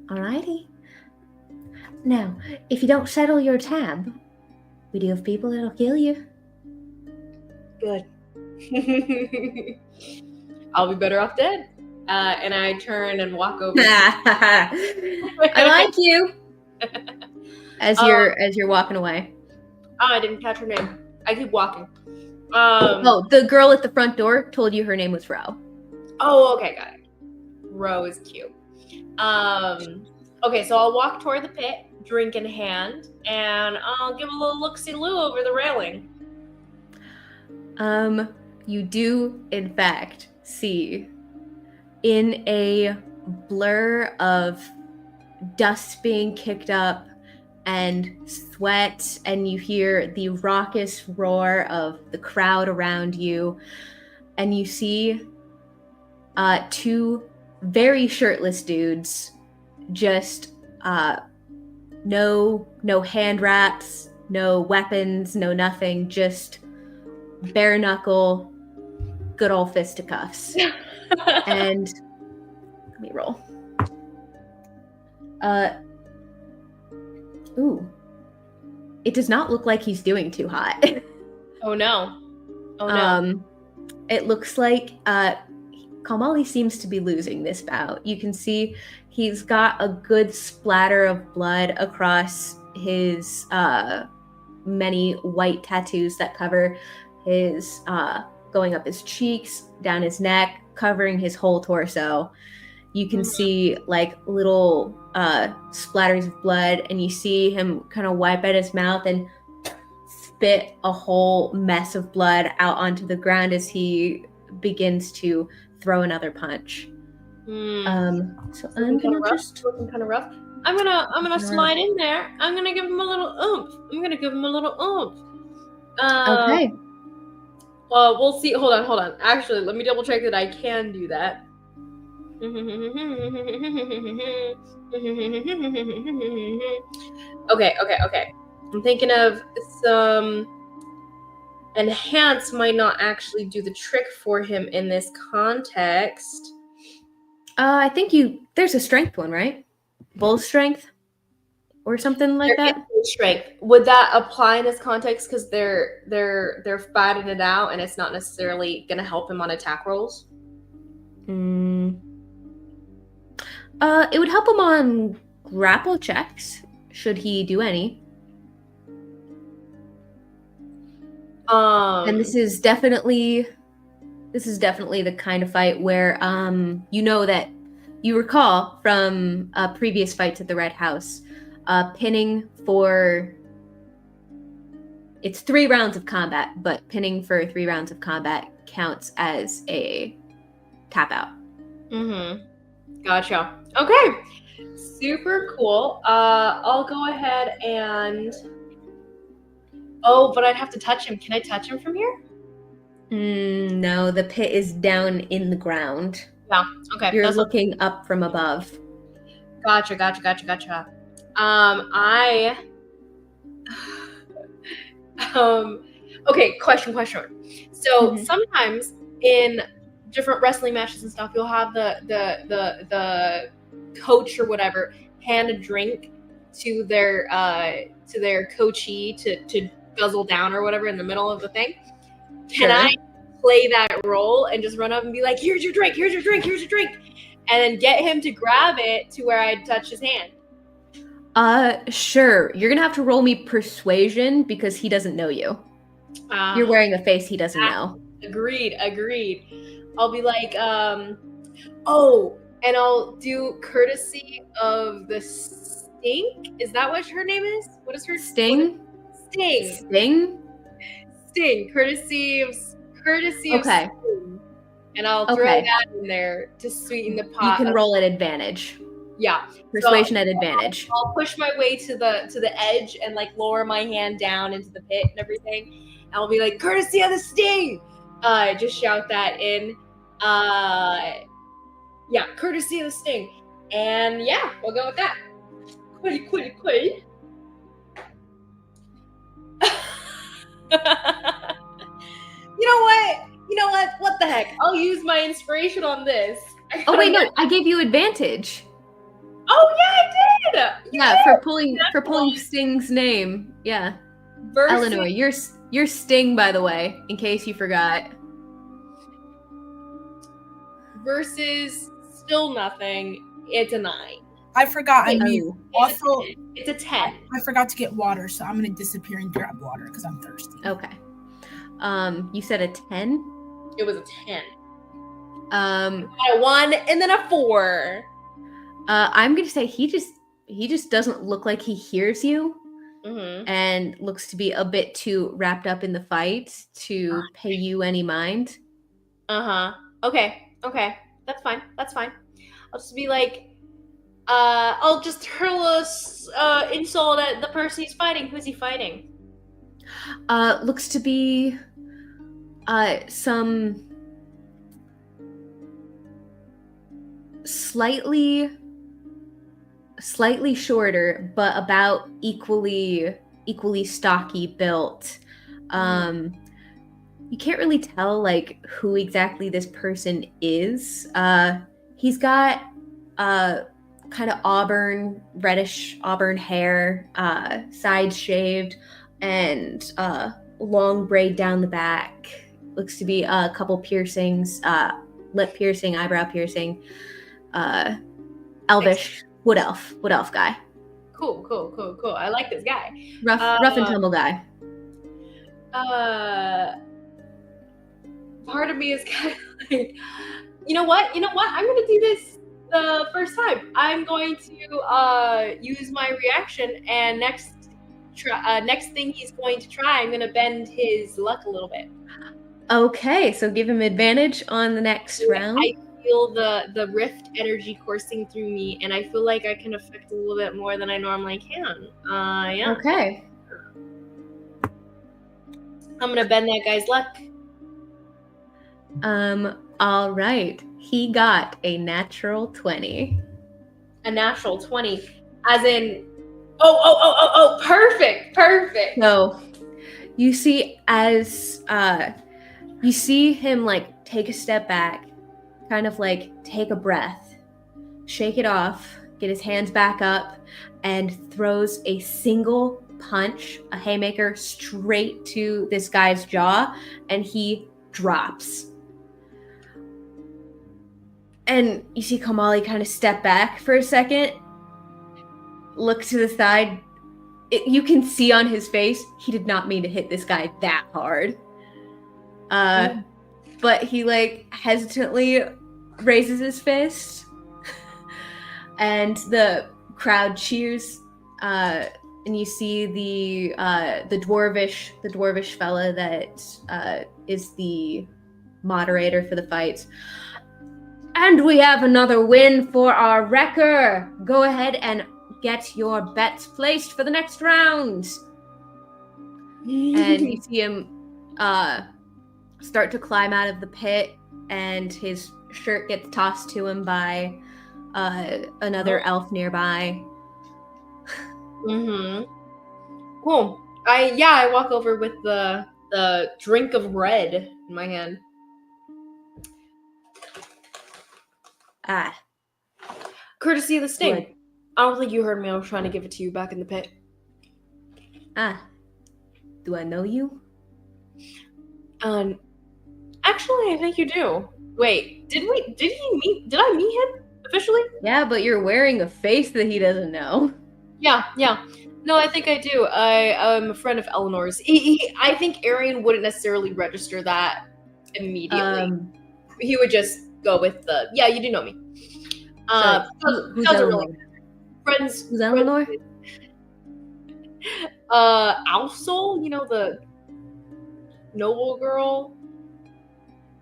Alrighty. Now, if you don't settle your tab, we do have people that'll kill you. Good. I'll be better off dead. And I turn and walk over. I like you. As you're walking away. I didn't catch her name. I keep walking. The girl at the front door told you her name was Ro. Oh, okay, got it. Ro is cute. Okay, so I'll walk toward the pit, drink in hand, and I'll give a little look-see-loo over the railing. You do, in fact, see in a blur of dust being kicked up and sweat, and you hear the raucous roar of the crowd around you, and you see two very shirtless dudes, just no hand wraps, no weapons, no nothing, just bare knuckle, good old fisticuffs. And let me roll. Ooh. It does not look like he's doing too hot. Oh no. Oh no. It looks like Kamali seems to be losing this bout. You can see he's got a good splatter of blood across his many white tattoos that cover his going up his cheeks, down his neck, covering his whole torso. You can see like little splatters of blood, and you see him kind of wipe at his mouth and spit a whole mess of blood out onto the ground as he begins to throw another punch. So I'm gonna just looking kind of rough. I'm gonna slide in there. I'm gonna give him a little oomph. Okay. We'll see. Hold on. Actually, let me double check that I can do that. Okay. I'm thinking of some enhance might not actually do the trick for him in this context. I think there's a strength one, right? Bull strength or something like that. Strength. Would that apply in this context because they're fighting it out and it's not necessarily going to help him on attack rolls? It would help him on grapple checks, should he do any. And this is definitely the kind of fight where you know that you recall from previous fights at the Red House, pinning for it's 3 rounds of combat, but pinning for 3 rounds of combat counts as a tap out. Gotcha. Okay. Super cool. I'll go ahead and but I'd have to touch him. Can I touch him from here? No, the pit is down in the ground. Yeah. Okay. You're looking up from above. Gotcha. Okay, question. So sometimes in different wrestling matches and stuff, you'll have the coach or whatever hand a drink to their coachee to guzzle down or whatever in the middle of the thing. Can I play that role and just run up and be like, here's your drink, and then get him to grab it to where I touch his hand? Sure. You're gonna have to roll me persuasion because he doesn't know you. You're wearing a face he doesn't know. Agreed. I'll be like, and I'll do courtesy of the Stink. Is that what her name is? What is her Sting? Sting. Courtesy of Okay. Sting. And I'll throw that in there to sweeten the pot. You can roll at advantage. Yeah. Persuasion at advantage. I'll push my way to the edge and like lower my hand down into the pit and everything. And I'll be like, courtesy of the Sting. Just shout that in. Courtesy of the Sting. And yeah, we'll go with that. Quick. You know what? What the heck? I'll use my inspiration on this. Oh wait, no, I gave you advantage. Oh yeah, I did. Yeah, for pulling Sting's name. Yeah. Eleanor, you're Sting, by the way, in case you forgot. Versus still nothing. It's a 9. I forgot. I knew. Also, it's a 10. I forgot to get water, so I'm gonna disappear and grab water because I'm thirsty. Okay. You said a 10? It was a 10. A 1 and then a 4. I'm gonna say he just he just doesn't look like he hears you, and looks to be a bit too wrapped up in the fight to pay you any mind. Okay. That's fine. I'll just be like, I'll just hurl a insult at the person he's fighting. Who's he fighting? Looks to be some slightly shorter, but about equally stocky built. You can't really tell like who exactly this person is. He's got kind of reddish auburn hair, side shaved, and long braid down the back. Looks to be a couple piercings, lip piercing, eyebrow piercing, elvish, wood elf guy. Cool. I like this guy. Rough and tumble guy. Part of me is kind of like, you know what? I'm going to do this the first time. I'm going to use my reaction, and next thing he's going to try, I'm going to bend his luck a little bit. Okay, so give him advantage on the next round. I feel the rift energy coursing through me, and I feel like I can affect a little bit more than I normally can. Yeah. Okay. I'm going to bend that guy's luck. All right. He got a natural 20. A natural 20, as in, oh, perfect. So you see as you see him like take a step back, kind of like take a breath, shake it off, get his hands back up, and throws a single punch, a haymaker, straight to this guy's jaw, and he drops. And you see Kamali kind of step back for a second, look to the side. You can see on his face, he did not mean to hit this guy that hard. But he like hesitantly raises his fist, and the crowd cheers. And you see the dwarvish fella that is the moderator for the fights. And we have another win for our wrecker. Go ahead and get your bets placed for the next round. And you see him start to climb out of the pit, and his shirt gets tossed to him by another elf nearby. Cool. I walk over with the drink of red in my hand. Courtesy of the sting. What? I don't think you heard me. I was trying to give it to you back in the pit. Do I know you? Actually, I think you do. Wait, did I meet him officially? Yeah, but you're wearing a face that he doesn't know. Yeah. No, I think I do. I'm a friend of Eleanor's. I think Arian wouldn't necessarily register that immediately. He would just go with the, yeah, you do know me. Who's Eleanor? Friends. Who's Eleanor? Alsol, you know, the noble girl.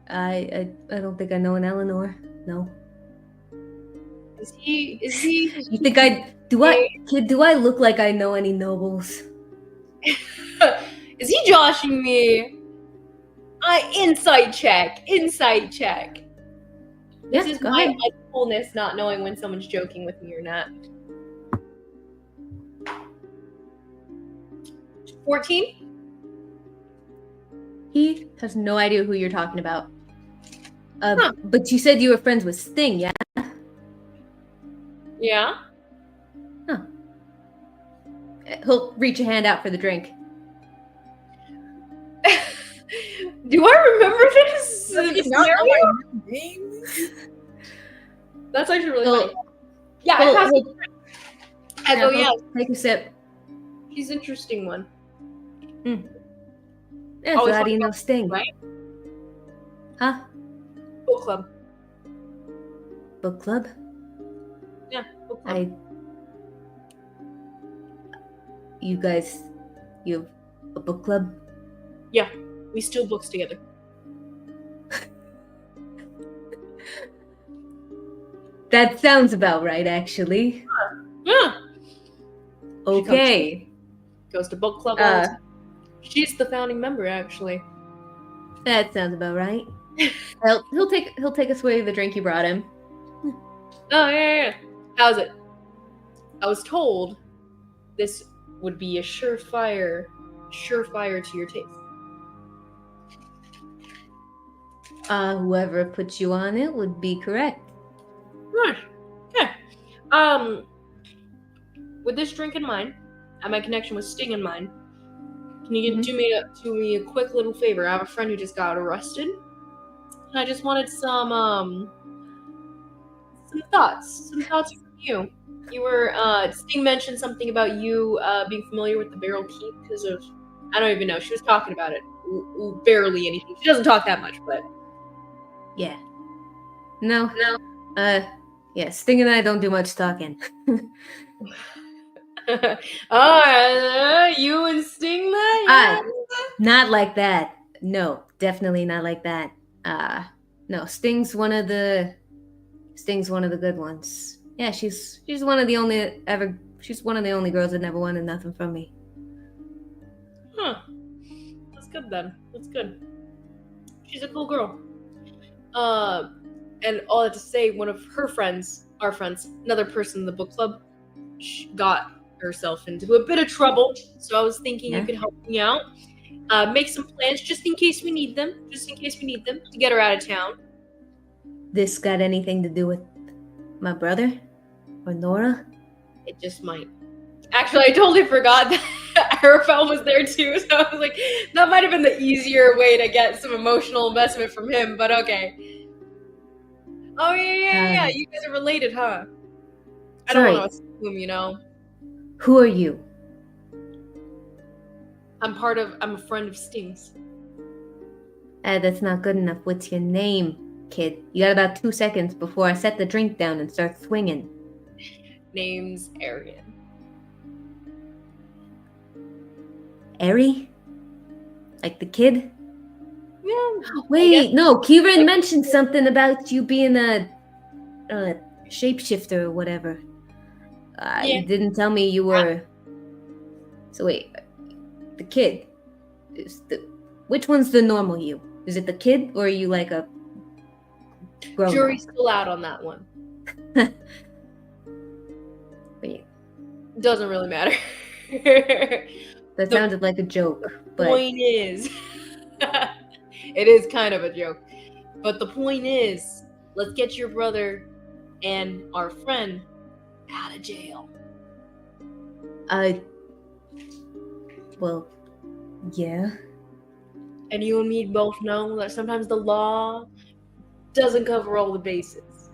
I don't think I know an Eleanor. No. Is he? You think do I look like I know any nobles? Is he joshing me? Insight check. This is my coolness, not knowing when someone's joking with me or not. 14? He has no idea who you're talking about. But you said you were friends with Sting, yeah? Yeah? Huh. He'll reach a hand out for the drink. Do I remember this? That's actually really funny. Yeah, I go, yeah. Take a sip. He's an interesting one. Yeah, so how do you know Sting? Right? Huh? Book club. Book club? Yeah, book club. you guys, you have a book club? Yeah, we steal books together. That sounds about right, actually. Yeah. Okay. Goes to book club all the time. She's the founding member, actually. That sounds about right. He'll take us away the drink you brought him. Oh, yeah. How's it? I was told this would be a surefire to your taste. Whoever put you on it would be correct. Right. Okay. With this drink in mind, and my connection with Sting in mind, can you do me a quick little favor? I have a friend who just got arrested, and I just wanted some thoughts from you. You were Sting mentioned something about you being familiar with the Barrel Keep because of, I don't even know. She was talking about it, barely anything. She doesn't talk that much, but yeah. No. Yeah, Sting and I don't do much talking. You and Sting that? Yeah. Not like that. No, definitely not like that. No, Sting's one of the good ones. Yeah, she's one of the only girls that never wanted nothing from me. Huh. That's good then. That's good. She's a cool girl. And all that to say, one of her friends, our friends, another person in the book club, got herself into a bit of trouble. So I was thinking you could help me out. Make some plans just in case we need them. To get her out of town. This got anything to do with my brother? Or Nora? It just might. Actually, I totally forgot that Arafel was there too. So I was like, that might have been the easier way to get some emotional investment from him, but okay. Oh, yeah. You guys are related, huh? I don't want to assume, you know. Who are you? I'm a friend of Sting's. That's not good enough. What's your name, kid? You got about 2 seconds before I set the drink down and start swinging. Name's Arian. Ari? Like the kid? Yeah. Wait, no. Kieran mentioned something about you being a shapeshifter or whatever. You didn't tell me you were. So wait, the kid. Which one's the normal you? Is it the kid or are you like a grown-up? Jury's still out on that one. Wait. Doesn't really matter. That sounded like a joke. But point is, it is kind of a joke. But the point is, let's get your brother and our friend out of jail. Well, yeah. And you and me both know that sometimes the law doesn't cover all the bases.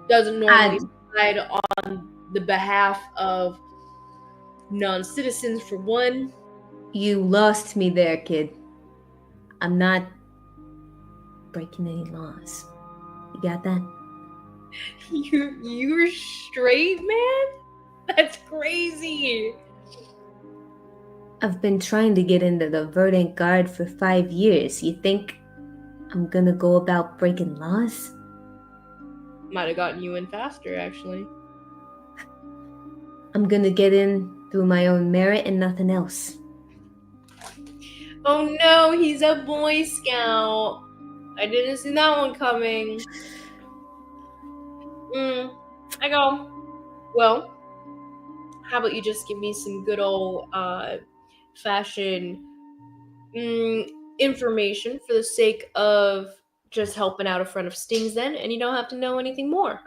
Doesn't normally decide on the behalf of non-citizens, for one. You lost me there, kid. I'm not breaking any laws. You got that? You're straight, man? That's crazy. I've been trying to get into the Verdant Guard for 5 years. You think I'm gonna go about breaking laws? Might have gotten you in faster, actually. I'm gonna get in through my own merit and nothing else. Oh no, he's a Boy Scout. I didn't see that one coming. I go, well, how about you just give me some good old fashion information for the sake of just helping out a friend of Sting's then, and you don't have to know anything more.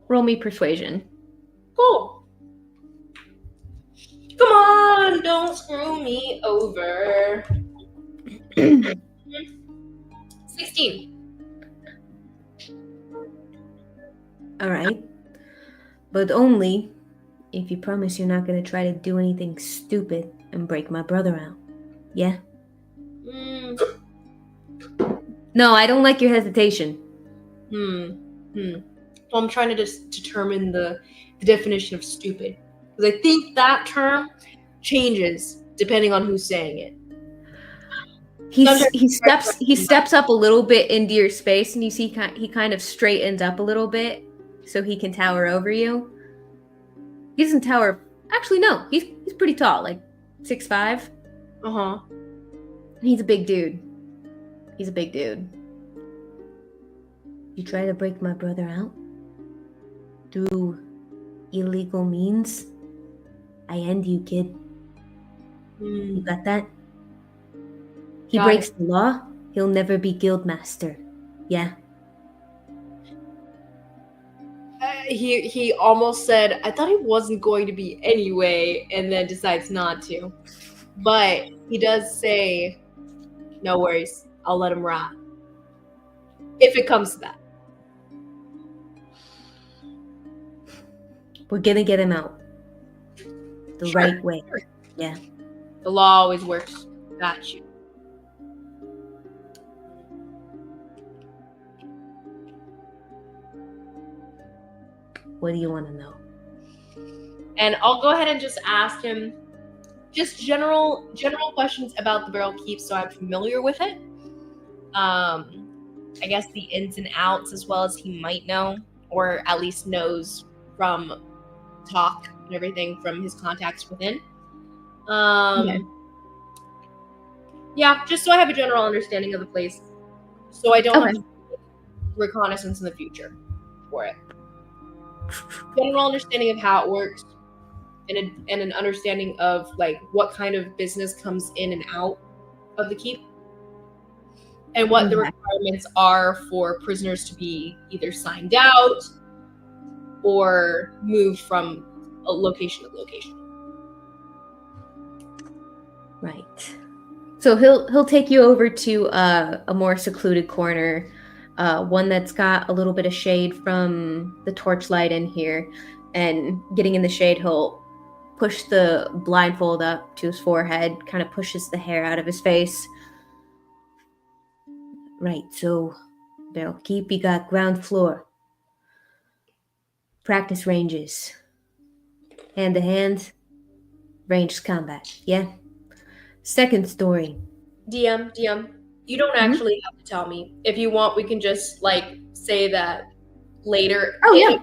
Roll me persuasion. Cool. Come on, don't screw me over. 16. All right. But only if you promise you're not going to try to do anything stupid and break my brother out. Yeah? No, I don't like your hesitation. Well, I'm trying to just determine the definition of stupid. Because I think that term changes depending on who's saying it. He steps up a little bit into your space, and you see he kind of straightens up a little bit so he can tower over you. He doesn't tower. Actually, no, he's pretty tall, like 6'5". He's a big dude. You try to break my brother out through illegal means, I end you, kid. You got that? He breaks the law, he'll never be guildmaster. Yeah. He almost said, I thought he wasn't going to be anyway, and then decides not to. But he does say, no worries, I'll let him rot. If it comes to that. We're gonna get him out. The right way. Yeah. The law always works. Got you. What do you want to know? And I'll go ahead and just ask him just general questions about the Barrel Keep so I'm familiar with it. I guess the ins and outs as well as he might know, or at least knows from talk and everything from his contacts within. Yeah, just so I have a general understanding of the place. So I don't have to reconnaissance in the future for it. General understanding of how it works, and an understanding of like what kind of business comes in and out of the keep, and what the requirements are for prisoners to be either signed out or moved from a location to location. Right. So he'll take you over to a more secluded corner. One that's got a little bit of shade from the torchlight in here, and getting in the shade, he'll push the blindfold up to his forehead, kind of pushes the hair out of his face. Right, so Barrel Keep, you got ground floor. Practice ranges. Hand to hand, ranged combat, yeah? Second story. DM, you don't actually have to tell me. If you want, we can just like say that later. Oh yeah.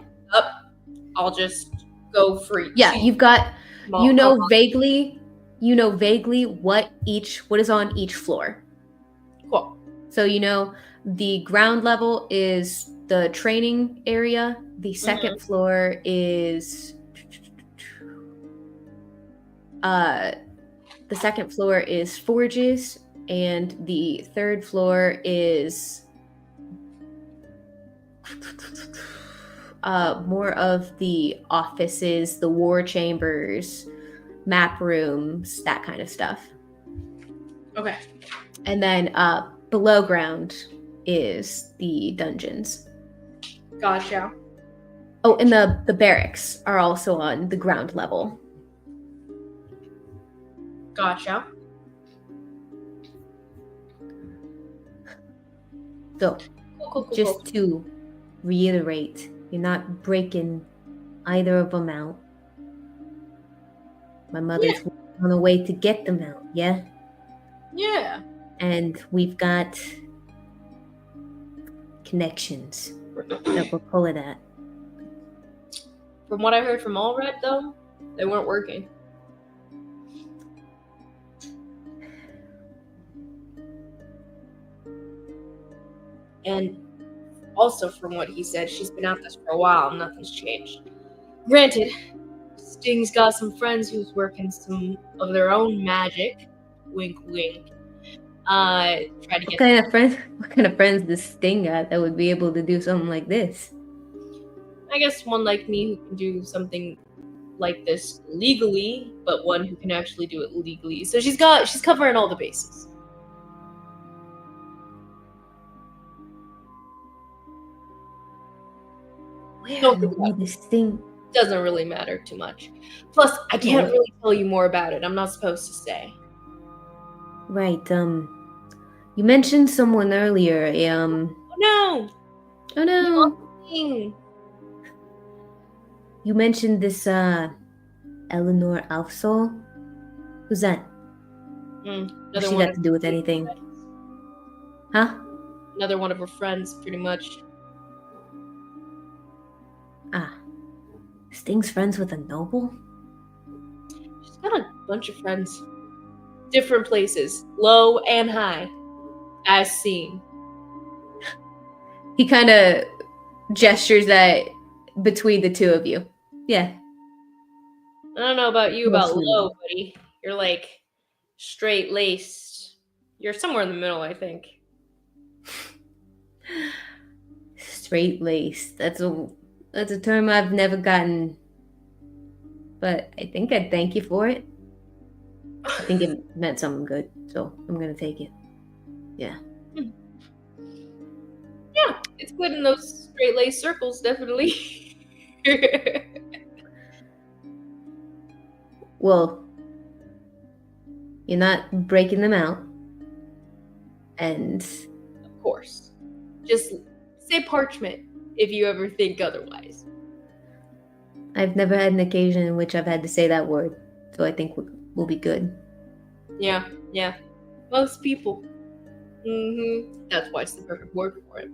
I'll just go free. Yeah, you've got vaguely what is on each floor. Cool. So the ground level is the training area. The second floor is forges, and the third floor is more of the offices, the war chambers, map rooms, that kind of stuff. Okay. And then below ground is the dungeons. Gotcha. Oh, and the barracks are also on the ground level. Gotcha. So, Cool. just to reiterate, you're not breaking either of them out. My mother's on the way to get them out, yeah? Yeah. And we've got connections that we're pulling at. From what I heard from Allred, though, they weren't working. And also from what he said, she's been at this for a while and nothing's changed. Granted, Sting's got some friends who's working some of their own magic. Wink, wink. Try to get What kind of friends does Sting got that would be able to do something like this? I guess one like me who can do something like this legally, but one who can actually do it legally. So she's covering all the bases. Where this thing doesn't really matter too much. Plus, I can't really tell you more about it. I'm not supposed to say. Right. You mentioned someone earlier. Oh no. You mentioned this Eleanor Alfsol. Who's that? What's she got to do with anything? Huh? Another one of her friends, pretty much. Ah. Sting's friends with a noble? She's got a bunch of friends. Different places, low and high, as seen. He kind of gestures that between the two of you. Yeah. I don't know about you, about low, buddy. You're like straight-laced. You're somewhere in the middle, I think. Straight-laced. That's a term I've never gotten, but I think I'd thank you for it. I think it meant something good, so I'm gonna take it. Yeah. Yeah, it's good in those straight-laced circles, definitely. Well, you're not breaking them out, and of course, just say parchment if you ever think otherwise. I've never had an occasion in which I've had to say that word, so I think we'll be good. Yeah. Most people. That's why it's the perfect word for it.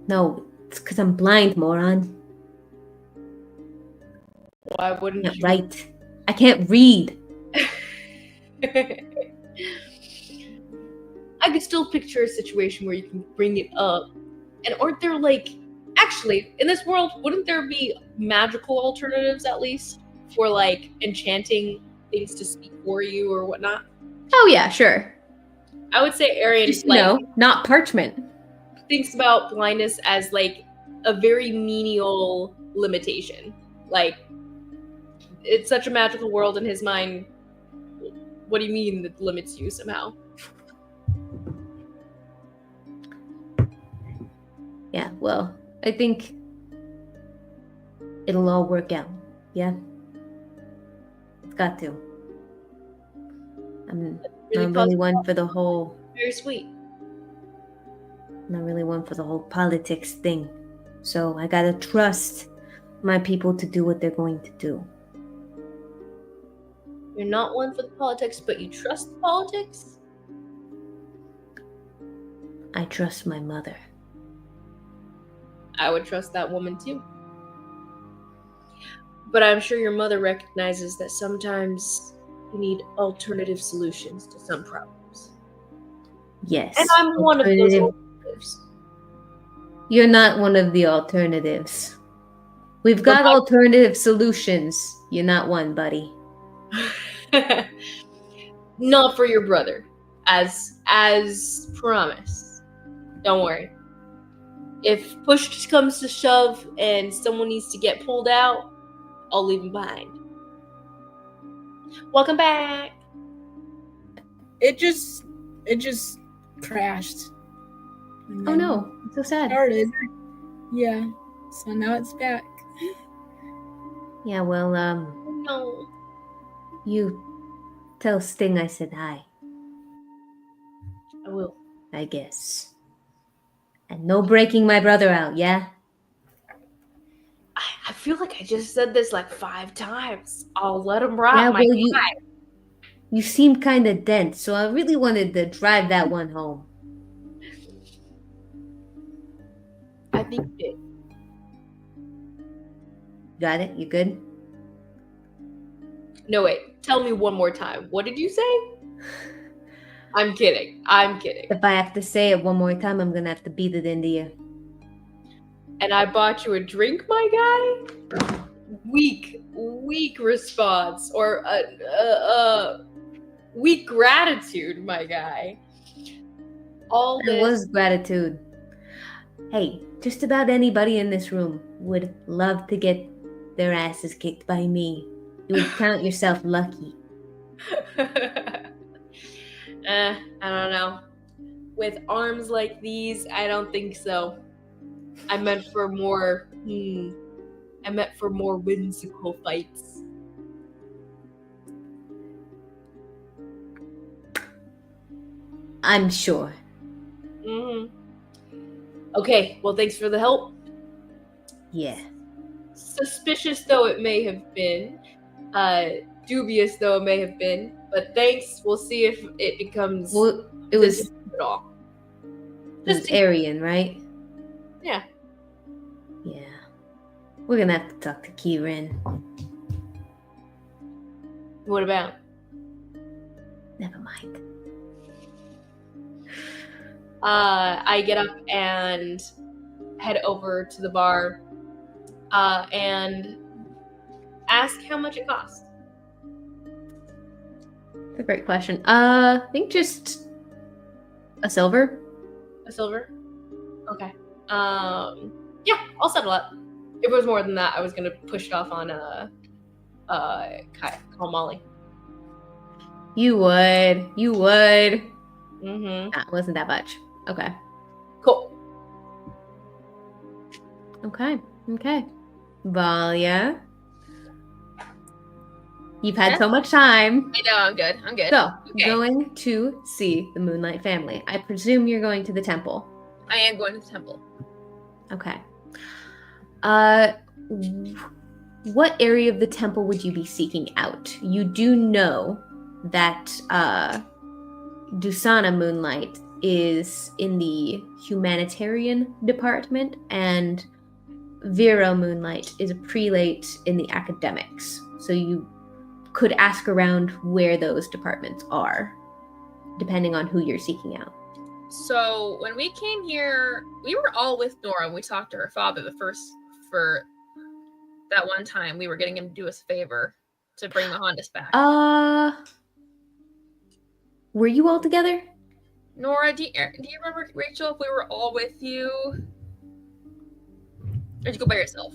No, it's because I'm blind, moron. Why wouldn't you? Right. I can't read. I could still picture a situation where you can bring it up. And aren't there, like, actually, in this world, wouldn't there be magical alternatives, at least, for, like, enchanting things to speak for you or whatnot? Oh, yeah, sure. I would say Arian, just, not parchment. Thinks about blindness as, like, a very menial limitation. Like, it's such a magical world in his mind. What do you mean that limits you somehow? Yeah, well, I think it'll all work out. Yeah? It's got to. I'm not really one for the whole... Very sweet. Not really one for the whole politics thing. So I gotta trust my people to do what they're going to do. You're not one for the politics, but you trust the politics? I trust my mother. I would trust that woman too. But I'm sure your mother recognizes that sometimes you need alternative solutions to some problems. Yes. And I'm one of those alternatives. You're not one of the alternatives. We've got alternative solutions. You're not one, buddy. Not for your brother. As promised. Don't worry. If push comes to shove and someone needs to get pulled out, I'll leave him behind. Welcome back. It just crashed. Oh no, it's so sad. Started. Yeah. So now it's back. Yeah, well, No. You tell Sting I said hi. I will. I guess. And no breaking my brother out, yeah? I feel like I just said this like 5 times. I'll let him rot Yeah, my well, guy. you seem kind of dense, so I really wanted to drive that one home. I think you did. Got it? You good? No, wait. Tell me one more time. What did you say? I'm kidding. If I have to say it one more time, I'm gonna have to beat it into you. And I bought you a drink, my guy? Weak response. Or weak gratitude, my guy. All this... It was gratitude. Hey, just about anybody in this room would love to get their asses kicked by me. You would count yourself lucky. I don't know. With arms like these, I don't think so. I meant for more whimsical fights. I'm sure. Mm-hmm. Okay, well, thanks for the help. Yeah. suspicious though it may have been, dubious though it may have been, but thanks. We'll see if it becomes Well, it was at all. Aryan, right? Yeah. Yeah. We're gonna have to talk to Kieran. What about? Never mind. I get up and head over to the bar and ask how much it costs. That's a great question. I think just a silver. A silver? Okay. Yeah, I'll settle it. If it was more than that, I was gonna push it off on call Molly. You would. Mm-hmm. That wasn't that much. Okay. Cool. Okay. Valia. You've had so much time. I know, I'm good. So, Okay. going to see the Moonlight family. I presume you're going to the temple. I am going to the temple. Okay. What area of the temple would you be seeking out? You do know that Dusana Moonlight is in the humanitarian department, and Vero Moonlight is a prelate in the academics. So you could ask around where those departments are, depending on who you're seeking out. So when we came here, we were all with Nora and we talked to her father for that one time. We were getting him to do us a favor to bring the Hondas back. Were you all together? Nora, do you remember, Rachel, if we were all with you? Or did you go by yourself?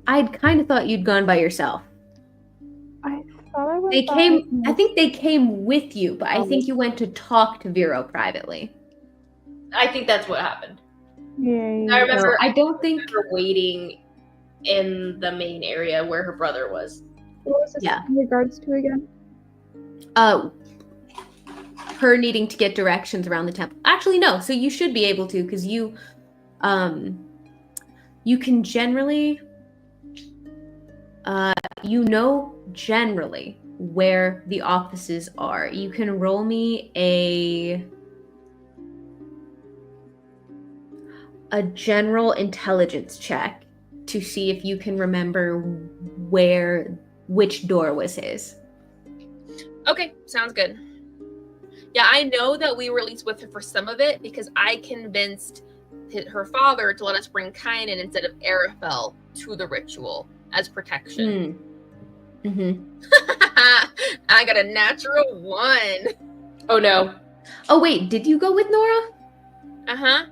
I'd kind of thought you'd gone by yourself. I thought I went. I think they came with you, but I think you went to talk to Vero privately. I think that's what happened. Yeah. I remember. I don't think her waiting in the main area where her brother was. What was this in regards to again? Her needing to get directions around the temple. Actually, no. So you should be able to, because you can generally, generally where the offices are. You can roll me a general intelligence check to see if you can remember which door was his. Okay, sounds good. Yeah, I know that we were at least with her for some of it because I convinced her father to let us bring Kynan instead of Arafel to the ritual as protection. I got a natural 1. Oh no. Oh wait, did you go with Nora? Uh-huh.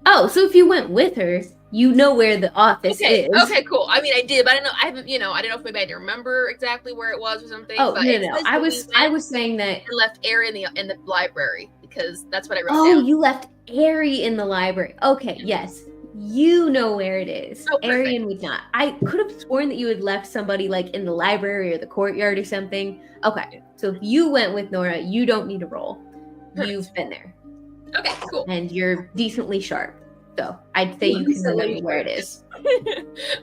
Oh, so if you went with her, you know where the office is. Okay, cool. I mean, I did, but I don't know. I don't know if maybe I didn't remember exactly where it was or something. Oh, but no. I was saying that I left Ari in the library because that's what I wrote down. Oh, you left Ari in the library. Okay, yes. You know where it is. Oh, Arian would not. I could have sworn that you had left somebody like in the library or the courtyard or something. Okay, so if you went with Nora, you don't need to roll. Perfect. You've been there. Okay, cool. And you're decently sharp. So I'd say you can remember where it is.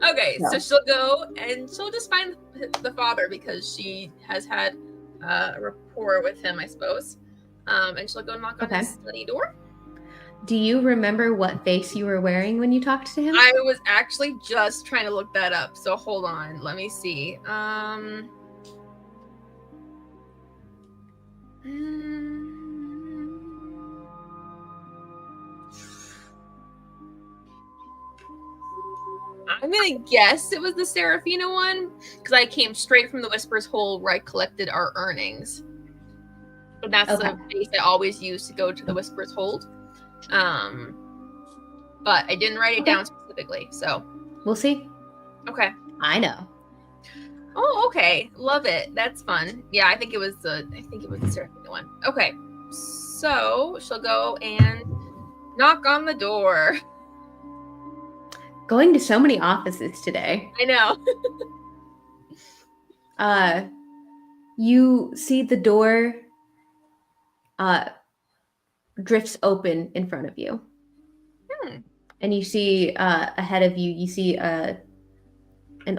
Okay, so she'll go and she'll just find the father because she has had a rapport with him, I suppose. And she'll go knock on his study door. Do you remember what face you were wearing when you talked to him? I was actually just trying to look that up, so hold on. Let me see. I'm gonna guess it was the Serafina one because I came straight from the Whisper's Hole where I collected our earnings. But that's the base I always use to go to the Whisper's Hold. But I didn't write it down specifically, so we'll see. Okay. I know. Oh, okay. Love it. That's fun. Yeah, I think it was the Serafina one. Okay. So she'll go and knock on the door. Going to so many offices today. I know. You see the door drifts open in front of you. and you see ahead of you, you see an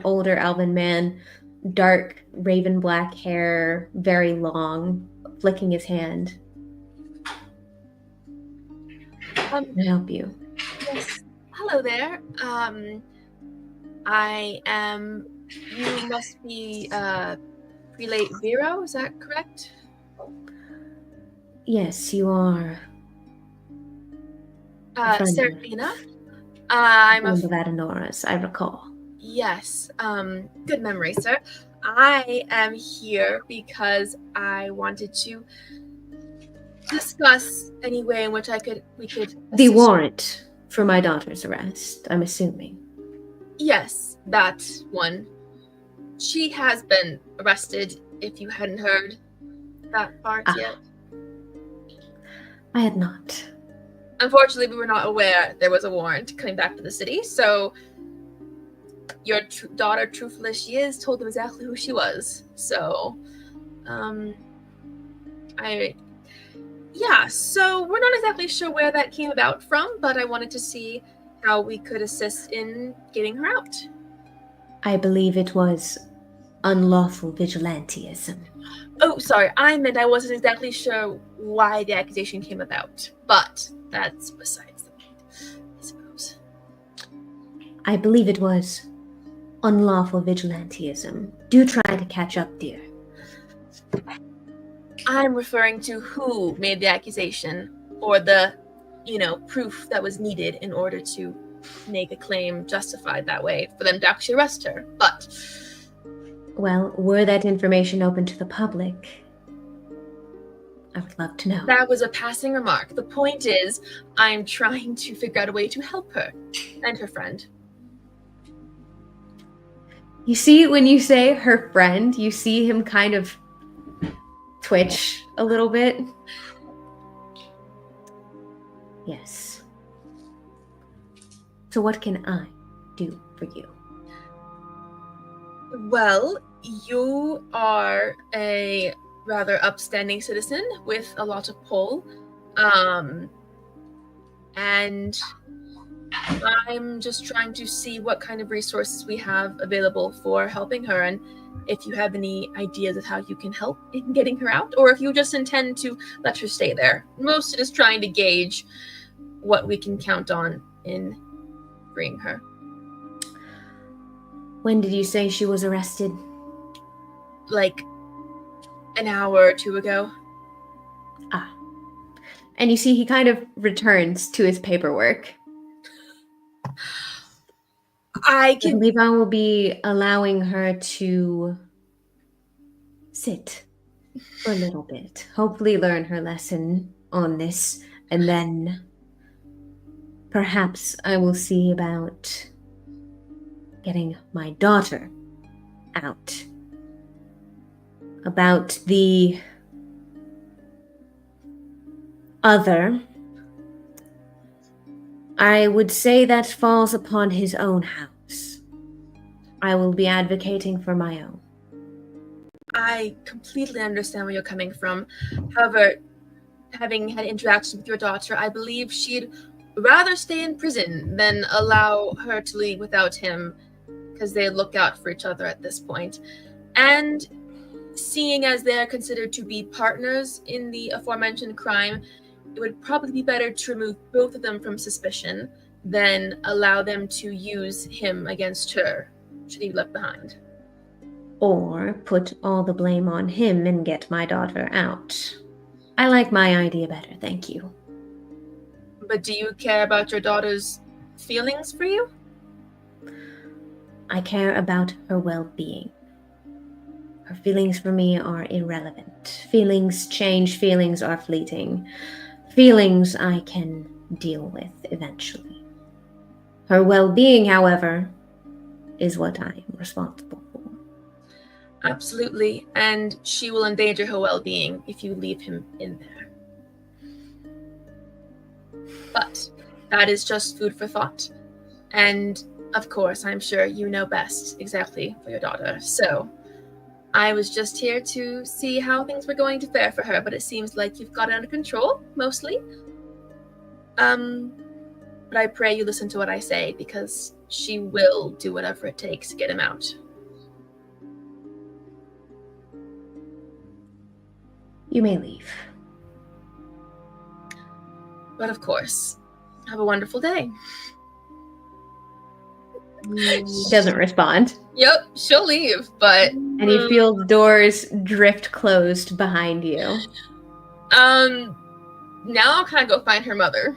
older elven man, dark raven black hair, very long, flicking his hand. Can I help you? Yes. Hello there. I am. You must be Prelate Vero. Is that correct? Yes, you are. A friend Serafina. I'm a of Adenora's, I recall. Yes. Good memory, sir. I am here because I wanted to discuss any way in which we could The assist. warrant for my daughter's arrest, I'm assuming. Yes, that one. She has been arrested, if you hadn't heard that part yet. I had not. Unfortunately, we were not aware there was a warrant coming back to the city, so your daughter, truthful as she is, told them exactly who she was. So, so we're not exactly sure where that came about from, but I wanted to see how we could assist in getting her out. I believe it was unlawful vigilantism. Oh, sorry, I wasn't exactly sure why the accusation came about, but that's besides the point, I suppose. I believe it was unlawful vigilantism. Do try to catch up, dear. I'm referring to who made the accusation, or the, proof that was needed in order to make a claim justified that way for them to actually arrest her. But, well, were that information open to the public, I would love to know. That was a passing remark. The point is, I'm trying to figure out a way to help her and her friend. You see, when you say her friend, you see him kind of twitch a little bit. Yes. So what can I do for you? Well, you are a rather upstanding citizen with a lot of pull. And I'm just trying to see what kind of resources we have available for helping her, and if you have any ideas of how you can help in getting her out, or if you just intend to let her stay there. Mostly just trying to gauge what we can count on in freeing her. When did you say she was arrested? Like an hour or two ago. And you see he kind of returns to his paperwork. I believe I will be allowing her to sit for a little bit. Hopefully learn her lesson on this. And then perhaps I will see about getting my daughter out. About the other, I would say that falls upon his own house. I will be advocating for my own. I completely understand where you're coming from. However, having had interaction with your daughter, I believe she'd rather stay in prison than allow her to leave without him, because they look out for each other at this point. And seeing as they're considered to be partners in the aforementioned crime, it would probably be better to remove both of them from suspicion than allow them to use him against her, should he be left behind. Or put all the blame on him and get my daughter out. I like my idea better, thank you. But do you care about your daughter's feelings for you? I care about her well-being. Her feelings for me are irrelevant. Feelings change, feelings are fleeting. Feelings I can deal with eventually. Her well-being, however, is what I am responsible for. Absolutely, and she will endanger her well-being if you leave him in there. But that is just food for thought. And of course, I'm sure you know best exactly for your daughter. So I was just here to see how things were going to fare for her, but it seems like you've got it under control, mostly. But I pray you listen to what I say, because she will do whatever it takes to get him out. You may leave. But of course, have a wonderful day. She doesn't respond. Yep, she'll leave, but... And you feel the doors drift closed behind you. Now I'll kind of go find her mother.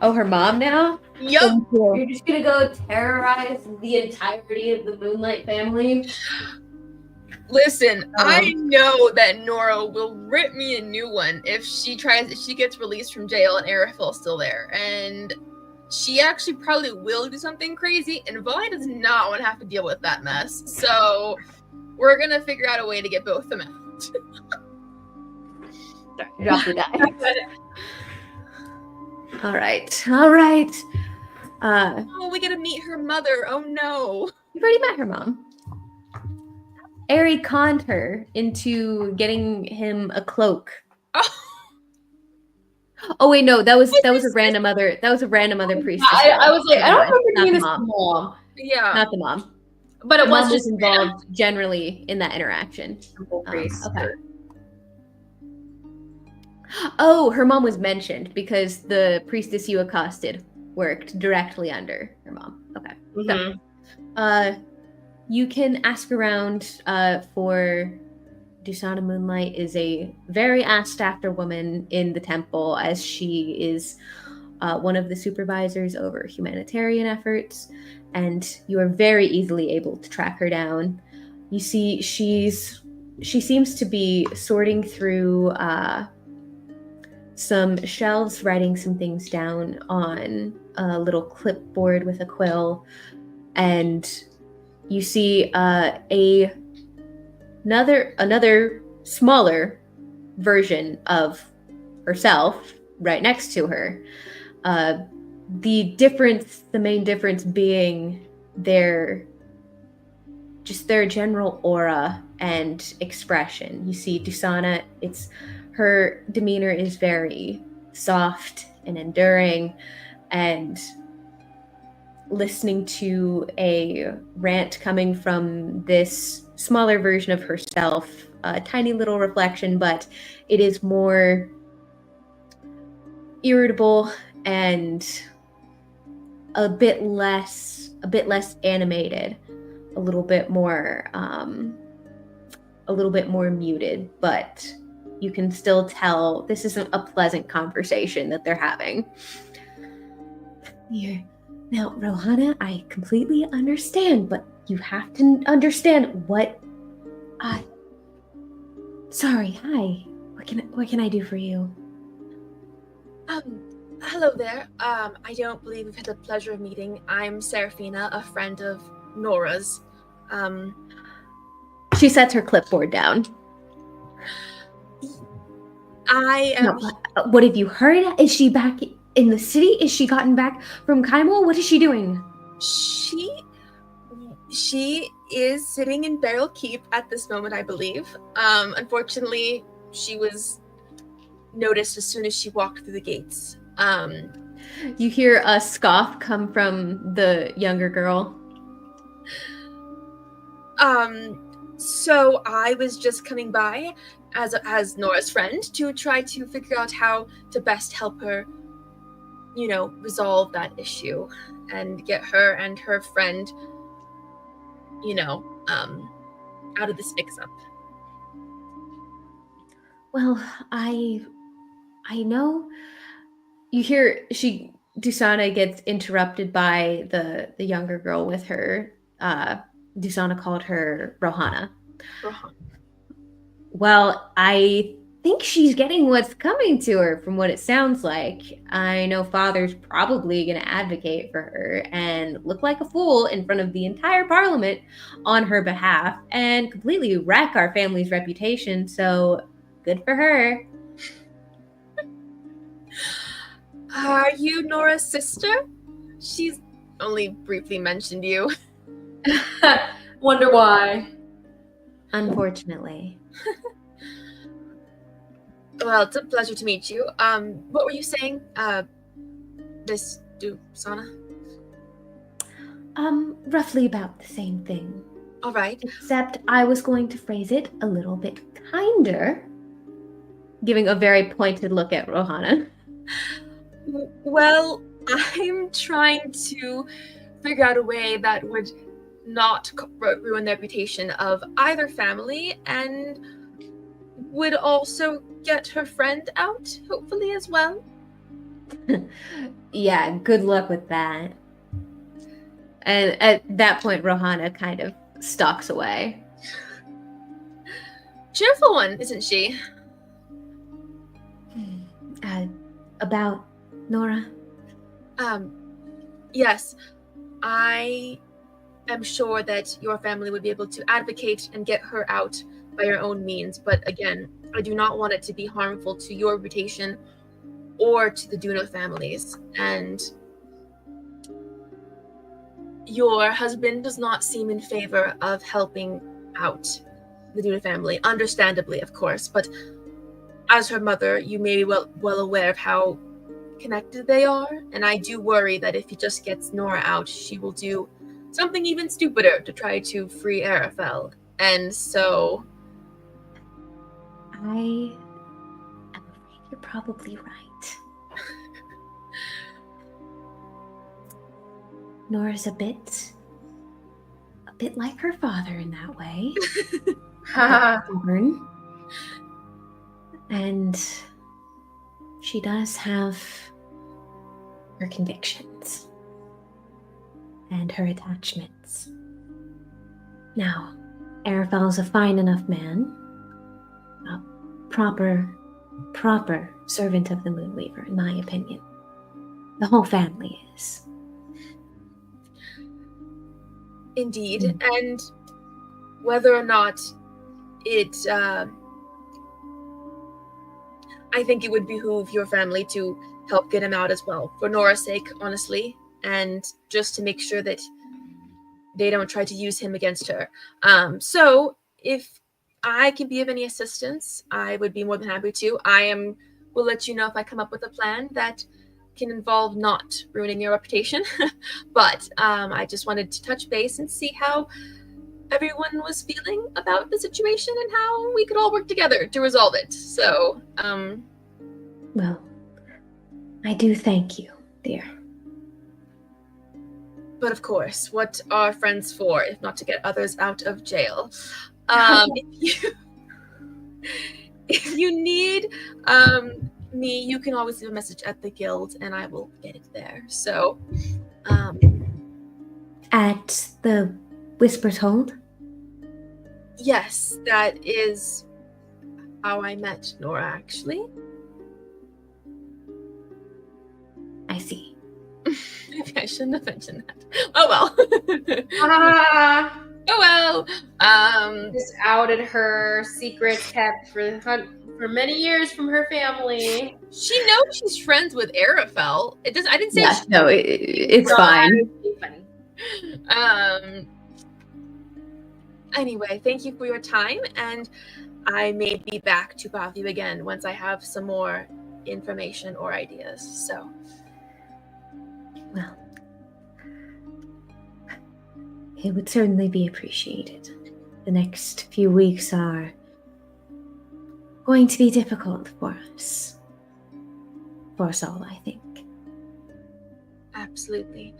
Oh, her mom now? Yep. You're just gonna go terrorize the entirety of the Moonlight family? Listen, I know that Nora will rip me a new one if she gets released from jail and Arafil's still there. And she actually probably will do something crazy, and Vi does not want to have to deal with that mess. So we're gonna figure out a way to get both of them out. Sorry, drop the die. All right. Oh, we get to meet her mother. Oh no. You've already met her mom. Ari conned her into getting him a cloak. Oh wait, no, that was a random other priestess. I was like, I don't remember Not doing the this mom. mom. Yeah. Not the mom. But it The was mom just involved generally in that interaction. priest. Okay. Oh, her mom was mentioned because the priestess you accosted worked directly under her mom. Okay. Mhm. So, you can ask around for Dusana Moonlight is a very asked after woman in the temple, as she is one of the supervisors over humanitarian efforts, and you are very easily able to track her down. You see, she seems to be sorting through some shelves, writing some things down on a little clipboard with a quill, and you see another smaller version of herself right next to her. The main difference being their general aura and expression. You see Dusana, her demeanor is very soft and enduring, and listening to a rant coming from this smaller version of herself, a tiny little reflection, but it is more irritable and a bit less animated, a little bit more muted, but you can still tell this isn't a pleasant conversation that they're having. Here. Now, Rohana, I completely understand, but you have to understand what Sorry, hi. What can I do for you? Hello there. I don't believe we've had the pleasure of meeting. I'm Seraphina, a friend of Nora's. She sets her clipboard down. I am... No, what have you heard? Is she back in the city? Is she gotten back from Kaimol? What is she doing? She is sitting in Beryl Keep at this moment, I believe. Unfortunately, she was noticed as soon as she walked through the gates. You hear a scoff come from the younger girl. So I was just coming by as Nora's friend to try to figure out how to best help her, resolve that issue and get her and her friend, out of this mix-up. Well, I know. You hear Dusana gets interrupted by the younger girl with her. Dusana called her Rohana. Rohana. Well, I think she's getting what's coming to her from what it sounds like. I know Father's probably going to advocate for her and look like a fool in front of the entire parliament on her behalf and completely wreck our family's reputation, so good for her. Are you Nora's sister? She's only briefly mentioned you. Wonder why. Unfortunately. Well, it's a pleasure to meet you. What were you saying? this do, Sana? Roughly about the same thing. All right. Except I was going to phrase it a little bit kinder. Giving a very pointed look at Rohana. Well, I'm trying to figure out a way that would not ruin the reputation of either family and would also get her friend out, hopefully, as well. Yeah, good luck with that. And at that point, Rohana kind of stalks away. Cheerful one, isn't she? About Nora? Yes. I am sure that your family would be able to advocate and get her out by your own means. But again, I do not want it to be harmful to your reputation or to the Duno families. And your husband does not seem in favor of helping out the Duno family, understandably, of course. But as her mother, you may be well aware of how connected they are. And I do worry that if he just gets Nora out, she will do something even stupider to try to free Arafel. And so I am afraid you're probably right. Nora's a bit like her father in that way. Stubborn. And she does have her convictions and her attachments. Now, Arafel's a fine enough man, a proper servant of the Moonweaver, in my opinion. The whole family is. Indeed. And whether or not it, I think it would behoove your family to help get him out as well, for Nora's sake, honestly, and just to make sure that they don't try to use him against her. So if I can be of any assistance, I would be more than happy to. Will let you know if I come up with a plan that can involve not ruining your reputation. But I just wanted to touch base and see how everyone was feeling about the situation and how we could all work together to resolve it. So, well, I do thank you, dear. But of course, what are friends for if not to get others out of jail? If you need me, you can always leave a message at the guild and I will get it there. So, at the Whisper's Hold? Yes, that is how I met Nora, actually. I see. Maybe I shouldn't have mentioned that. Oh well. Oh well. Just outed her secrets kept for many years from her family. She knows she's friends with Arafel. I didn't say. Yeah, no, it's fine. Funny. Anyway, thank you for your time, and I may be back to bother you again once I have some more information or ideas. So, well, it would certainly be appreciated. The next few weeks are going to be difficult for us. For us all, I think. Absolutely.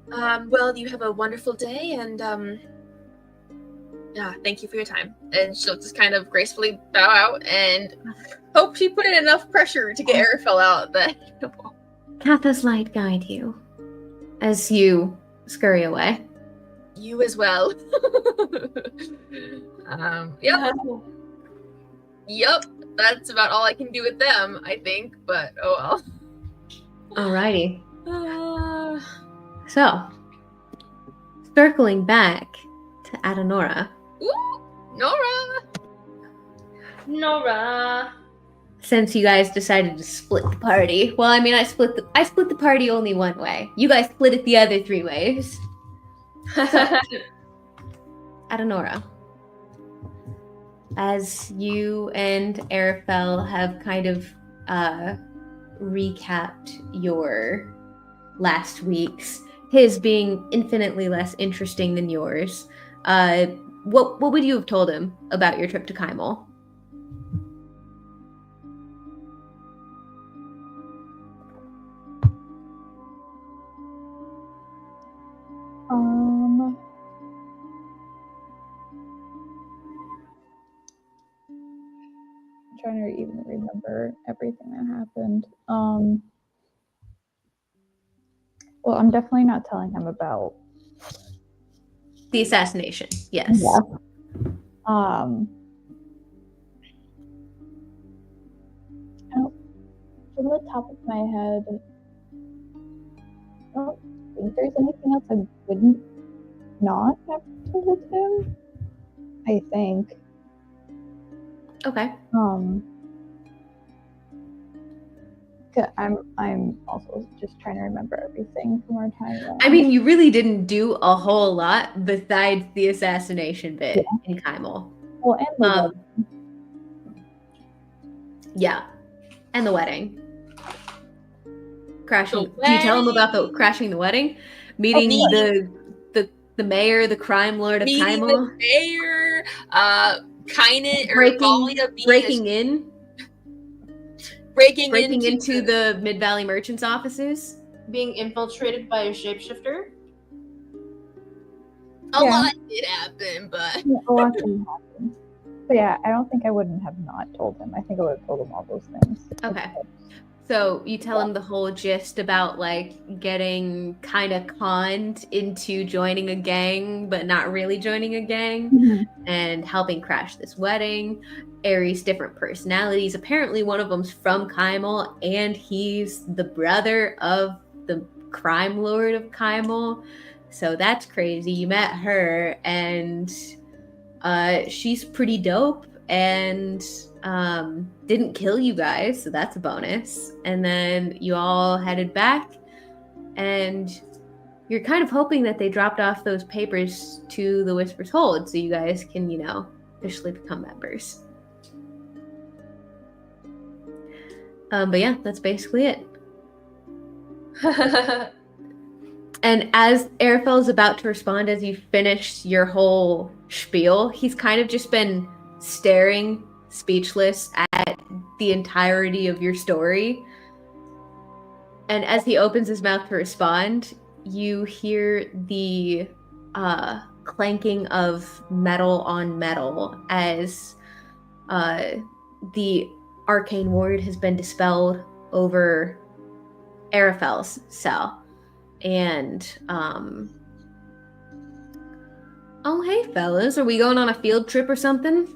Well, you have a wonderful day, and yeah, thank you for your time. And she'll just kind of gracefully bow out and hope she put in enough pressure to get Arafel out. That Katha's light guide you as you scurry away. You as well. Yep. Yep. That's about all I can do with them, I think. But oh well. Alrighty. So, circling back to Adenora. Ooh, Nora. Since you guys decided to split the party, well, I mean, I split the party only one way. You guys split it the other 3 ways. Adenora, as you and Arafel have kind of recapped your last week's, his being infinitely less interesting than yours. What would you have told him about your trip to Kymel? I'm trying to even remember everything that happened. Well, I'm definitely not telling him about the assassination. Yes. Yeah. From the top of my head, I don't think there's anything else I wouldn't not have told him. I think. Okay. I'm also just trying to remember everything from our time. I mean, you really didn't do a whole lot besides the assassination bit in Kymel. Well, and the wedding. Yeah, and the wedding. Crashing. Do you tell him about the crashing the wedding? Meeting the mayor, the crime lord of Kymel. The mayor, breaking into the Mid Valley Merchants offices, being infiltrated by a shapeshifter. A lot did happen, but a lot didn't happen. So yeah, I don't think I wouldn't have not told him. I think I would have told him all those things. Okay. So you tell him the whole gist about like getting kind of conned into joining a gang, but not really joining a gang, and helping crash this wedding. Aries' different personalities. Apparently one of them's from Kymel, and he's the brother of the crime lord of Kymel. So that's crazy. You met her, and she's pretty dope, and didn't kill you guys, so that's a bonus. And then you all headed back, and you're kind of hoping that they dropped off those papers to the Whisper's Hold so you guys can, officially become members. But yeah, that's basically it. And as Arafel is about to respond, as you finish your whole spiel, he's kind of just been staring, speechless, at the entirety of your story. And as he opens his mouth to respond, you hear the clanking of metal on metal as the arcane ward has been dispelled over Arafel's cell. And oh hey fellas, are we going on a field trip or something?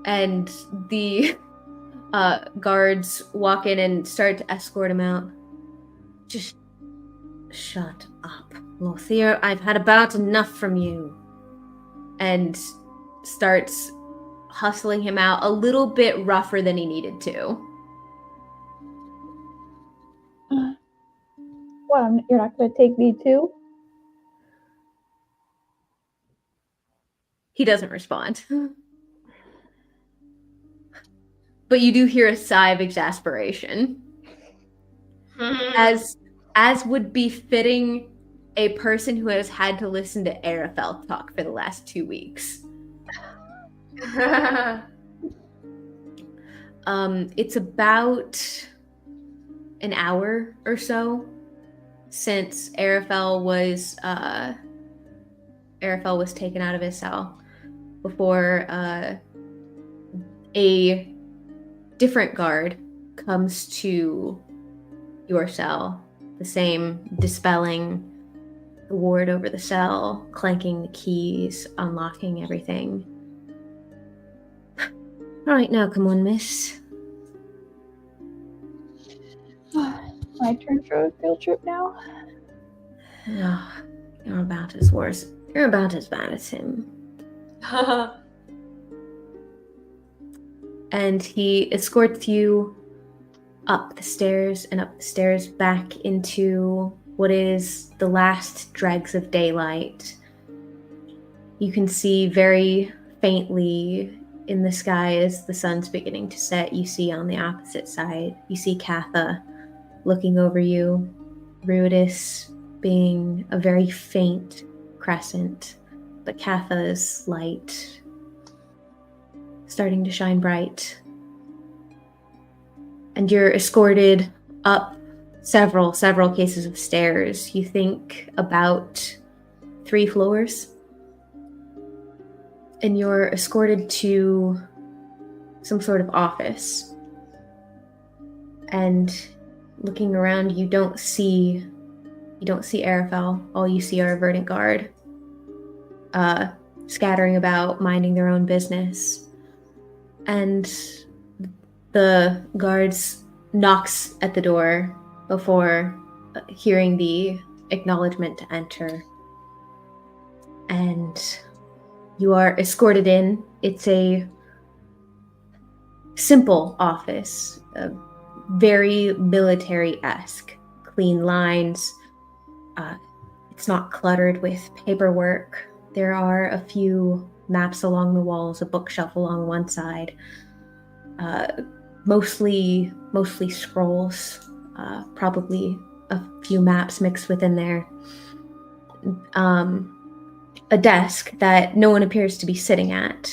And the guards walk in and start to escort him out. Just shut up, Lothier. I've had about enough from you. And starts hustling him out a little bit rougher than he needed to. Well, you're not going to take me too? He doesn't respond. But you do hear a sigh of exasperation. As would be fitting a person who has had to listen to Arafel talk for the last 2 weeks. It's about an hour or so since Arafel was taken out of his cell before a different guard comes to your cell, the same dispelling the ward over the cell, clanking the keys, unlocking everything. All right, now come on, miss. My turn for a field trip now? Oh, you're about as worse. You're about as bad as him. And he escorts you up the stairs and up the stairs back into what is the last dregs of daylight. You can see very faintly in the sky as the sun's beginning to set. You see on the opposite side, you see Katha looking over you, Rudis being a very faint crescent, but Katha's light starting to shine bright. And you're escorted up several cases of stairs. You think about 3 floors. And you're escorted to some sort of office. And looking around, you don't see Arafel. All you see are a Verdant Guard scattering about, minding their own business. And the guards knocks at the door before hearing the acknowledgement to enter. And you are escorted in. It's a simple office, very military-esque. Clean lines. It's not cluttered with paperwork. There are a few maps along the walls, a bookshelf along one side. Mostly scrolls. Probably a few maps mixed within there. A desk that no one appears to be sitting at,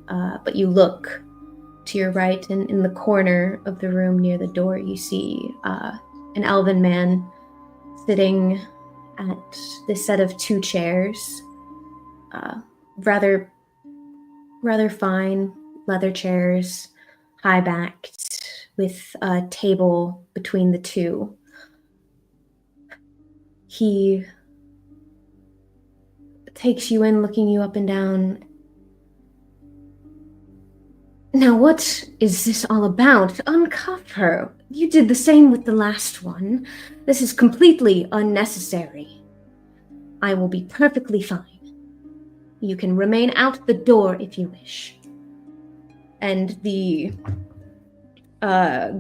but you look to your right, and in the corner of the room near the door, you see an elven man sitting at this set of 2 chairs, rather fine leather chairs, high-backed, with a table between the 2. He takes you in, looking you up and down. Now, what is this all about? Uncuff her. You did the same with the last one. This is completely unnecessary. I will be perfectly fine. You can remain out the door if you wish. And the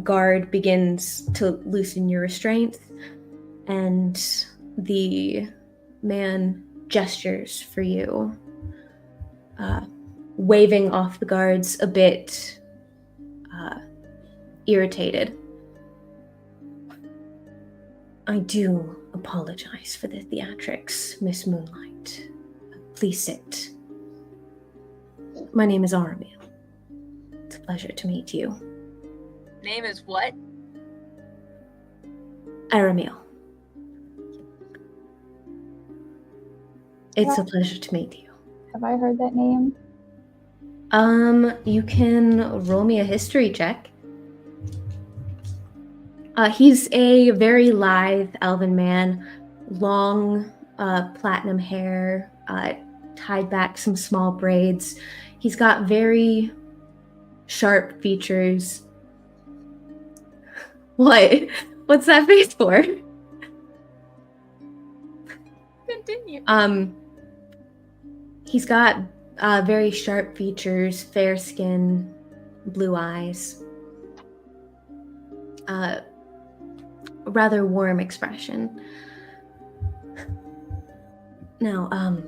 guard begins to loosen your restraints, and the man gestures for you, waving off the guards, a bit irritated. I do apologize for the theatrics, Miss Moonlight. Please sit. My name is Aramil. It's a pleasure to meet you. Name is what? Aramil. It's a pleasure to meet you. Have I heard that name? You can roll me a history check. He's a very lithe elven man, long platinum hair, tied back some small braids. He's got very sharp features. What? What's that face for? Continue. He's got very sharp features, fair skin, blue eyes. Rather warm expression. Now,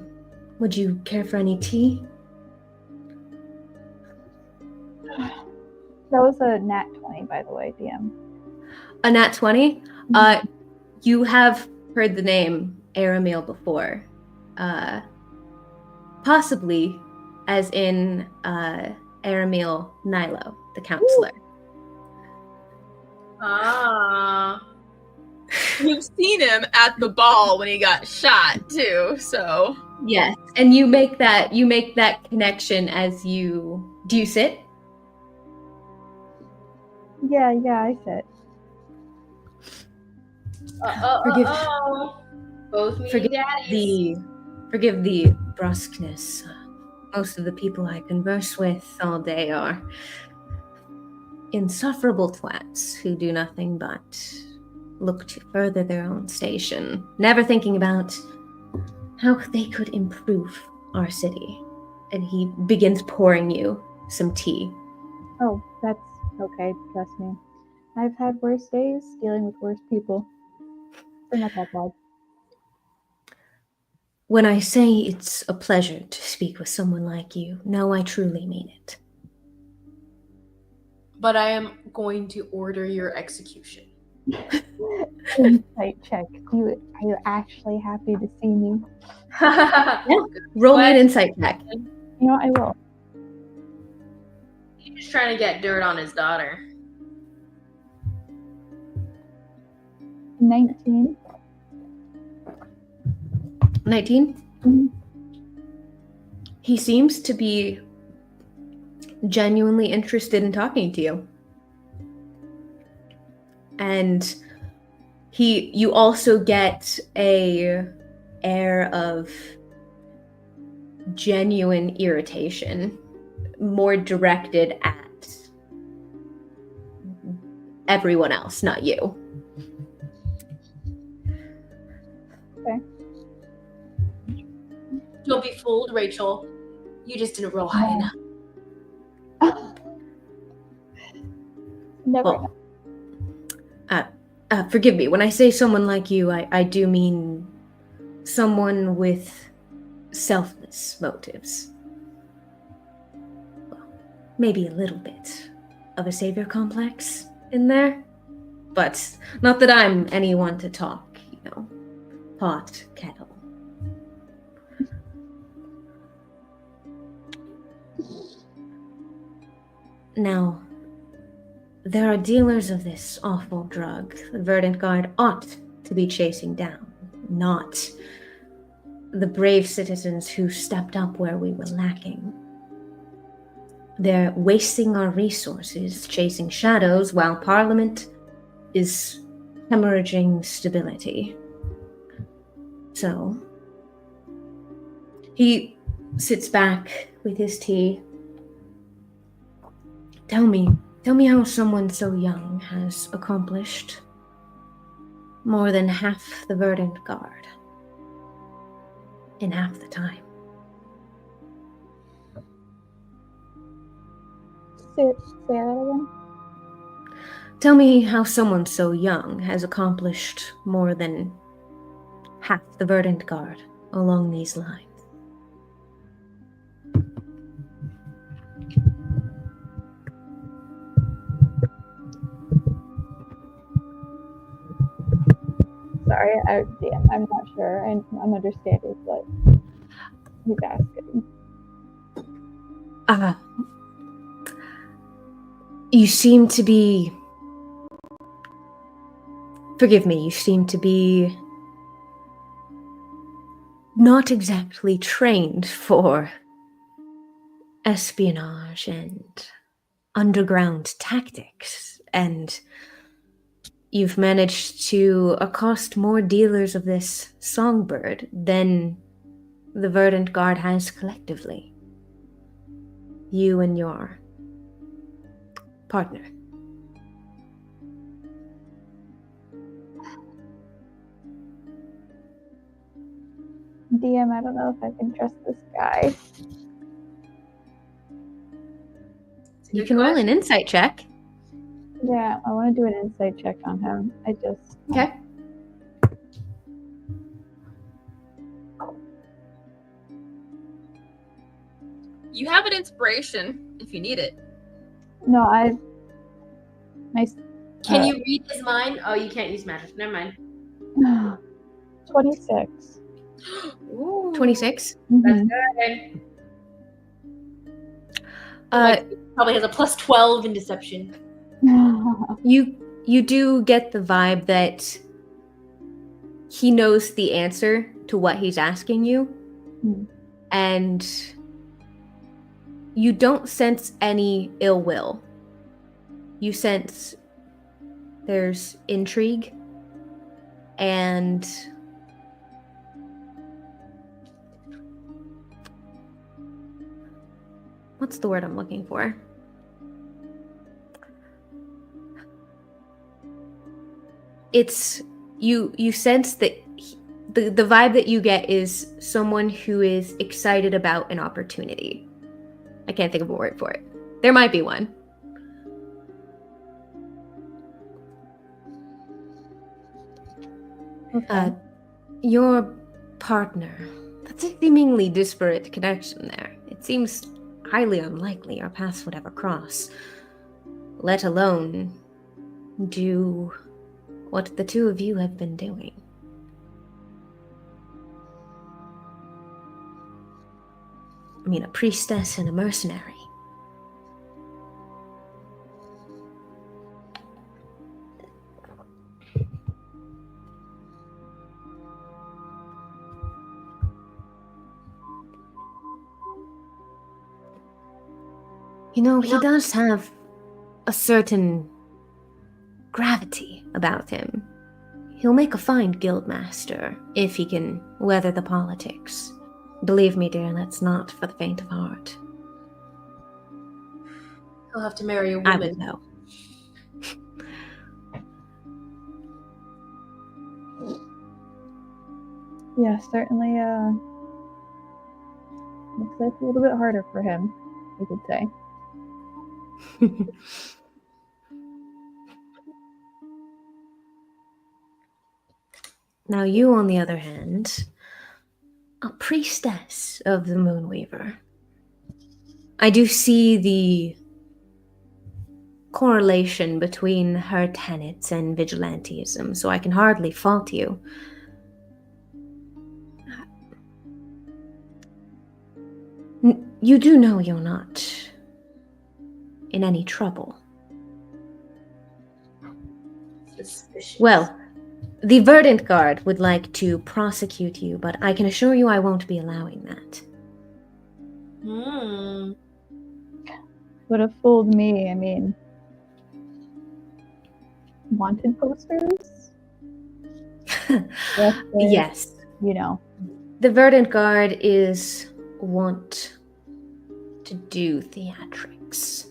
would you care for any tea? That was a nat 20, by the way, DM. A nat 20? You have heard the name Aramil before. Possibly as in Aramil Nilo, the counselor. Ah. You've seen him at the ball when he got shot too, so Yes, and you make that connection as you do you sit? Yeah, I said. Both me Forgive and daddies. Forgive the brusqueness. Most of the people I converse with all day are insufferable twats who do nothing but look to further their own station, never thinking about how they could improve our city. And he begins pouring you some tea. Oh, that's okay, trust me. I've had worse days dealing with worse people. They're not that bad. When I say it's a pleasure to speak with someone like you, no, I truly mean it. But I am going to order your execution. Insight check. Are you actually happy to see me? Roll me an insight check. You know, I will. He's just trying to get dirt on his daughter. 19. 19? Mhm. He seems to be genuinely interested in talking to you. And you also get a air of genuine irritation, more directed at everyone else, not you. Okay. Don't be fooled, Rachel. You just didn't roll high enough. Never. Well, forgive me, when I say someone like you, I do mean someone with selfless motives. Well, maybe a little bit of a savior complex in there, but not that I'm anyone to talk, pot, kettle. Now, there are dealers of this awful drug the Verdant Guard ought to be chasing down, not the brave citizens who stepped up where we were lacking. They're wasting our resources chasing shadows while Parliament is hemorrhaging stability. So, he sits back with his tea. Tell me how someone so young has accomplished more than half the Verdant Guard in half the time. Say that again. Tell me how someone so young has accomplished more than half the Verdant Guard along these lines. Sorry, I'm not sure. I'm understanding what he's asking. You seem to be... Forgive me, you seem to be not exactly trained for espionage and underground tactics, and you've managed to accost more dealers of this songbird than the Verdant Guard has collectively. You and your partner. DM, I don't know if I can trust this guy. You can roll an insight check. Yeah, I want to do an insight check on him. Okay. You have an inspiration if you need it. No, nice. Can you read his mind? Oh, you can't use magic. Never mind. 26. Ooh. 26? That's Mhm. good. Probably has a plus 12 in deception. You do get the vibe that he knows the answer to what he's asking you, and you don't sense any ill will. You sense there's intrigue and what's the word I'm looking for? It's you sense that the vibe that you get is someone who is excited about an opportunity. I can't think of a word for it. There might be one. Okay. Your partner, that's a seemingly disparate connection there. It seems highly unlikely our paths would ever cross, let alone do what the two of you have been doing. I mean, a priestess and a mercenary. You know, he does have a certain gravity about him. He'll make a fine guildmaster if he can weather the politics. Believe me, dear, that's not for the faint of heart. He'll have to marry a I woman. would know. Yeah, certainly makes life a little bit harder for him, you could say. Now you, on the other hand, a priestess of the Moonweaver. I do see the correlation between her tenets and vigilantism, so I can hardly fault you. You do know you're not in any trouble. Suspicious. Well, the Verdant Guard would like to prosecute you, but I can assure you I won't be allowing that. Would have fooled me. I mean, wanted posters? Yes. You know. The Verdant Guard is wont to do theatrics.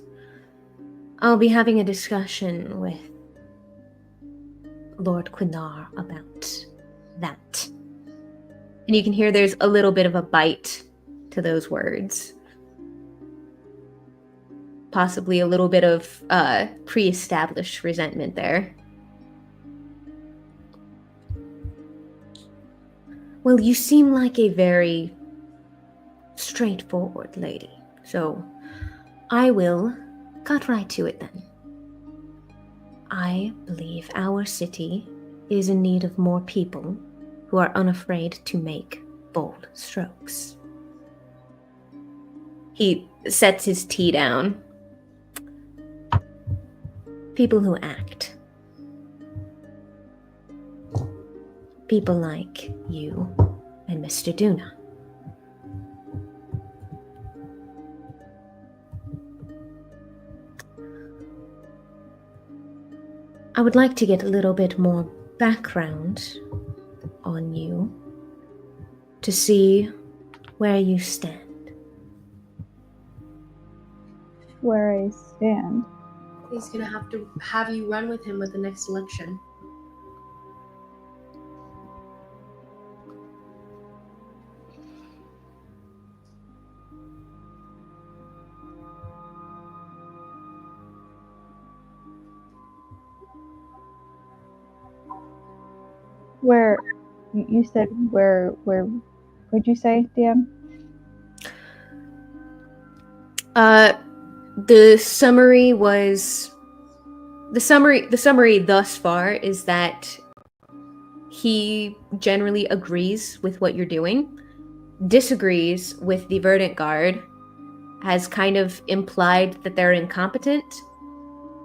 I'll be having a discussion with Lord Quinar about that. And you can hear there's a little bit of a bite to those words. Possibly a little bit of pre-established resentment there. Well, you seem like a very straightforward lady, so I will cut right to it then. I believe our city is in need of more people who are unafraid to make bold strokes. He sets his tea down. People who act. People like you and Mr. Duna. I would like to get a little bit more background on you to see where you stand. Where I stand. He's gonna have to have you run with him with the next election. Where you said where'd you say, DM? The summary thus far is that he generally agrees with what you're doing, disagrees with the Verdant Guard, has kind of implied that they're incompetent,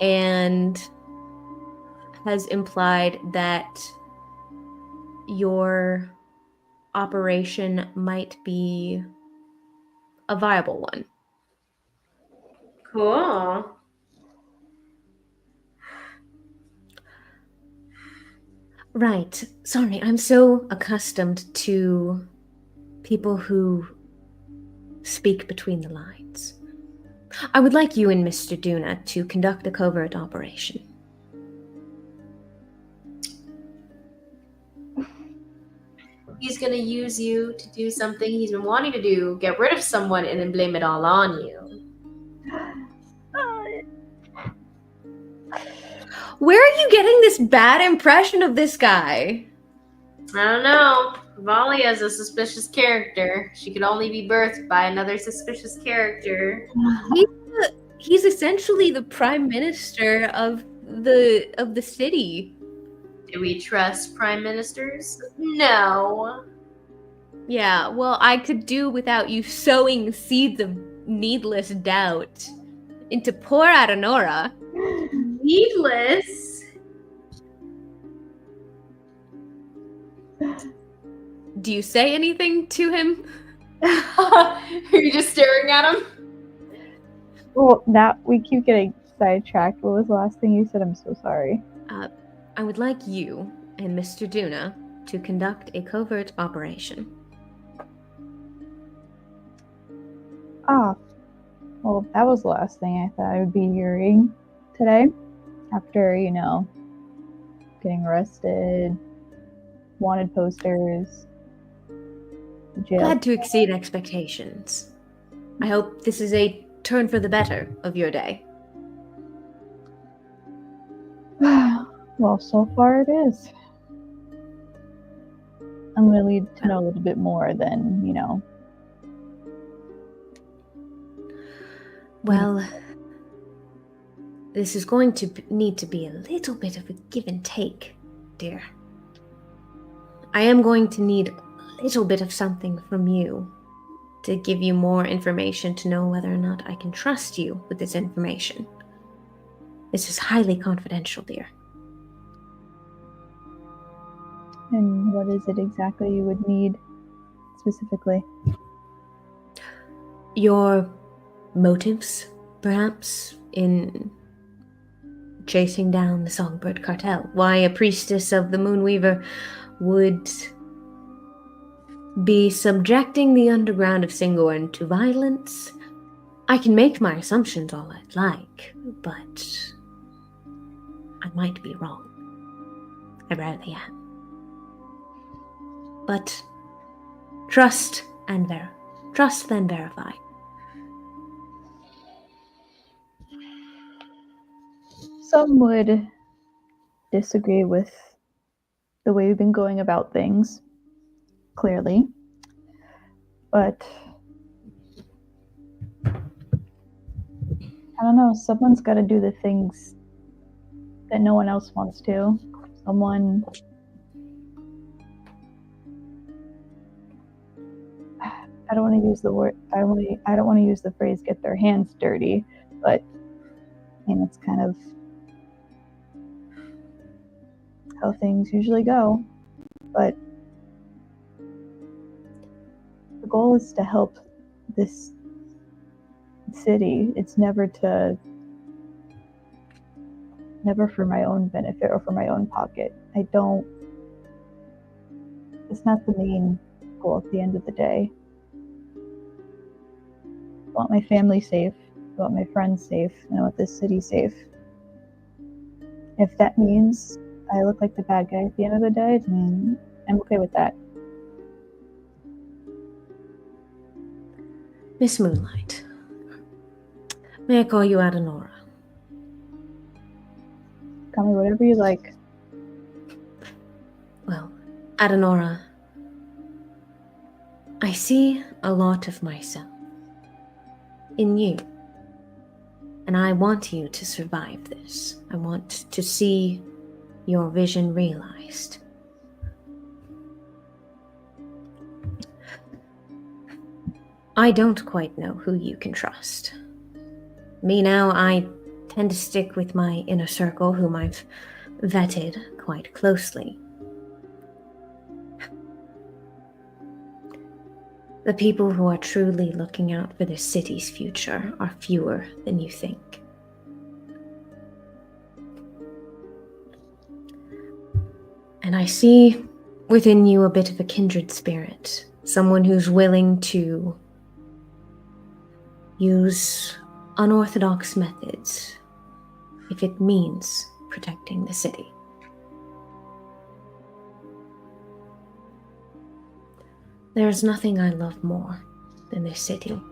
and has implied that your operation might be a viable one. Cool. Right. Sorry, I'm so accustomed to people who speak between the lines. I would like you and Mr. Duna to conduct a covert operation. He's gonna use you to do something he's been wanting to do, get rid of someone, and then blame it all on you. Where are you getting this bad impression of this guy? I don't know. Valia is a suspicious character. She could only be birthed by another suspicious character. He's essentially the prime minister of the city. Do we trust prime ministers? No. Yeah, well, I could do without you sowing seeds of needless doubt into poor Adenora. Needless? Do you say anything to him? Are you just staring at him? Well, now we keep getting sidetracked. What was the last thing you said? I'm so sorry. I would like you and Mr. Duna to conduct a covert operation. Ah, well, that was the last thing I thought I would be hearing today. After, getting arrested, wanted posters, jail. Glad to exceed expectations. I hope this is a turn for the better of your day. Well, so far it is. I'm going to need to know a little bit more than, Well, this is going to need to be a little bit of a give and take, dear. I am going to need a little bit of something from you to give you more information to know whether or not I can trust you with this information. This is highly confidential, dear. And what is it exactly you would need specifically? Your motives, perhaps, in chasing down the Songbird Cartel. Why a priestess of the Moonweaver would be subjecting the underground of Singorn to violence. I can make my assumptions all I'd like, but I might be wrong. I rarely am. But trust then verify. Some would disagree with the way we've been going about things, clearly. But I don't know, someone's got to do the things that no one else wants to. Someone... I don't want to use the word. I don't want to use the phrase "get their hands dirty," but it's kind of how things usually go. But the goal is to help this city. It's never for my own benefit or for my own pocket. It's not the main goal at the end of the day. I want my family safe. I want my friends safe. And I want this city safe. If that means I look like the bad guy at the end of the day, then I'm okay with that. Miss Moonlight, may I call you Adenora? Call me whatever you like. Well, Adenora, I see a lot of myself in you. And I want you to survive this. I want to see your vision realized. I don't quite know who you can trust. Me now, I tend to stick with my inner circle, whom I've vetted quite closely. The people who are truly looking out for the city's future are fewer than you think. And I see within you a bit of a kindred spirit, someone who's willing to use unorthodox methods if it means protecting the city. There's nothing I love more than this city.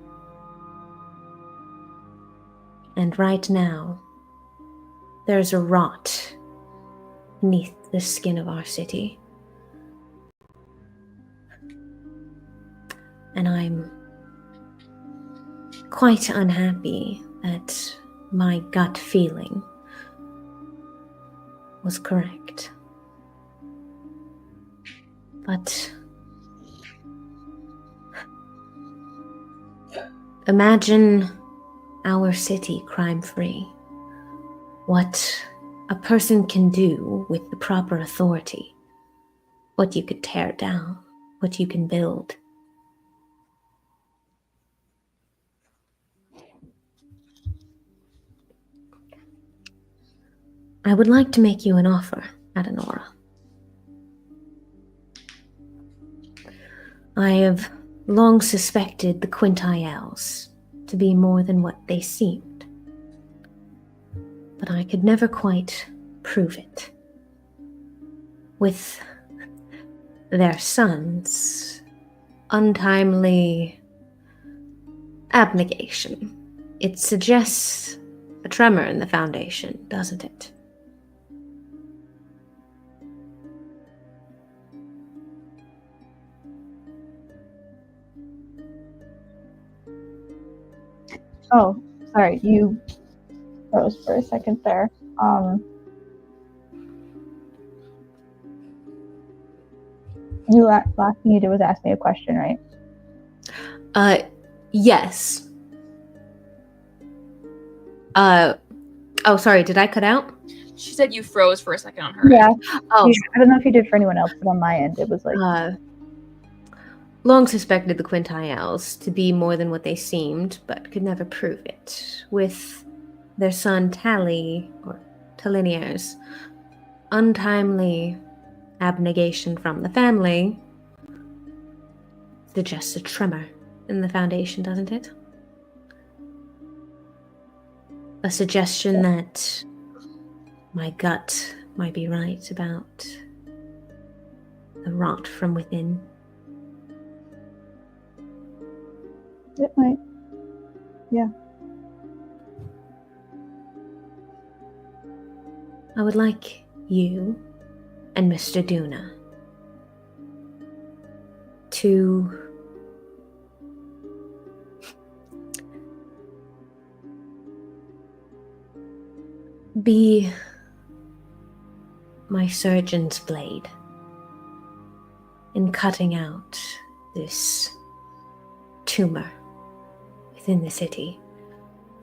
And right now, there's a rot beneath the skin of our city. And I'm quite unhappy that my gut feeling was correct. But imagine our city crime-free. What a person can do with the proper authority. What you could tear down. What you can build. I would like to make you an offer, Adenora. I have long suspected the Quintiles to be more than what they seemed, but I could never quite prove it. With their son's untimely abnegation, it suggests a tremor in the Foundation, doesn't it? Oh, sorry, you froze for a second there. Last thing you did was ask me a question, right? Yes. Oh, sorry, did I cut out? She said you froze for a second on her. Yeah. End. Oh, I don't know if you did for anyone else, but on my end, it was like... long suspected the Quintiles to be more than what they seemed, but could never prove it. With their son Tally, or Talinier's, untimely abnegation from the family suggests a tremor in the Foundation, doesn't it? A suggestion that my gut might be right about the rot from within. It might. Yeah. I would like you and Mr. Duna to be my surgeon's blade in cutting out this tumor within the city.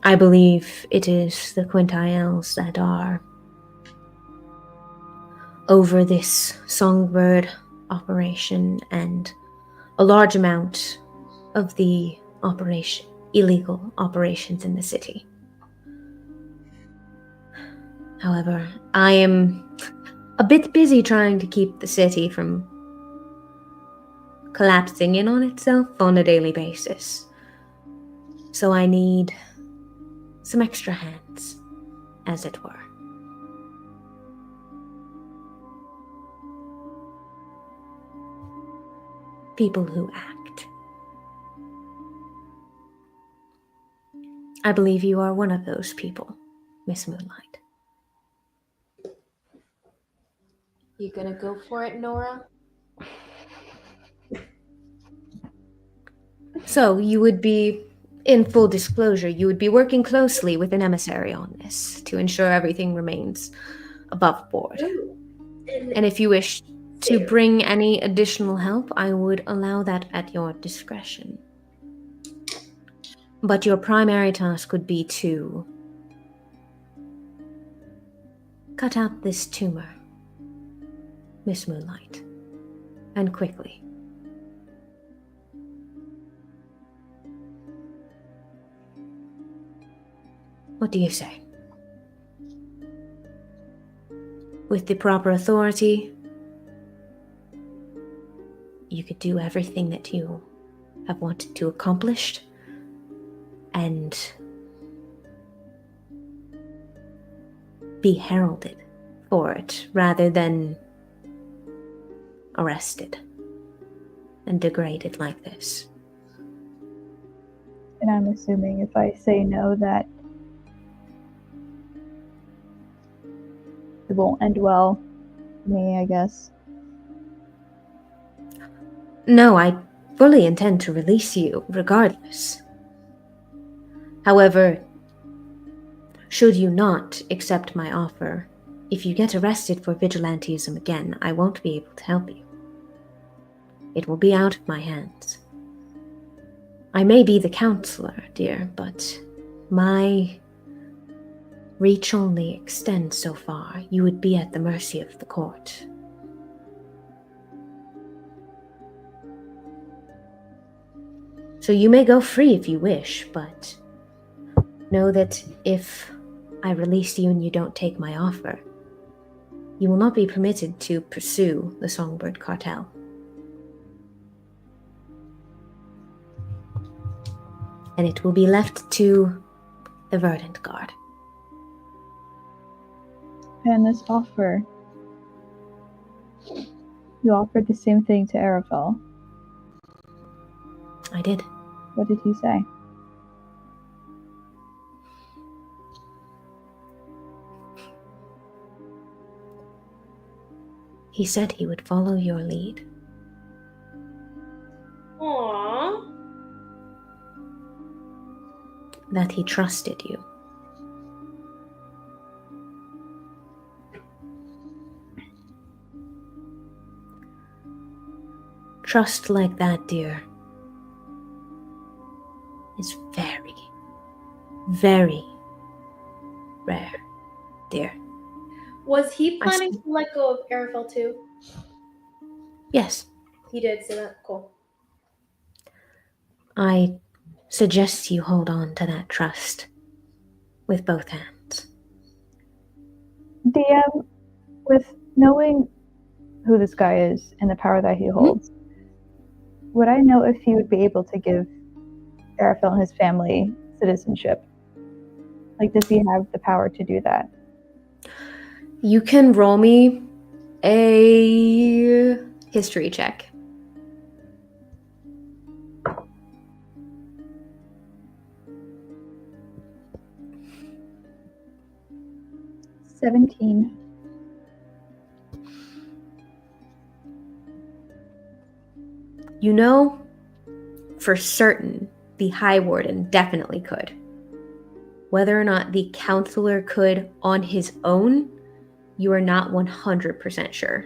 I believe it is the Quintiles that are over this songbird operation and a large amount of the illegal operations in the city. However, I am a bit busy trying to keep the city from collapsing in on itself on a daily basis. So I need some extra hands, as it were. People who act. I believe you are one of those people, Miss Moonlight. You gonna go for it, Nora? So you would be, in full disclosure, you would be working closely with an emissary on this to ensure everything remains above board. And if you wish to bring any additional help, I would allow that at your discretion. But your primary task would be to cut out this tumor, Miss Moonlight, and quickly. What do you say? With the proper authority, you could do everything that you have wanted to accomplish and be heralded for it rather than arrested and degraded like this. And I'm assuming if I say no that it won't end well for me, I guess. No, I fully intend to release you regardless. However, should you not accept my offer, if you get arrested for vigilantism again, I won't be able to help you. it will be out of my hands. I may be the counselor, dear, but my reach only extends so far. You would be at the mercy of the court. So you may go free if you wish, but know that if I release you and you don't take my offer, you will not be permitted to pursue the Songbird Cartel. And it will be left to the Verdant Guard. And this offer, you offered the same thing to Arafel. I did. What did he say? He said he would follow your lead. Aww. That he trusted you. Trust like that, dear, is very, very rare, dear. Was he planning to let go of Arafel too? Yes. He did say that. Cool. I suggest you hold on to that trust with both hands. DM, with knowing who this guy is and the power that he holds, would I know if he would be able to give Arafel and his family citizenship? Like, does he have the power to do that? You can roll me a history check. $17. You know, for certain, the High Warden definitely could. Whether or not the counselor could on his own, you are not 100% sure.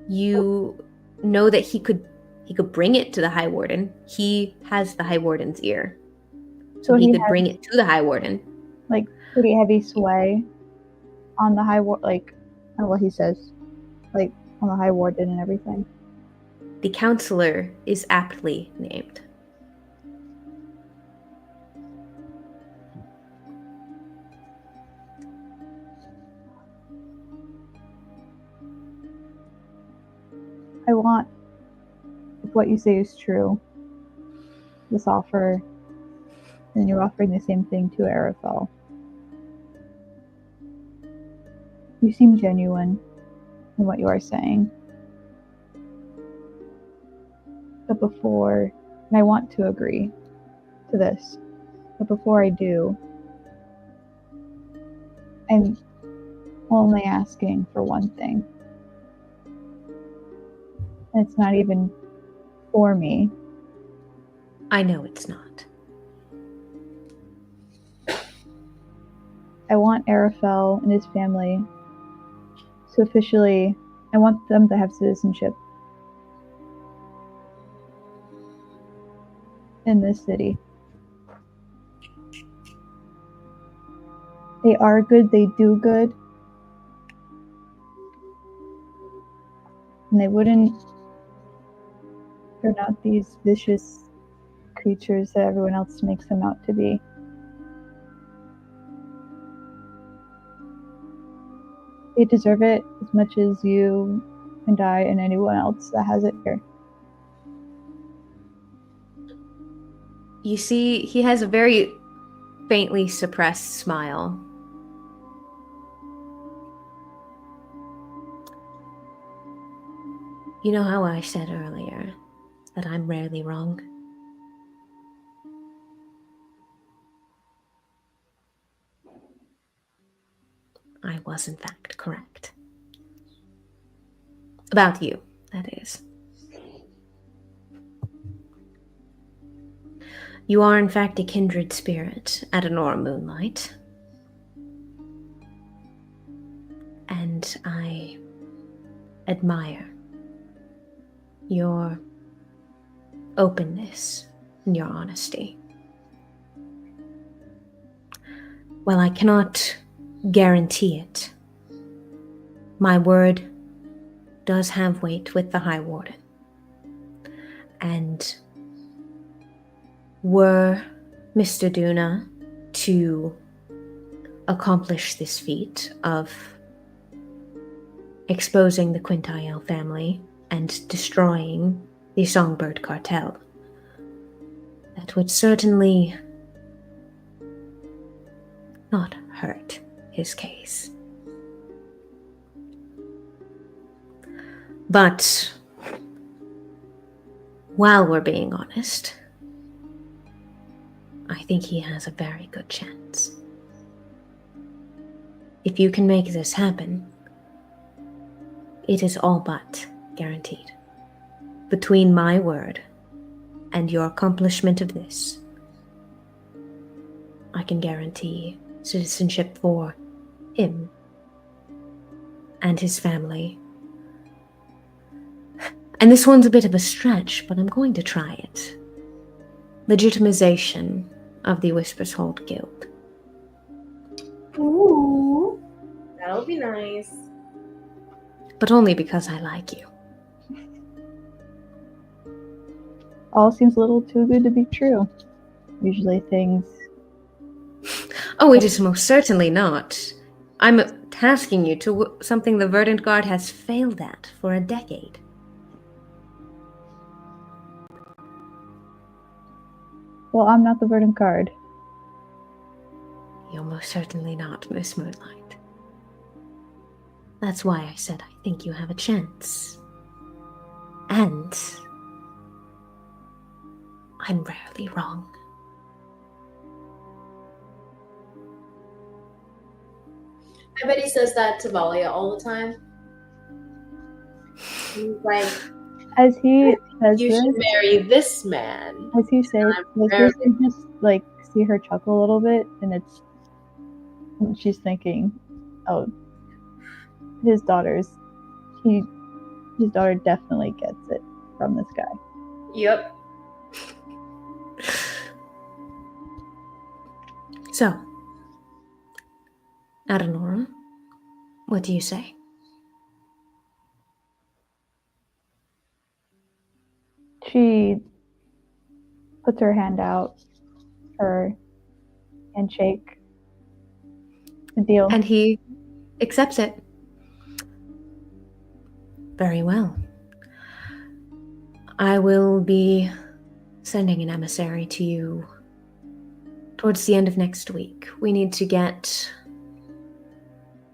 You know that he could bring it to the High Warden. He has the High Warden's ear. So he could bring it to the High Warden. Like, pretty heavy sway on the High Warden, like, on what he says. Like, on the High Warden and everything. The counselor is aptly named. I want, if what you say is true, this offer, and you're offering the same thing to Arafel. You seem genuine in what you are saying. But before, and I want to agree to this, but before I do, I'm only asking for one thing. And it's not even for me. I know it's not. I want Arafel and his family to officially, I want them to have citizenship in this city. They are good, they do good. And they wouldn't turn out these vicious creatures that everyone else makes them out to be. They deserve it as much as you and I and anyone else that has it here. You see, he has a very faintly suppressed smile. You know how I said earlier that I'm rarely wrong? I was in fact correct. About you, that is. You are in fact a kindred spirit at Anora Moonlight. And I admire your openness and your honesty. While I cannot guarantee it, my word does have weight with the High Warden. And were Mr. Duna to accomplish this feat of exposing the Quintiel family and destroying the Songbird cartel, that would certainly not hurt his case. But while we're being honest, I think he has a very good chance. If you can make this happen, it is all but guaranteed. Between my word and your accomplishment of this, I can guarantee citizenship for him and his family. And this one's a bit of a stretch, but I'm going to try it. Legitimization of the Whispers Hold Guild. Ooh, that'll be nice. But only because I like you. All seems a little too good to be true. Usually things... Oh, it is most certainly not. I'm tasking you to something the Verdant Guard has failed at for a decade. Well, I'm not the Verdant Guard. You're most certainly not, Miss Moonlight. That's why I said I think you have a chance. And I'm rarely wrong. I bet he says that to Valia all the time. He's like, As he says you this, should marry this man. as he says this, you just like see her chuckle a little bit, and she's thinking, oh, his daughter definitely gets it from this guy. Yep. So, Adenora, what do you say? She puts her hand out, her handshake, the deal. And he accepts it. Very well. I will be sending an emissary to you towards the end of next week. We need to get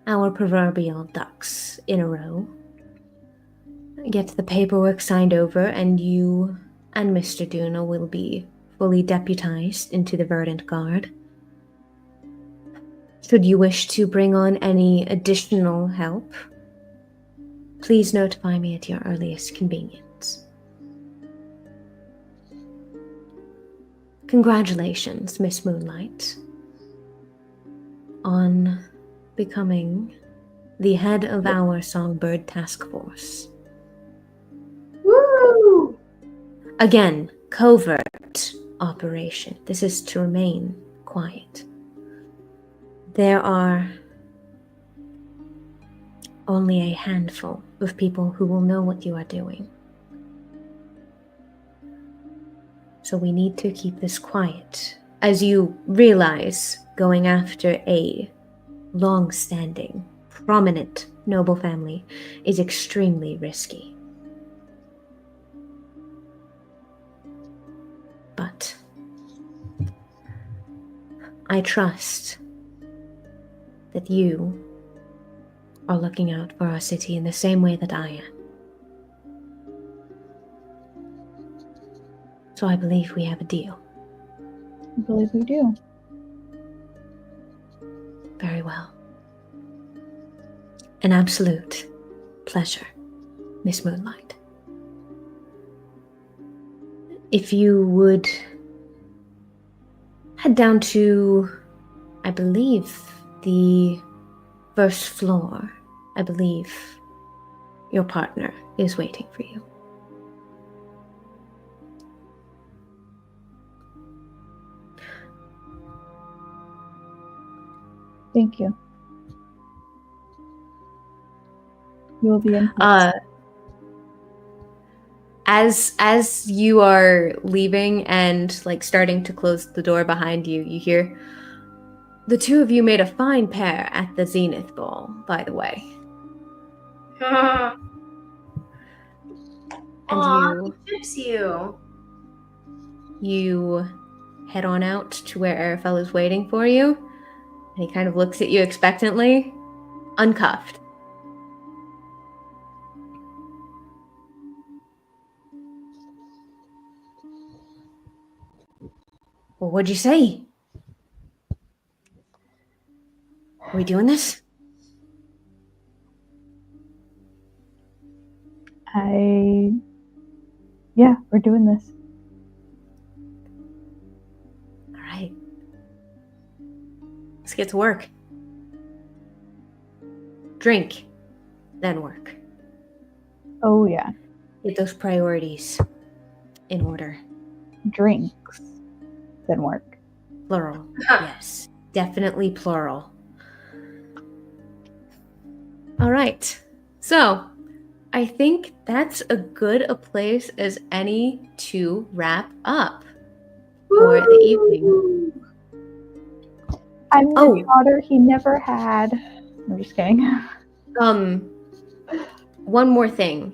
our proverbial ducks in a row, get the paperwork signed over, and you and Mr. Duna will be fully deputized into the Verdant Guard. Should you wish to bring on any additional help, please notify me at your earliest convenience. Congratulations, Miss Moonlight, on becoming the head of our Songbird Task Force. Woo! Again, covert operation. This is to remain quiet. There are only a handful of people who will know what you are doing. So we need to keep this quiet. As you realize, going after a long-standing, prominent noble family is extremely risky. But I trust that you are looking out for our city in the same way that I am. So I believe we have a deal. I believe we do. Very well. An absolute pleasure, Miss Moonlight. If you would head down to, I believe, the first floor. I believe your partner is waiting for you. Thank you. You will be in. As you are leaving and like starting to close the door behind you, you hear, "The two of you made a fine pair at the Zenith Ball, by the way." And you head on out to where Arafel is waiting for you, and he kind of looks at you expectantly, uncuffed. "Well, what'd you say? Are we doing this?" Yeah, we're doing this. All right. Let's get to work. Drink, then work. Oh, yeah. Get those priorities in order. Drinks, then work. Plural. Yes, definitely plural. All right. So, I think that's a good a place as any to wrap up for the evening. I'm the daughter he never had. I'm just kidding. One more thing.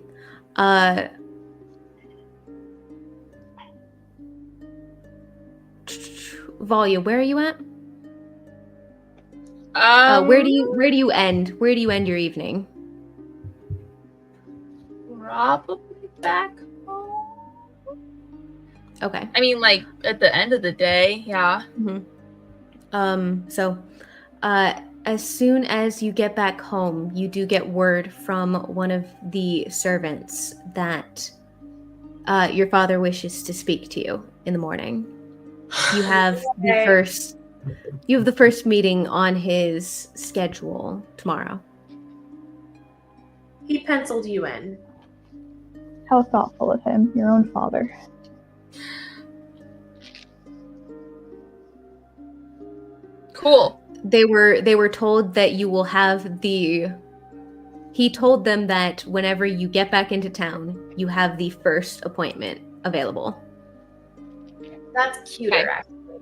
Valia, where are you at? Where do you end? Where do you end your evening? Probably back home. Okay. I mean, like at the end of the day, yeah. Mm-hmm. So, as soon as you get back home, you do get word from one of the servants that your father wishes to speak to you in the morning. You have the first meeting on his schedule tomorrow. He penciled you in. How thoughtful of him, your own father. Cool. They were told that you will have he told them that whenever you get back into town, you have the first appointment available. That's cuter, actually.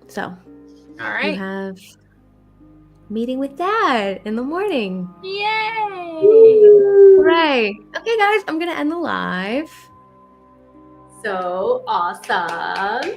So, all right. You have meeting with Dad in the morning. Yay! Right. Okay, guys, I'm gonna end the live. So awesome.